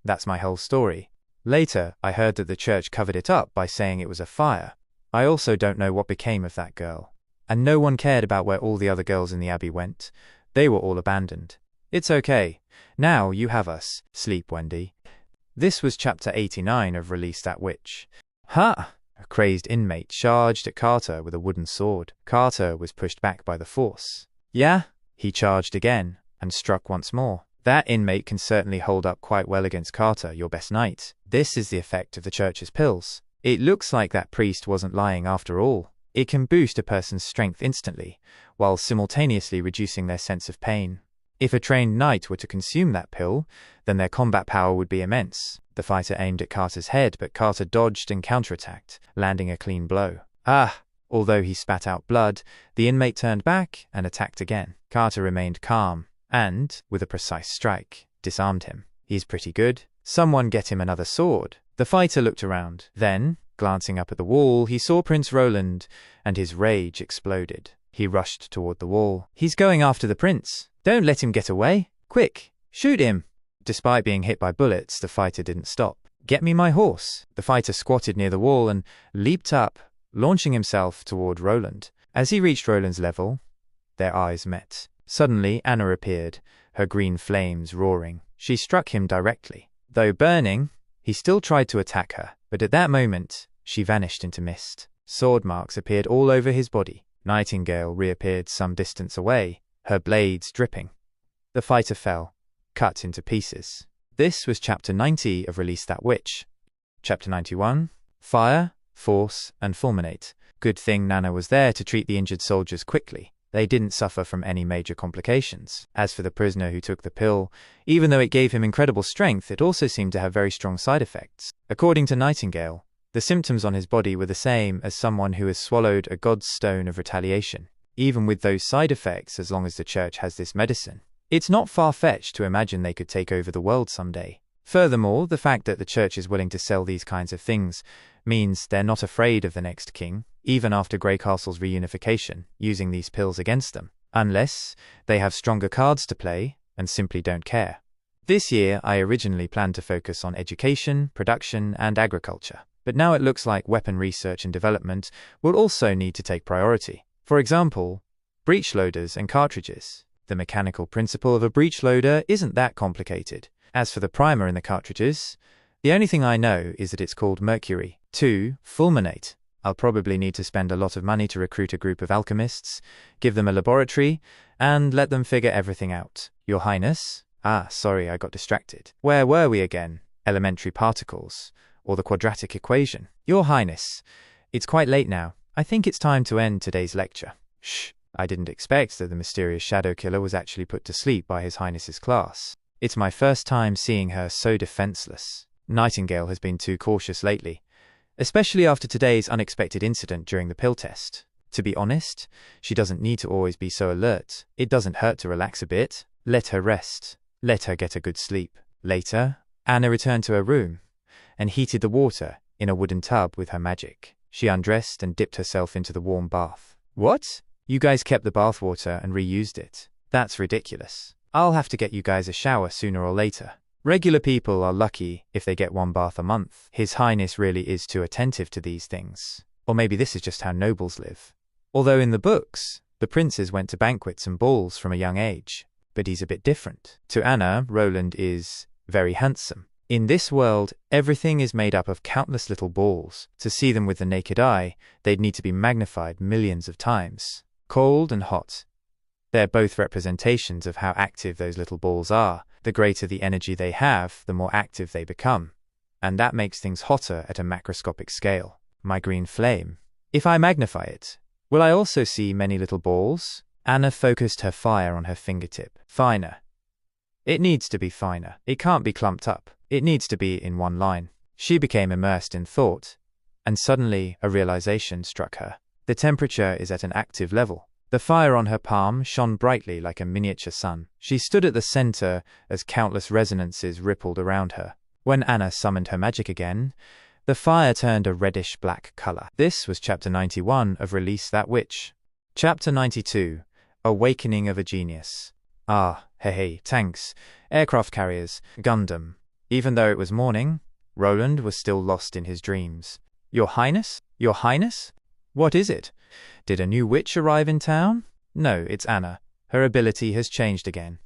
That's my whole story. Later, I heard that the church covered it up by saying it was a fire. I also don't know what became of that girl. And no one cared about where all the other girls in the abbey went. They were all abandoned. It's okay. Now you have us. Sleep, Wendy. This was chapter 89 of Release That Witch. Ha! A crazed inmate charged at Carter with a wooden sword. Carter was pushed back by the force. Yeah? He charged again and struck once more. That inmate can certainly hold up quite well against Carter, your best knight. This is the effect of the church's pills. It looks like that priest wasn't lying after all. It can boost a person's strength instantly, while simultaneously reducing their sense of pain. If a trained knight were to consume that pill, then their combat power would be immense. The fighter aimed at Carter's head, but Carter dodged and counterattacked, landing a clean blow. Ah! Although he spat out blood, the inmate turned back and attacked again. Carter remained calm and, with a precise strike, disarmed him. He's pretty good. Someone get him another sword. The fighter looked around. Then, glancing up at the wall, he saw Prince Roland, and his rage exploded. He rushed toward the wall. He's going after the prince. Don't let him get away. Quick, shoot him. Despite being hit by bullets, the fighter didn't stop. Get me my horse. The fighter squatted near the wall and leaped up, launching himself toward Roland. As he reached Roland's level, their eyes met. Suddenly, Anna appeared, her green flames roaring. She struck him directly. Though burning, he still tried to attack her, but at that moment, she vanished into mist. Sword marks appeared all over his body. Nightingale reappeared some distance away, her blades dripping. The fighter fell, cut into pieces. This was chapter 90 of Release That Witch. Chapter 91, Fire, Force, and Fulminate. Good thing Nana was there to treat the injured soldiers quickly. They didn't suffer from any major complications. As for the prisoner who took the pill, even though it gave him incredible strength, it also seemed to have very strong side effects. According to Nightingale, the symptoms on his body were the same as someone who has swallowed a god's stone of retaliation. Even with those side effects, as long as the church has this medicine, it's not far-fetched to imagine they could take over the world someday. Furthermore, the fact that the church is willing to sell these kinds of things means they're not afraid of the next king, even after Grey Castle's reunification, using these pills against them, unless they have stronger cards to play and simply don't care. This year, I originally planned to focus on education, production, and agriculture, but now it looks like weapon research and development will also need to take priority. For example, breech loaders and cartridges. The mechanical principle of a breech loader isn't that complicated. As for the primer in the cartridges, the only thing I know is that it's called mercury. 2. Fulminate. I'll probably need to spend a lot of money to recruit a group of alchemists, give them a laboratory, and let them figure everything out. Your Highness? Sorry, I got distracted. Where were we again? Elementary particles, or the quadratic equation. Your Highness, it's quite late now. I think it's time to end today's lecture. Shh. I didn't expect that the mysterious shadow killer was actually put to sleep by His Highness's class. It's my first time seeing her so defenseless. Nightingale has been too cautious lately, especially after today's unexpected incident during the pill test. To be honest, she doesn't need to always be so alert. It doesn't hurt to relax a bit. Let her rest. Let her get a good sleep. Later, Anna returned to her room and heated the water in a wooden tub with her magic. She undressed and dipped herself into the warm bath. What? You guys kept the bath water and reused it. That's ridiculous. I'll have to get you guys a shower sooner or later. Regular people are lucky if they get one bath a month. His Highness really is too attentive to these things. Or maybe this is just how nobles live. Although in the books, the princes went to banquets and balls from a young age. but he's a bit different. To Anna, Roland is very handsome. In this world, everything is made up of countless little balls. To see them with the naked eye, they'd need to be magnified millions of times. Cold and hot. They're both representations of how active those little balls are. The greater the energy they have, the more active they become. And that makes things hotter at a macroscopic scale. My green flame. If I magnify it, will I also see many little balls? Anna focused her fire on her fingertip. Finer. It needs to be finer. It can't be clumped up. It needs to be in one line. She became immersed in thought, and suddenly a realization struck her. The temperature is at an active level. The fire on her palm shone brightly like a miniature sun. She stood at the center as countless resonances rippled around her. When Anna summoned her magic again, the fire turned a reddish-black color. This was Chapter 91 of Release That Witch. Chapter 92, Awakening of a Genius. Hey, tanks, aircraft carriers, Gundam. Even though it was morning, Roland was still lost in his dreams. Your Highness? Your Highness? What is it? Did a new witch arrive in town? No, it's Anna. Her ability has changed again.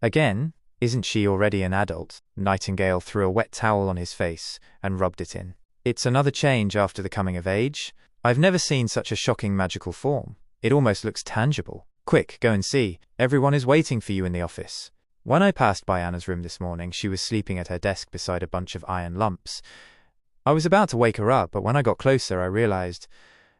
Again? Isn't she already an adult? Nightingale threw a wet towel on his face and rubbed it in. It's another change after the coming of age. I've never seen such a shocking magical form. It almost looks tangible. Quick, go and see. Everyone is waiting for you in the office. When I passed by Anna's room this morning, she was sleeping at her desk beside a bunch of iron lumps. I was about to wake her up, but when I got closer, I realized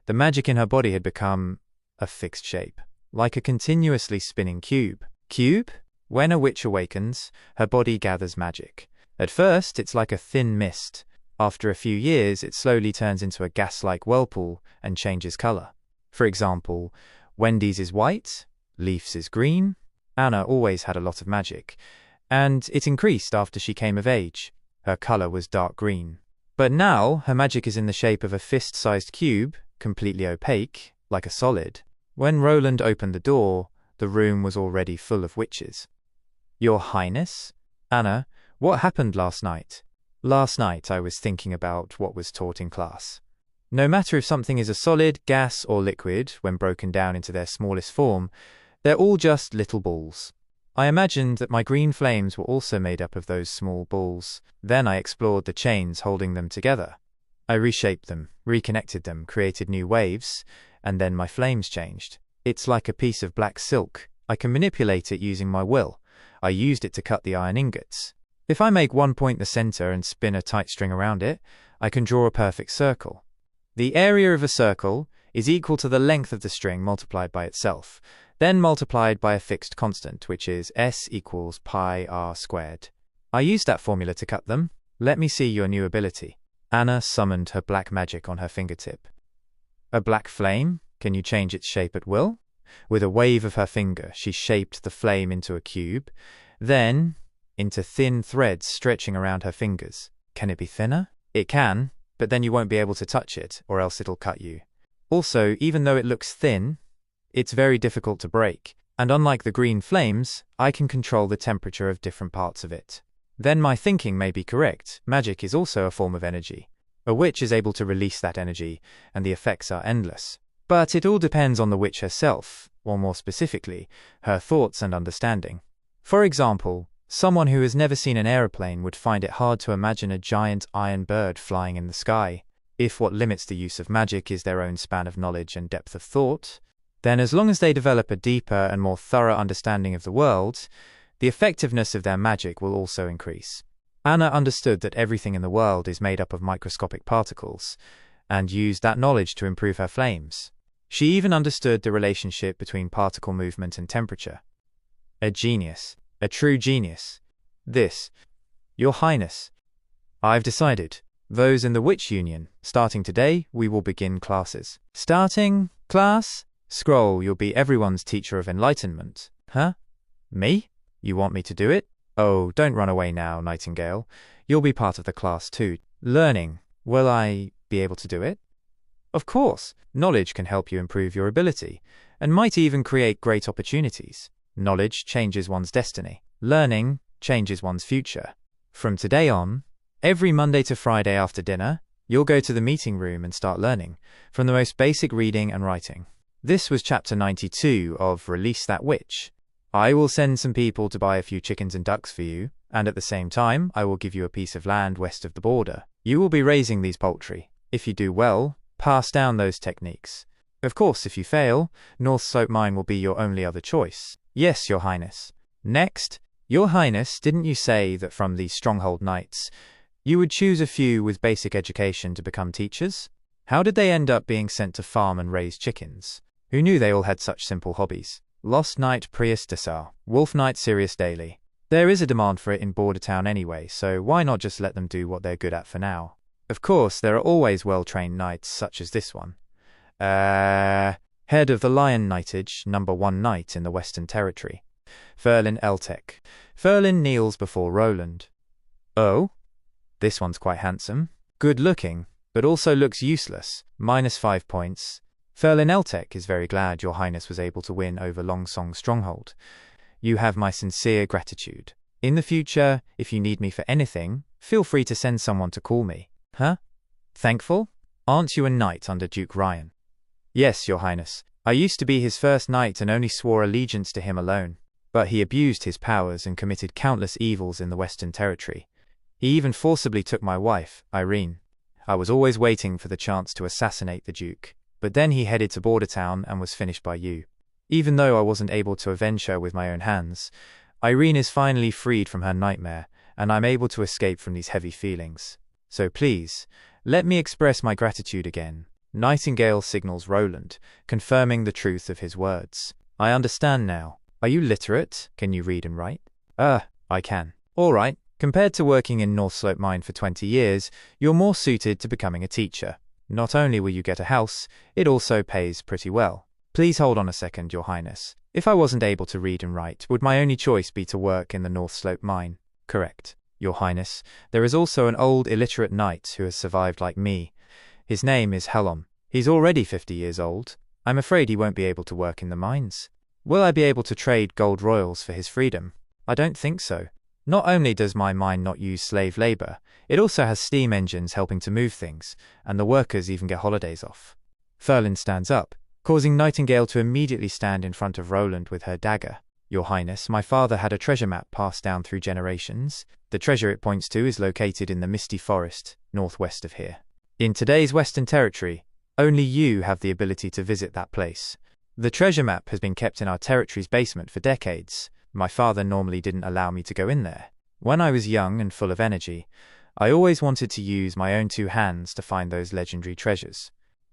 the magic in her body had become a fixed shape, like a continuously spinning cube. Cube? When a witch awakens, her body gathers magic. At first, it's like a thin mist. After a few years, it slowly turns into a gas-like whirlpool and changes color. For example, Wendy's is white, Leaf's is green. Anna always had a lot of magic, and it increased after she came of age. Her color was dark green. But now, her magic is in the shape of a fist-sized cube, completely opaque, like a solid. When Roland opened the door, the room was already full of witches. Your Highness? Anna, what happened last night? Last night I was thinking about what was taught in class. No matter if something is a solid, gas, or liquid, when broken down into their smallest form, they're all just little balls. I imagined that my green flames were also made up of those small balls. Then I explored the chains holding them together. I reshaped them, reconnected them, created new waves, and then my flames changed. It's like a piece of black silk. I can manipulate it using my will. I used it to cut the iron ingots. If I make one point the center and spin a tight string around it, I can draw a perfect circle. The area of a circle is equal to the length of the string multiplied by itself, then multiplied by a fixed constant, which is S equals pi r squared. I used that formula to cut them. Let me see your new ability. Anna summoned her black magic on her fingertip. A black flame? Can you change its shape at will? With a wave of her finger, she shaped the flame into a cube, then into thin threads stretching around her fingers. Can it be thinner? It can, but then you won't be able to touch it, or else it'll cut you. Also, even though it looks thin, it's very difficult to break, and unlike the green flames, I can control the temperature of different parts of it. Then my thinking may be correct. Magic is also a form of energy. A witch is able to release that energy, and the effects are endless. But it all depends on the witch herself, or more specifically, her thoughts and understanding. For example, someone who has never seen an aeroplane would find it hard to imagine a giant iron bird flying in the sky. If what limits the use of magic is their own span of knowledge and depth of thought, then as long as they develop a deeper and more thorough understanding of the world, the effectiveness of their magic will also increase. Anna understood that everything in the world is made up of microscopic particles, and used that knowledge to improve her flames. She even understood the relationship between particle movement and temperature. A genius. A true genius. This. Your Highness. I've decided. Those in the Witch Union. Starting today, we will begin classes. Starting class? Scroll, you'll be everyone's teacher of enlightenment. Huh? Me? You want me to do it? Oh, don't run away now, Nightingale. You'll be part of the class too. Learning. Will I be able to do it? Of course. Knowledge can help you improve your ability, and might even create great opportunities. Knowledge changes one's destiny. Learning changes one's future. From today on, every Monday to Friday after dinner, you'll go to the meeting room and start learning, from the most basic reading and writing. This was Chapter 92 of Release That Witch. I will send some people to buy a few chickens and ducks for you, and at the same time, I will give you a piece of land west of the border. You will be raising these poultry. If you do well, pass down those techniques. Of course, if you fail, North Slope Mine will be your only other choice. Yes, Your Highness. Next, Your Highness, didn't you say that from these stronghold knights, you would choose a few with basic education to become teachers? How did they end up being sent to farm and raise chickens? Who knew they all had such simple hobbies? Lost Knight Prius Desar, Wolf Knight Sirius Daily. There is a demand for it in Border Town anyway, so why not just let them do what they're good at for now? Of course, there are always well-trained knights such as this one. Head of the Lion Knightage, number 1 knight in the Western Territory. Ferlin Eltec. Ferlin kneels before Roland. Oh? This one's quite handsome. Good-looking, but also looks useless. -5 points. Ferlin Eltec is very glad Your Highness was able to win over Longsong Stronghold. You have my sincere gratitude. In the future, if you need me for anything, feel free to send someone to call me. Huh? Thankful? Aren't you a knight under Duke Ryan? Yes, Your Highness. I used to be his first knight and only swore allegiance to him alone. But he abused his powers and committed countless evils in the Western Territory. He even forcibly took my wife, Irene. I was always waiting for the chance to assassinate the Duke. But then he headed to Border Town and was finished by you. Even though I wasn't able to avenge her with my own hands, Irene is finally freed from her nightmare, and I'm able to escape from these heavy feelings. So please, let me express my gratitude again. Nightingale signals Roland, confirming the truth of his words. I understand now. Are you literate? Can you read and write? I can. All right. Compared to working in North Slope Mine for 20 years, you're more suited to becoming a teacher. Not only will you get a house, it also pays pretty well. Please hold on a second, Your Highness. If I wasn't able to read and write, would my only choice be to work in the North Slope Mine? Correct, Your Highness. There is also an old illiterate knight who has survived like me. His name is Halon. He's already 50 years old. I'm afraid he won't be able to work in the mines. Will I be able to trade gold royals for his freedom? I don't think so. Not only does my mine not use slave labor, it also has steam engines helping to move things, and the workers even get holidays off. Ferlin stands up, causing Nightingale to immediately stand in front of Roland with her dagger. Your Highness, my father had a treasure map passed down through generations. The treasure it points to is located in the Misty Forest, northwest of here. In today's Western Territory, only you have the ability to visit that place. The treasure map has been kept in our territory's basement for decades. My father normally didn't allow me to go in there. When I was young and full of energy, I always wanted to use my own 2 hands to find those legendary treasures.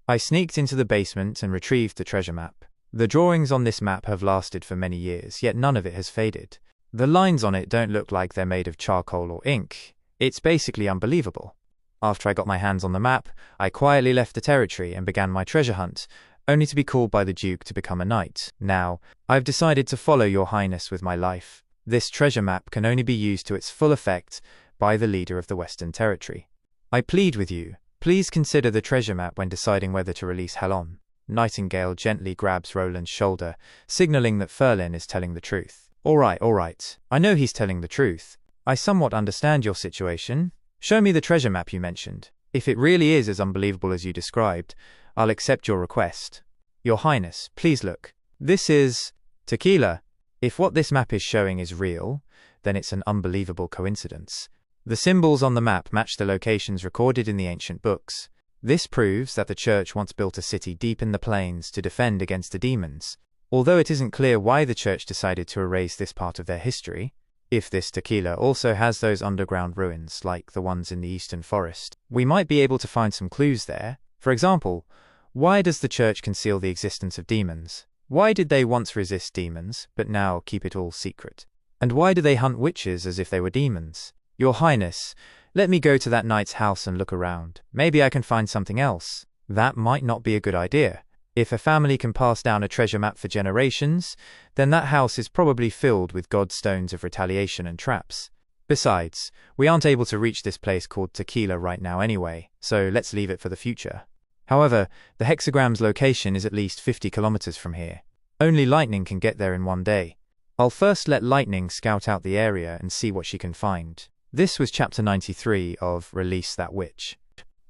I sneaked into the basement and retrieved the treasure map. The drawings on this map have lasted for many years, yet none of it has faded. The lines on it don't look like they're made of charcoal or ink. It's basically unbelievable. After I got my hands on the map, I quietly left the territory and began my treasure hunt, only to be called by the Duke to become a knight. Now, I've decided to follow Your Highness with my life. This treasure map can only be used to its full effect by the leader of the Western Territory. I plead with you, please consider the treasure map when deciding whether to release Halon. Nightingale gently grabs Roland's shoulder, signaling that Ferlin is telling the truth. All right. I know he's telling the truth. I somewhat understand your situation. Show me the treasure map you mentioned. If it really is as unbelievable as you described, I'll accept your request. Your Highness, please look. This is tequila. If what this map is showing is real, then it's an unbelievable coincidence. The symbols on the map match the locations recorded in the ancient books. This proves that the church once built a city deep in the plains to defend against the demons, although it isn't clear why the church decided to erase this part of their history. If this tequila also has those underground ruins like the ones in the eastern forest, we might be able to find some clues there. For example, why does the church conceal the existence of demons? Why did they once resist demons, but now keep it all secret? And why do they hunt witches as if they were demons? Your Highness, let me go to that knight's house and look around. Maybe I can find something else. That might not be a good idea. If a family can pass down a treasure map for generations, then that house is probably filled with godstones of retaliation and traps. Besides, we aren't able to reach this place called Tequila right now anyway, so let's leave it for the future. However, the hexagram's location is at least 50 kilometers from here. Only Lightning can get there in one day. I'll first let Lightning scout out the area and see what she can find. This was Chapter 93 of Release That Witch.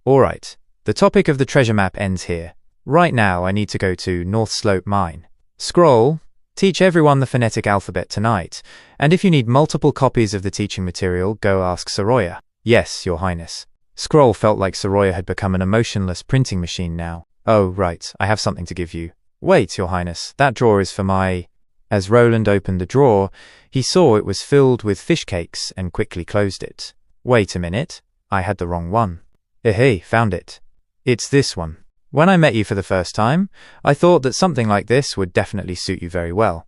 Alright, the topic of the treasure map ends here. Right now I need to go to North Slope Mine. Scroll Teach everyone the phonetic alphabet tonight, and if you need multiple copies of the teaching material, go ask Soroya. Yes, Your Highness. Scroll felt like Soroya had become an emotionless printing machine now. Oh, right, I have something to give you. Wait, Your Highness, that drawer is for my… As Roland opened the drawer, he saw it was filled with fish cakes and quickly closed it. Wait a minute, I had the wrong one. Hey, found it. It's this one. When I met you for the first time, I thought that something like this would definitely suit you very well.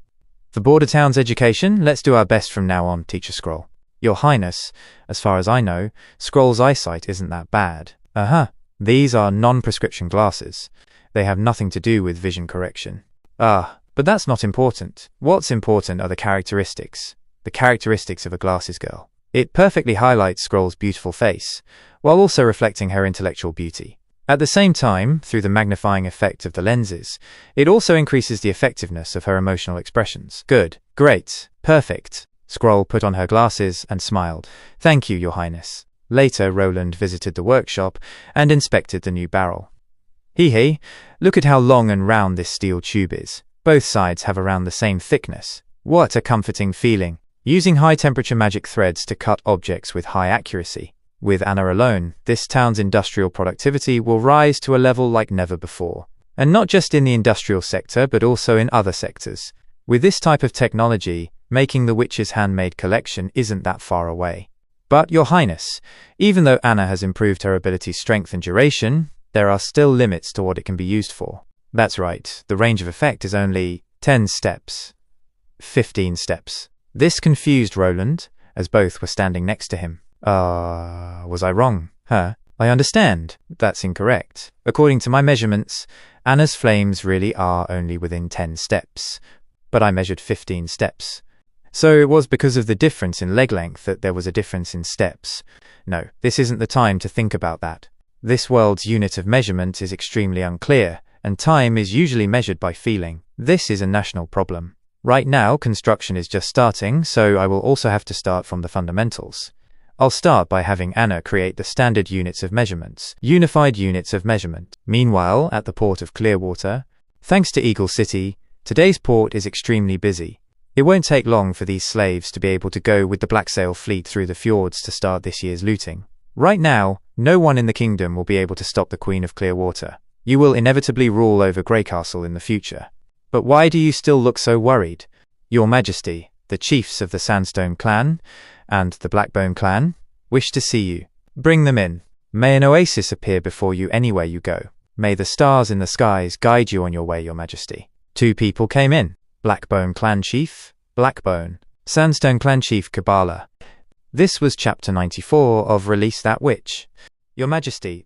For Border Town's education, let's do our best from now on, Teacher Scroll. Your Highness, as far as I know, Scroll's eyesight isn't that bad. These are non-prescription glasses. They have nothing to do with vision correction. But that's not important. What's important are the characteristics. The characteristics of a glasses girl. It perfectly highlights Scroll's beautiful face, while also reflecting her intellectual beauty. At the same time, through the magnifying effect of the lenses, it also increases the effectiveness of her emotional expressions. Good. Great. Perfect. Scroll put on her glasses and smiled. Thank you, Your Highness. Later, Roland visited the workshop and inspected the new barrel. Hee, look at how long and round this steel tube is. Both sides have around the same thickness. What a comforting feeling. Using high-temperature magic threads to cut objects with high accuracy. With Anna alone, this town's industrial productivity will rise to a level like never before. And not just in the industrial sector, but also in other sectors. With this type of technology, making the witch's handmade collection isn't that far away. But, Your Highness, even though Anna has improved her ability's strength and duration, there are still limits to what it can be used for. That's right, the range of effect is only 10 steps. 15 steps. This confused Roland, as both were standing next to him. Was I wrong? I understand. That's incorrect. According to my measurements, Anna's flames really are only within 10 steps. But I measured 15 steps. So it was because of the difference in leg length that there was a difference in steps. No, this isn't the time to think about that. This world's unit of measurement is extremely unclear, and time is usually measured by feeling. This is a national problem. Right now, construction is just starting, so I will also have to start from the fundamentals. I'll start by having Anna create the standard units of measurements, unified units of measurement. Meanwhile, at the port of Clearwater, thanks to Eagle City, today's port is extremely busy. It won't take long for these slaves to be able to go with the Black Sail fleet through the fjords to start this year's looting. Right now, no one in the kingdom will be able to stop the Queen of Clearwater. You will inevitably rule over Grey Castle in the future. But why do you still look so worried? Your Majesty, the chiefs of the Sandstone clan and the Blackbone clan wish to see you. Bring them in. May an oasis appear before you anywhere you go. May the stars in the skies guide you on your way, Your Majesty. 2 people came in. Blackbone clan chief, Blackbone. Sandstone clan chief, Kabbalah. This was chapter 94 of Release That Witch. Your Majesty,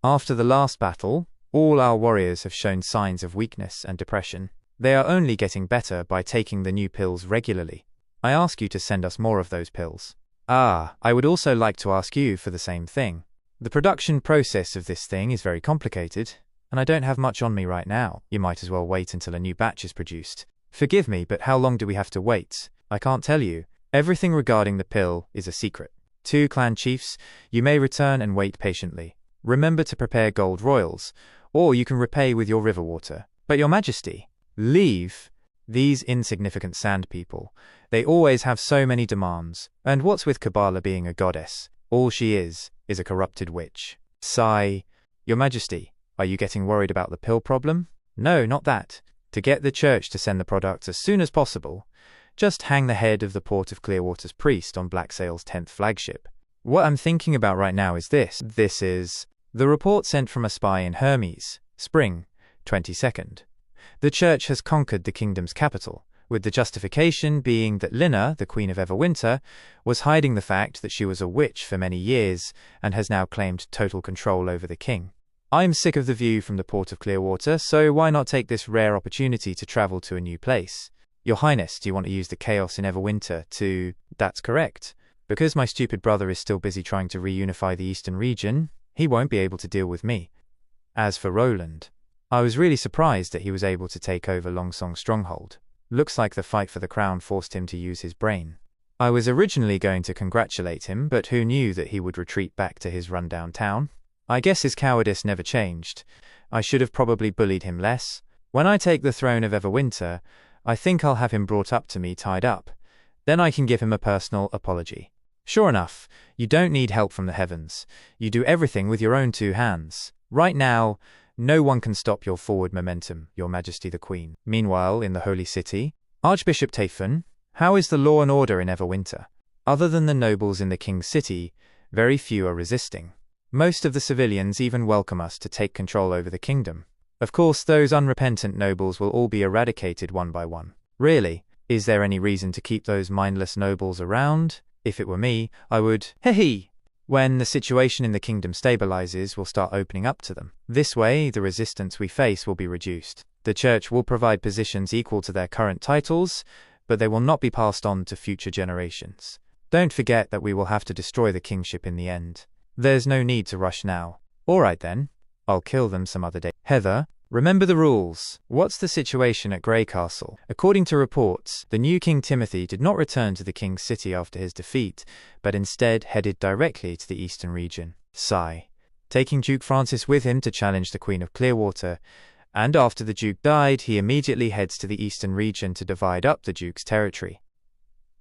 after the last battle, all our warriors have shown signs of weakness and depression. They are only getting better by taking the new pills regularly. I ask you to send us more of those pills. I would also like to ask you for the same thing. The production process of this thing is very complicated, and I don't have much on me right now. You might as well wait until a new batch is produced. Forgive me, but how long do we have to wait? I can't tell you. Everything regarding the pill is a secret. 2 clan chiefs, you may return and wait patiently. Remember to prepare gold royals, or you can repay with your river water. But Your Majesty, leave. These insignificant sand people. They always have so many demands. And what's with Kabbalah being a goddess? All she is a corrupted witch. Sigh. Your Majesty, are you getting worried about the pill problem? No, not that. To get the church to send the products as soon as possible, just hang the head of the Port of Clearwater's priest on Black Sail's 10th flagship. What I'm thinking about right now is this. This is the report sent from a spy in Hermes, spring 22nd. The church has conquered the kingdom's capital, with the justification being that Lina, the Queen of Everwinter, was hiding the fact that she was a witch for many years and has now claimed total control over the king. I'm sick of the view from the Port of Clearwater, so why not take this rare opportunity to travel to a new place? Your Highness, do you want to use the chaos in Everwinter to… That's correct. Because my stupid brother is still busy trying to reunify the eastern region, he won't be able to deal with me. As for Roland, I was really surprised that he was able to take over Longsong Stronghold. Looks like the fight for the crown forced him to use his brain. I was originally going to congratulate him, but who knew that he would retreat back to his rundown town? I guess his cowardice never changed. I should have probably bullied him less. When I take the throne of Everwinter, I think I'll have him brought up to me tied up. Then I can give him a personal apology. Sure enough, you don't need help from the heavens. You do everything with your own 2 hands. Right now, no one can stop your forward momentum, Your Majesty the Queen. Meanwhile, in the Holy City, Archbishop Tafon, how is the law and order in Everwinter? Other than the nobles in the King's City, very few are resisting. Most of the civilians even welcome us to take control over the kingdom. Of course, those unrepentant nobles will all be eradicated one by one. Really, is there any reason to keep those mindless nobles around? If it were me, I would, hee. When the situation in the kingdom stabilizes, we'll start opening up to them. This way, the resistance we face will be reduced. The church will provide positions equal to their current titles, but they will not be passed on to future generations. Don't forget that we will have to destroy the kingship in the end. There's no need to rush now. Alright then, I'll kill them some other day. Heather, remember the rules. What's the situation at Grey Castle? According to reports, the new King Timothy did not return to the King's City after his defeat, but instead headed directly to the eastern region. Sigh. Taking Duke Francis with him to challenge the Queen of Clearwater, and after the Duke died, he immediately heads to the eastern region to divide up the Duke's territory.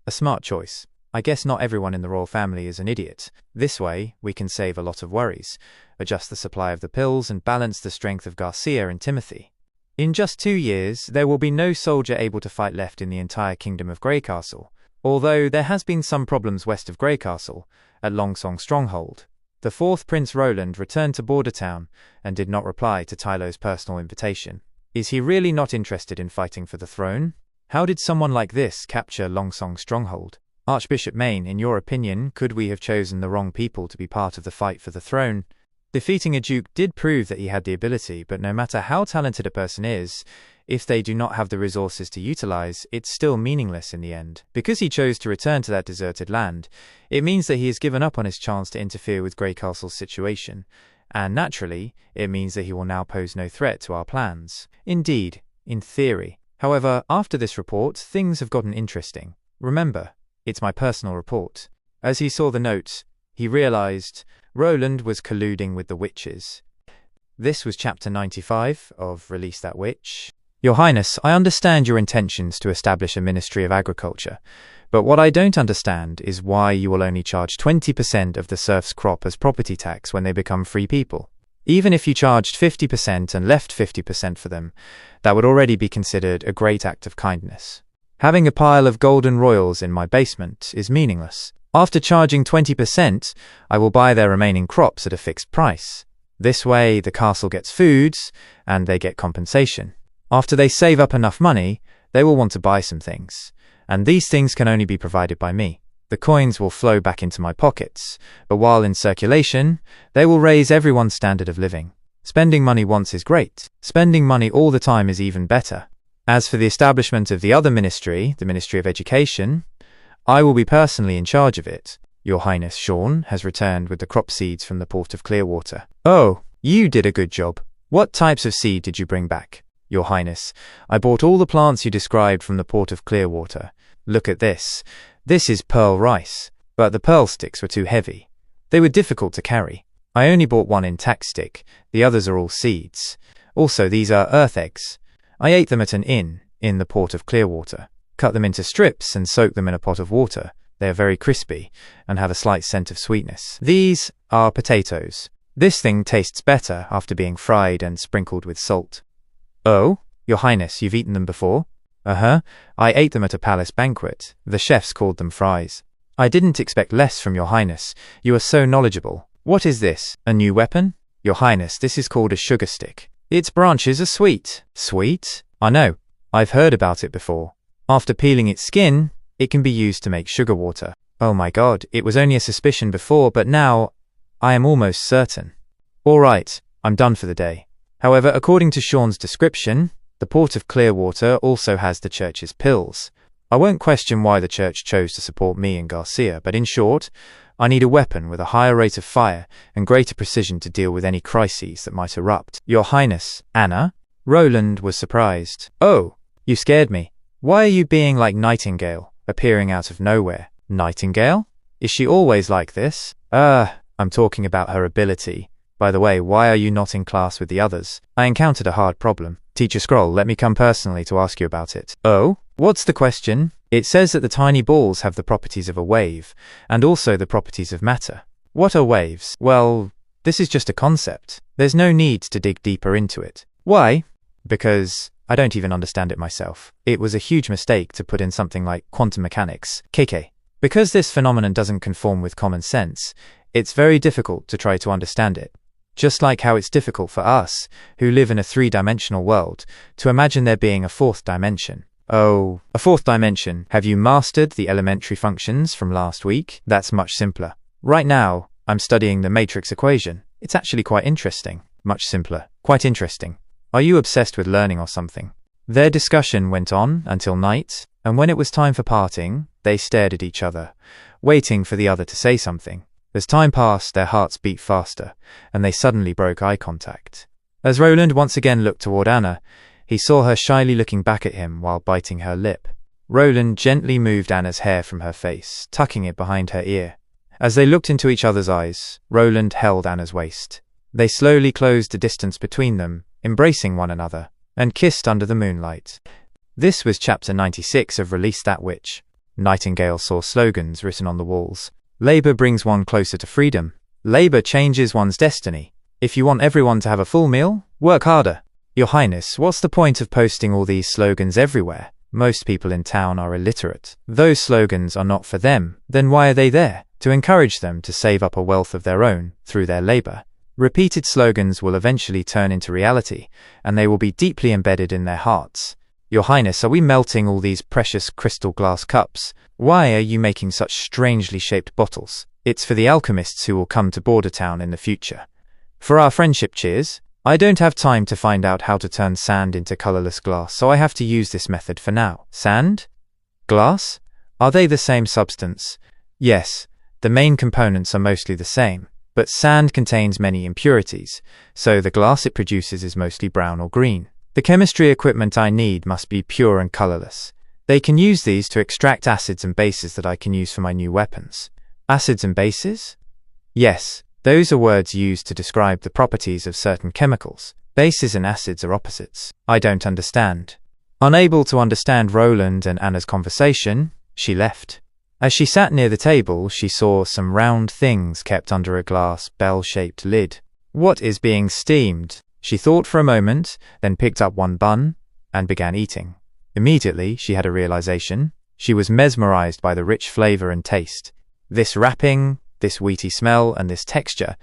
A smart choice. I guess not everyone in the royal family is an idiot. This way, we can save a lot of worries, adjust the supply of the pills, and balance the strength of Garcia and Timothy. In just 2 years, there will be no soldier able to fight left in the entire kingdom of Grey Castle, although there has been some problems west of Grey Castle, at Longsong Stronghold. The 4th Prince Roland returned to Bordertown and did not reply to Tylo's personal invitation. Is he really not interested in fighting for the throne? How did someone like this capture Longsong Stronghold? Archbishop Maine, in your opinion, could we have chosen the wrong people to be part of the fight for the throne? Defeating a duke did prove that he had the ability, but no matter how talented a person is, if they do not have the resources to utilize, it's still meaningless in the end. Because he chose to return to that deserted land, it means that he has given up on his chance to interfere with Grey Castle's situation, and naturally, it means that he will now pose no threat to our plans. Indeed, in theory. However, after this report, things have gotten interesting. Remember, it's my personal report. As he saw the note, he realized Roland was colluding with the witches. This was Chapter 95 of Release That Witch. Your Highness, I understand your intentions to establish a Ministry of Agriculture, but what I don't understand is why you will only charge 20% of the serf's crop as property tax when they become free people. Even if you charged 50% and left 50% for them, that would already be considered a great act of kindness. Having a pile of golden royals in my basement is meaningless. After charging 20%, I will buy their remaining crops at a fixed price. This way, the castle gets foods, and they get compensation. After they save up enough money, they will want to buy some things, and these things can only be provided by me. The coins will flow back into my pockets, but while in circulation, they will raise everyone's standard of living. Spending money once is great. Spending money all the time is even better. As for the establishment of the other ministry, the Ministry of Education, I will be personally in charge of it. Your Highness, Sean has returned with the crop seeds from the port of Clearwater. Oh, you did a good job. What types of seed did you bring back? Your Highness, I bought all the plants you described from the port of Clearwater. Look at this. This is pearl rice, but the pearl sticks were too heavy. They were difficult to carry. I only bought one intact stick. The others are all seeds. Also, these are earth eggs. I ate them at an inn in the port of Clearwater. Cut them into strips and soak them in a pot of water. They are very crispy and have a slight scent of sweetness. These are potatoes. This thing tastes better after being fried and sprinkled with salt. Oh, Your Highness, you've eaten them before? I ate them at a palace banquet. The chefs called them fries. I didn't expect less from Your Highness. You are so knowledgeable. What is this? A new weapon? Your Highness, this is called a sugar stick. Its branches are sweet. Sweet? I know. I've heard about it before. After peeling its skin, it can be used to make sugar water. Oh my god, it was only a suspicion before, but now I am almost certain. Alright, I'm done for the day. However, according to Sean's description, the port of Clearwater also has the church's pills. I won't question why the church chose to support me and Garcia, but in short, I need a weapon with a higher rate of fire and greater precision to deal with any crises that might erupt. Your Highness, Anna? Roland was surprised. Oh, you scared me. Why are you being like Nightingale, appearing out of nowhere? Nightingale? Is she always like this? I'm talking about her ability. By the way, why are you not in class with the others? I encountered a hard problem. Teacher Scroll, let me come personally to ask you about it. Oh? What's the question? It says that the tiny balls have the properties of a wave, and also the properties of matter. What are waves? Well, this is just a concept. There's no need to dig deeper into it. Why? Because I don't even understand it myself. It was a huge mistake to put in something like quantum mechanics, KK. Because this phenomenon doesn't conform with common sense, it's very difficult to try to understand it. Just like how it's difficult for us, who live in a three-dimensional world, to imagine there being a fourth dimension. Oh, a fourth dimension. Have you mastered the elementary functions from last week? That's much simpler. Right now, I'm studying the matrix equation. It's actually quite interesting. Much simpler. Quite interesting. Are you obsessed with learning or something? Their discussion went on until night, and when it was time for parting, they stared at each other, waiting for the other to say something. As time passed, their hearts beat faster, and they suddenly broke eye contact. As Roland once again looked toward Anna, he saw her shyly looking back at him while biting her lip. Roland gently moved Anna's hair from her face, tucking it behind her ear. As they looked into each other's eyes, Roland held Anna's waist. They slowly closed the distance between them, embracing one another, and kissed under the moonlight. This was chapter 96 of Release That Witch. Nightingale saw slogans written on the walls. Labor brings one closer to freedom. Labor changes one's destiny. If you want everyone to have a full meal, work harder. Your Highness, what's the point of posting all these slogans everywhere? Most people in town are illiterate. Those slogans are not for them. Then why are they there? To encourage them to save up a wealth of their own through their labor. Repeated slogans will eventually turn into reality, and they will be deeply embedded in their hearts. Your Highness, are we melting all these precious crystal glass cups? Why are you making such strangely shaped bottles? It's for the alchemists who will come to Border Town in the future. For our friendship cheers. I don't have time to find out how to turn sand into colorless glass, so I have to use this method for now. Sand? Glass? Are they the same substance? Yes, the main components are mostly the same, but sand contains many impurities, so the glass it produces is mostly brown or green. The chemistry equipment I need must be pure and colorless. They can use these to extract acids and bases that I can use for my new weapons. Acids and bases? Yes. Those are words used to describe the properties of certain chemicals. Bases and acids are opposites. I don't understand. Unable to understand Roland and Anna's conversation, she left. As she sat near the table, she saw some round things kept under a glass bell-shaped lid. What is being steamed? She thought for a moment, then picked up one bun and began eating. Immediately, she had a realization. She was mesmerized by the rich flavor and taste. This wrapping, this wheaty smell, and this texture.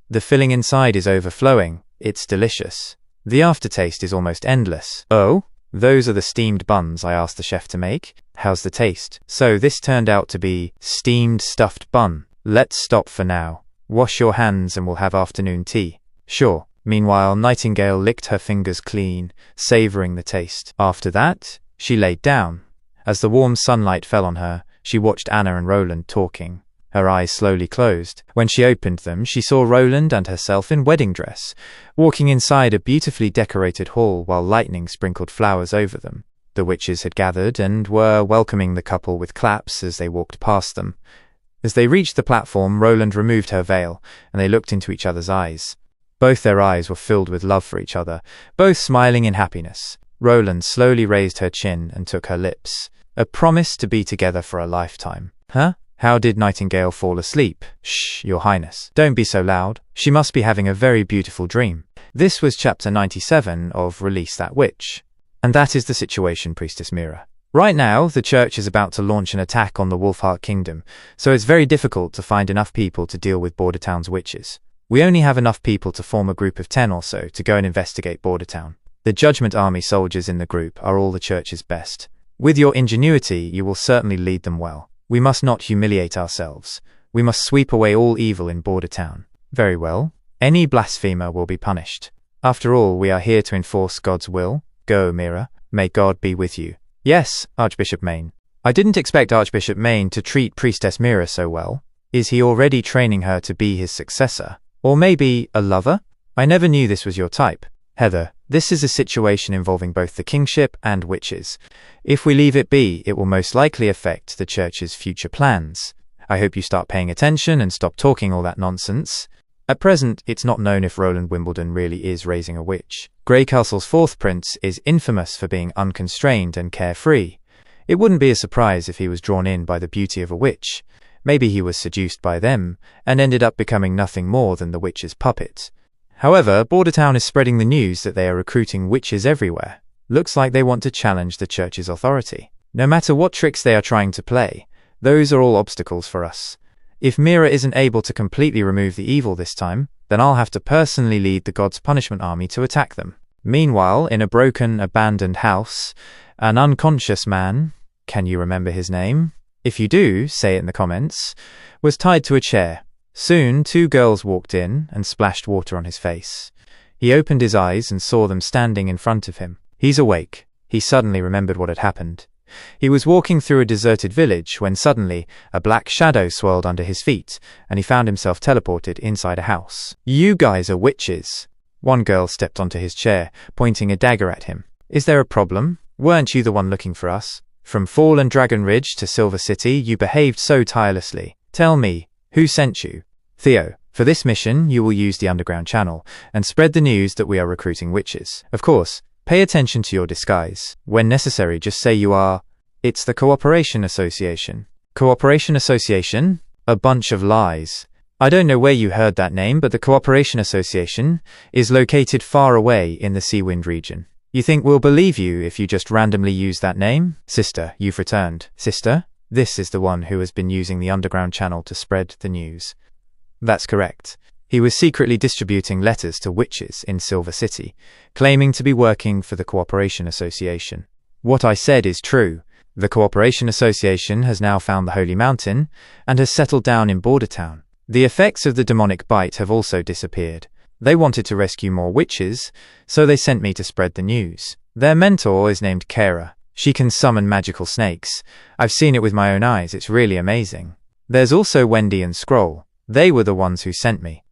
The filling inside is overflowing. It's delicious. The aftertaste is almost endless. Oh, those are the steamed buns I asked the chef to make. How's the taste? So this turned out to be steamed stuffed bun. Let's stop for now. Wash your hands and we'll have afternoon tea. Sure. Meanwhile, Nightingale licked her fingers clean, savoring the taste. After that, she laid down. As the warm sunlight fell on her, she watched Anna and Roland talking. Her eyes slowly closed. When she opened them, she saw Roland and herself in wedding dress, walking inside a beautifully decorated hall while lightning sprinkled flowers over them. The witches had gathered and were welcoming the couple with claps as they walked past them. As they reached the platform, Roland removed her veil, and they looked into each other's eyes. Both their eyes were filled with love for each other, both smiling in happiness. Roland slowly raised her chin and took her lips. A promise to be together for a lifetime. Huh? How did Nightingale fall asleep? Shh, Your Highness. Don't be so loud. She must be having a very beautiful dream. This was chapter 97 of Release That Witch. And that is the situation, Priestess Mira. Right now, the church is about to launch an attack on the Wolfheart Kingdom, so it's very difficult to find enough people to deal with Border Town's witches. We only have enough people to form a group of 10 or so to go and investigate Border Town. The Judgment Army soldiers in the group are all the church's best. With your ingenuity, you will certainly lead them well. We must not humiliate ourselves. We must sweep away all evil in Border Town. Very well. Any blasphemer will be punished. After all, we are here to enforce God's will. Go, Mira. May God be with you. Yes, Archbishop Maine. I didn't expect Archbishop Maine to treat Priestess Mira so well. Is he already training her to be his successor? Or maybe a lover? I never knew this was your type. Heather, this is a situation involving both the kingship and witches. If we leave it be, it will most likely affect the church's future plans. I hope you start paying attention and stop talking all that nonsense. At present, it's not known if Roland Wimbledon really is raising a witch. Grey Castle's fourth prince is infamous for being unconstrained and carefree. It wouldn't be a surprise if he was drawn in by the beauty of a witch. Maybe he was seduced by them and ended up becoming nothing more than the witch's puppet. However, Bordertown is spreading the news that they are recruiting witches everywhere. Looks like they want to challenge the church's authority. No matter what tricks they are trying to play, those are all obstacles for us. If Mira isn't able to completely remove the evil this time, then I'll have to personally lead the God's punishment army to attack them. Meanwhile, in a broken, abandoned house, an unconscious man, can you remember his name? If you do, say it in the comments, was tied to a chair. Soon, 2 girls walked in and splashed water on his face. He opened his eyes and saw them standing in front of him. He's awake. He suddenly remembered what had happened. He was walking through a deserted village when suddenly a black shadow swirled under his feet, and he found himself teleported inside a house. You guys are witches. One girl stepped onto his chair, pointing a dagger at him. Is there a problem? Weren't you the one looking for us? From Fallen Dragon Ridge to Silver City, you behaved so tirelessly. Tell me, who sent you? Theo, for this mission, you will use the underground channel and spread the news that we are recruiting witches. Of course, pay attention to your disguise. When necessary, just say you are... It's the Cooperation Association. Cooperation Association? A bunch of lies. I don't know where you heard that name, but the Cooperation Association is located far away in the Seawind region. You think we'll believe you if you just randomly use that name? Sister, you've returned. Sister? This is the one who has been using the underground channel to spread the news. That's correct. He was secretly distributing letters to witches in Silver City, claiming to be working for the Cooperation Association. What I said is true. The Cooperation Association has now found the Holy Mountain and has settled down in Bordertown. The effects of the demonic bite have also disappeared. They wanted to rescue more witches, so they sent me to spread the news. Their mentor is named Kara. She can summon magical snakes. I've seen it with my own eyes. It's really amazing. There's also Wendy and Scroll. They were the ones who sent me.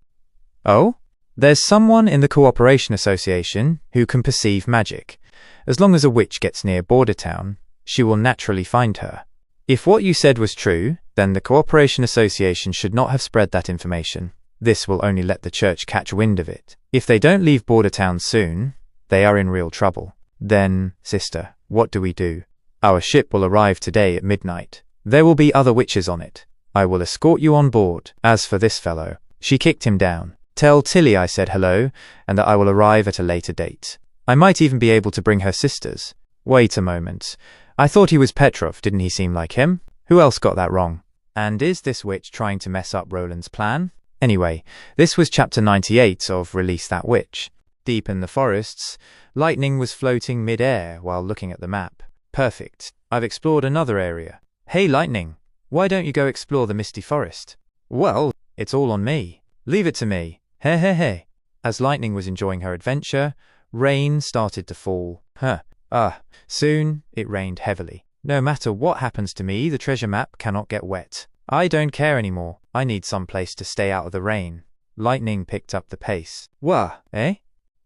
Oh? There's someone in the Cooperation Association who can perceive magic. As long as a witch gets near Bordertown, she will naturally find her. If what you said was true, then the Cooperation Association should not have spread that information. This will only let the church catch wind of it. If they don't leave Bordertown soon, they are in real trouble. Then, sister, what do we do? Our ship will arrive today at midnight. There will be other witches on it. I will escort you on board. As for this fellow, she kicked him down. Tell Tilly I said hello, and that I will arrive at a later date. I might even be able to bring her sisters. Wait a moment. I thought he was Petrov, didn't he seem like him? Who else got that wrong? And is this witch trying to mess up Roland's plan? Anyway, this was chapter 98 of Release That Witch. Deep in the forests, Lightning was floating mid-air while looking at the map. Perfect. I've explored another area. Hey Lightning, why don't you go explore the misty forest? Well, it's all on me. Leave it to me. Hey hey hey. As Lightning was enjoying her adventure, rain started to fall. Soon it rained heavily. No matter what happens to me, the treasure map cannot get wet. I don't care anymore. I need some place to stay out of the rain. Lightning picked up the pace. Wah, eh?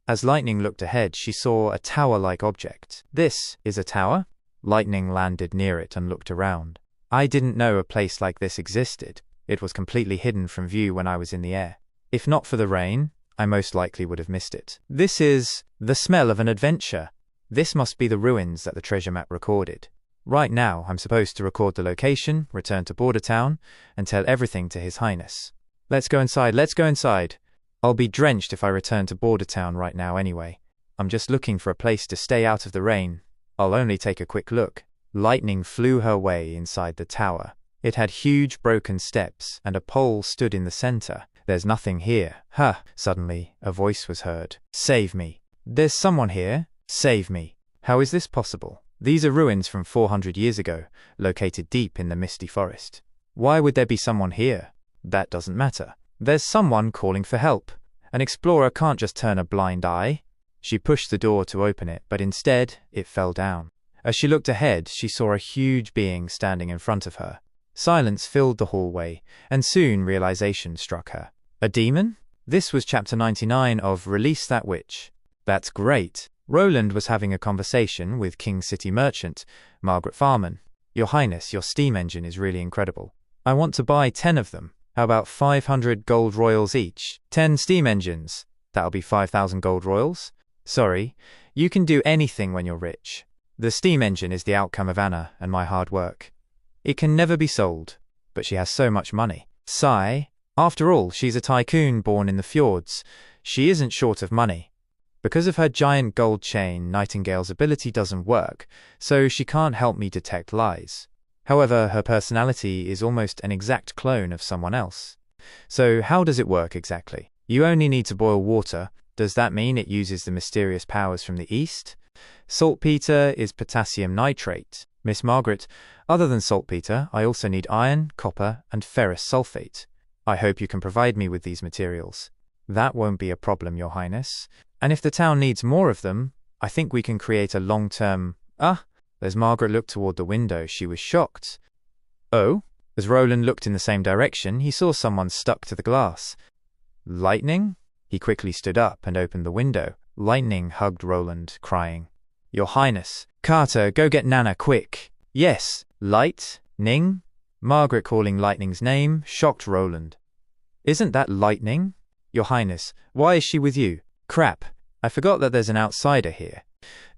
As Lightning looked ahead, she saw a tower-like object. This is a tower? Lightning landed near it and looked around. I didn't know a place like this existed. It was completely hidden from view when I was in the air. If not for the rain, I most likely would have missed it. This is the smell of an adventure. This must be the ruins that the treasure map recorded. Right now, I'm supposed to record the location, return to Bordertown, and tell everything to His Highness. Let's go inside, let's go inside. I'll be drenched if I return to Bordertown right now anyway. I'm just looking for a place to stay out of the rain. I'll only take a quick look. Lightning flew her way inside the tower. It had huge broken steps, and a pole stood in the center. There's nothing here. Suddenly, a voice was heard. Save me. There's someone here. Save me. How is this possible? These are ruins from 400 years ago, located deep in the misty forest. Why would there be someone here? That doesn't matter. There's someone calling for help. An explorer can't just turn a blind eye. She pushed the door to open it, but instead, it fell down. As she looked ahead, she saw a huge being standing in front of her. Silence filled the hallway, and soon realization struck her. A demon? This was chapter 99 of Release That Witch. That's great. Roland was having a conversation with King City merchant, Margaret Farman. Your Highness, your steam engine is really incredible. I want to buy 10 of them. How about 500 gold royals each? 10 steam engines. That'll be 5,000 gold royals. Sorry, you can do anything when you're rich. The steam engine is the outcome of Anna and my hard work. It can never be sold, but she has so much money. Sigh. After all, she's a tycoon born in the fjords. She isn't short of money. Because of her giant gold chain, Nightingale's ability doesn't work, so she can't help me detect lies. However, her personality is almost an exact clone of someone else. So how does it work exactly? You only need to boil water. Does that mean it uses the mysterious powers from the east? Saltpeter is potassium nitrate. Miss Margaret, other than saltpeter, I also need iron, copper, and ferrous sulfate. I hope you can provide me with these materials. That won't be a problem, Your Highness. And if the town needs more of them, I think we can create a long-term... As Margaret looked toward the window, she was shocked. Oh? As Roland looked in the same direction, he saw someone stuck to the glass. Lightning? He quickly stood up and opened the window. Lightning hugged Roland, crying, Your Highness, Carter, go get Nana, quick. Yes, Lightning? Margaret calling Lightning's name shocked Roland. Isn't that Lightning? Your Highness, why is she with you? Crap, I forgot that there's an outsider here.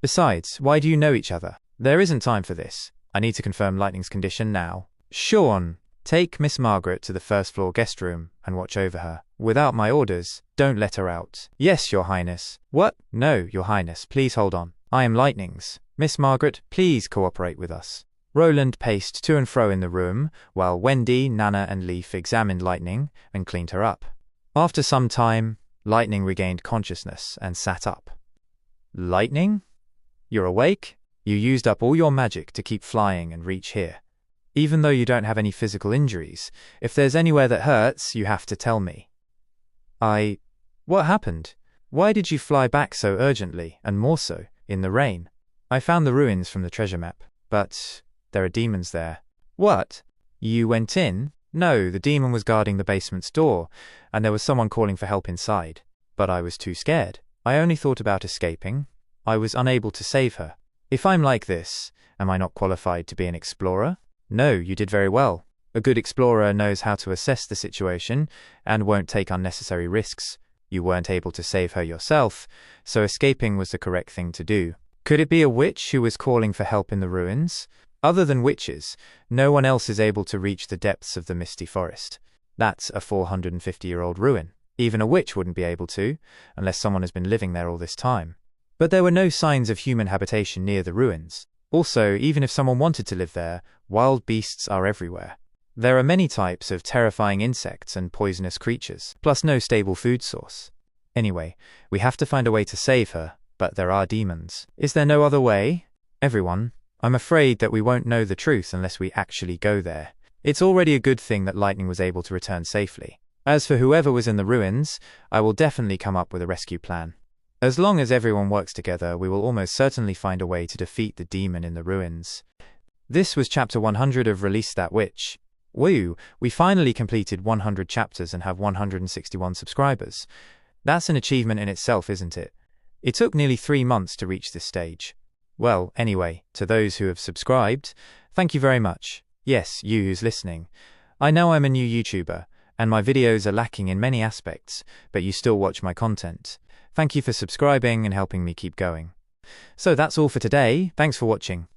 Besides, why do you know each other? There isn't time for this. I need to confirm Lightning's condition now. Sean, take Miss Margaret to the first-floor guest room and watch over her. Without my orders, don't let her out. Yes, Your Highness. What? No, Your Highness, please hold on. I am Lightning's. Miss Margaret, please cooperate with us. Roland paced to and fro in the room, while Wendy, Nana, and Leaf examined Lightning and cleaned her up. After some time, Lightning regained consciousness and sat up. Lightning? You're awake? You used up all your magic to keep flying and reach here. Even though you don't have any physical injuries, if there's anywhere that hurts, you have to tell me. What happened? Why did you fly back so urgently, and more so, in the rain? I found the ruins from the treasure map, but there are demons there. What? You went in? No, the demon was guarding the basement's door, and there was someone calling for help inside. But I was too scared. I only thought about escaping. I was unable to save her. If I'm like this, am I not qualified to be an explorer? No, you did very well. A good explorer knows how to assess the situation and won't take unnecessary risks. You weren't able to save her yourself, so escaping was the correct thing to do. Could it be a witch who was calling for help in the ruins? Other than witches, no one else is able to reach the depths of the misty forest. That's a 450-year-old ruin. Even a witch wouldn't be able to, unless someone has been living there all this time. But there were no signs of human habitation near the ruins. Also, even if someone wanted to live there, wild beasts are everywhere. There are many types of terrifying insects and poisonous creatures, plus no stable food source. Anyway, we have to find a way to save her, but there are demons. Is there no other way? Everyone, I'm afraid that we won't know the truth unless we actually go there. It's already a good thing that Lightning was able to return safely. As for whoever was in the ruins, I will definitely come up with a rescue plan. As long as everyone works together, we will almost certainly find a way to defeat the demon in the ruins. This was chapter 100 of Release That Witch. Woo! We finally completed 100 chapters and have 161 subscribers. That's an achievement in itself, isn't it? It took nearly 3 months to reach this stage. Well, anyway, to those who have subscribed, thank you very much. Yes, you who's listening. I know I'm a new YouTuber, and my videos are lacking in many aspects, but you still watch my content. Thank you for subscribing and helping me keep going. So that's all for today. Thanks for watching.